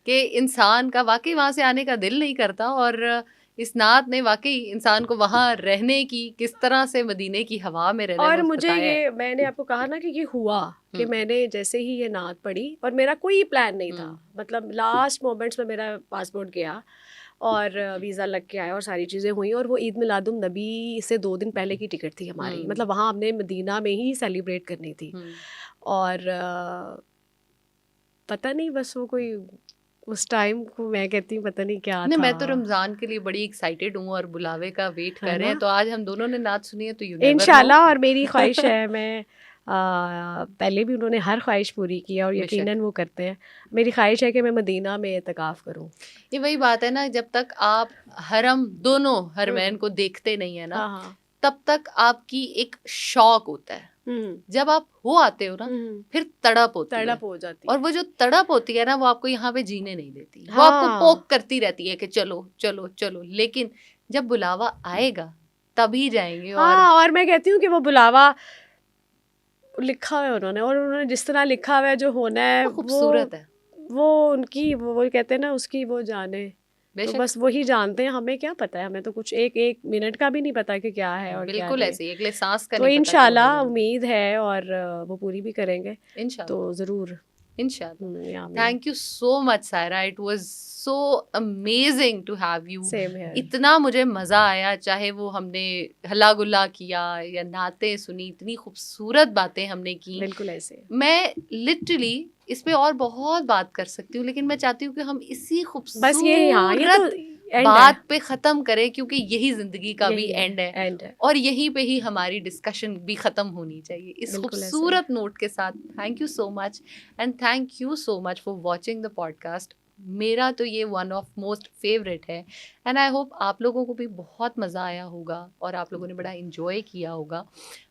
A: कि इंसान का वाकई वहाँ से आने का दिल नहीं करता, और इस नात ने वाकई इंसान को वहाँ रहने की, किस तरह से मदीने की हवा में रहना
B: और
A: है
B: मुझे
A: बताया है।
B: ये मैंने आपको कहा ना कि ये हुआ कि मैंने जैसे ही ये नात पढ़ी और मेरा कोई प्लान नहीं था, मतलब लास्ट मोमेंट्स में मेरा पासपोर्ट गया और वीज़ा लग के आया और सारी चीज़ें हुई, और वो ईद मिलादुन नबी से 2 दिन पहले की टिकट थी हमारी। मतलब वहाँ हमने मदीना में ही सेलिब्रेट करनी थी। और पता नहीं बस वो कोई उस टाइम को मैं कहती हूँ पता नहीं क्या
A: नहीं,
B: था।
A: मैं तो रमजान के लिए बड़ी एक्साइटेड हूँ और बुलावे का वेट
B: है
A: कर रहे
B: ना?
A: हैं, तो आज हम दोनों ने नात सुनी है तो यू नेवर नो।
B: इंशाल्लाह, और मेरी ख्वाहिश है, मैं पहले भी उन्होंने हर ख्वाहिश पूरी की है और
A: बेशक।
B: यकीनन वो करते हैं। मेरी ख्वाहिश है कि मैं मदीना में एतकाफ़ करूँ।
A: ये वही बात है ना, जब तक आप हरम दोनों हरमैन
B: हुँ।
A: को देखते नहीं है ना,
B: हाँ, हाँ।
A: तब तक आपकी एक शौक होता है।
B: हुँ,
A: जब आप हो आते हो ना,
B: हुँ।
A: फिर तड़प होती है।
B: तड़प हो जाती
A: और
B: है।
A: वो जो तड़प होती है ना, वो आपको यहाँ पे जीने नहीं देती, वो आपको
B: हाँ।
A: पोक करती रहती है कि चलो चलो चलो, लेकिन जब बुलावा आएगा तभी जाएंगे। और
B: हाँ, और मैं कहती हूँ कि वो बुलावा लिखा हुआ है उन्होंने, और उन्होंने जिस तरह लिखा हुआ है जो होना है
A: वो खूबसूरत है।
B: वो उनकी वो कहते हैं ना, उसकी वो जाने। तो
A: बेशक,
B: बस वही जानते हैं, हमें क्या पता है, हमें तो कुछ एक एक मिनट का भी नहीं पता कि क्या है और क्या
A: बिल्कुल
B: नहीं।
A: ऐसे ही अगले सांस का
B: तो
A: नहीं पता कि वो है
B: इंशाल्लाह
A: या नहीं।
B: उम्मीद है, और वो पूरी भी करेंगे।
A: इंशाल्लाह,
B: तो ज़रूर।
A: इंशाल्लाह।
B: आमीन।
A: Thank you so much Saira, it was so amazing to have you.
B: Same है।
A: इतना मुझे मज़ा आया, चाहे वो हमने हल्ला गुल्ला किया या नातें सुनी, इतनी खूबसूरत बातें हमने की।
B: बिल्कुल ऐसे।
A: मैं लिटरली इस पे और बहुत बात कर सकती हूँ, लेकिन मैं चाहती हूँ कि हम इसी
B: बस ये, हाँ, ये तो
A: खूबसूरत
B: एंड है।
A: बात पे ख़त्म करें, क्योंकि यही ज़िंदगी का भी
B: यही है,
A: एंड है।
B: एंड है।
A: और यहीं पे ही हमारी डिस्कशन भी ख़त्म होनी चाहिए, इस
B: बिल्कुल ऐसे।
A: खूबसूरत नोट के साथ। Thank you so much, and thank you so much for watching the podcast. मेरा तो ये वन ऑफ मोस्ट फेवरेट है, एंड आई होप आप लोगों को भी बहुत मज़ा आया होगा और आप लोगों ने बड़ा इन्जॉय किया होगा।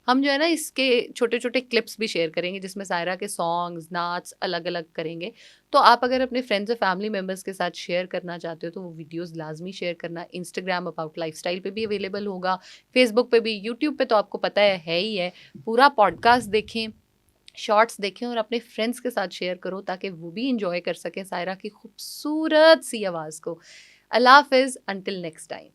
A: हम जो है ना, इसके छोटे छोटे क्लिप्स भी शेयर करेंगे जिसमें सायरा के सॉन्ग्स नाच अलग अलग करेंगे। तो आप अगर अपने फ्रेंड्स और फैमिली मेम्बर्स के साथ शेयर करना चाहते हो तो वो वीडियोस लाजमी शेयर करना। इंस्टाग्राम अबाउट लाइफस्टाइल पे भी अवेलेबल होगा, फेसबुक पे भी, यूट्यूब पे तो आपको पता है ही है। पूरा पॉडकास्ट देखें, शॉर्ट्स देखें और अपने फ्रेंड्स के साथ शेयर करो ताकि वो भी इंजॉय कर सकें सायरा की खूबसूरत सी आवाज़ को। अल्लाह हाफिज़, अंटिल नेक्स्ट टाइम।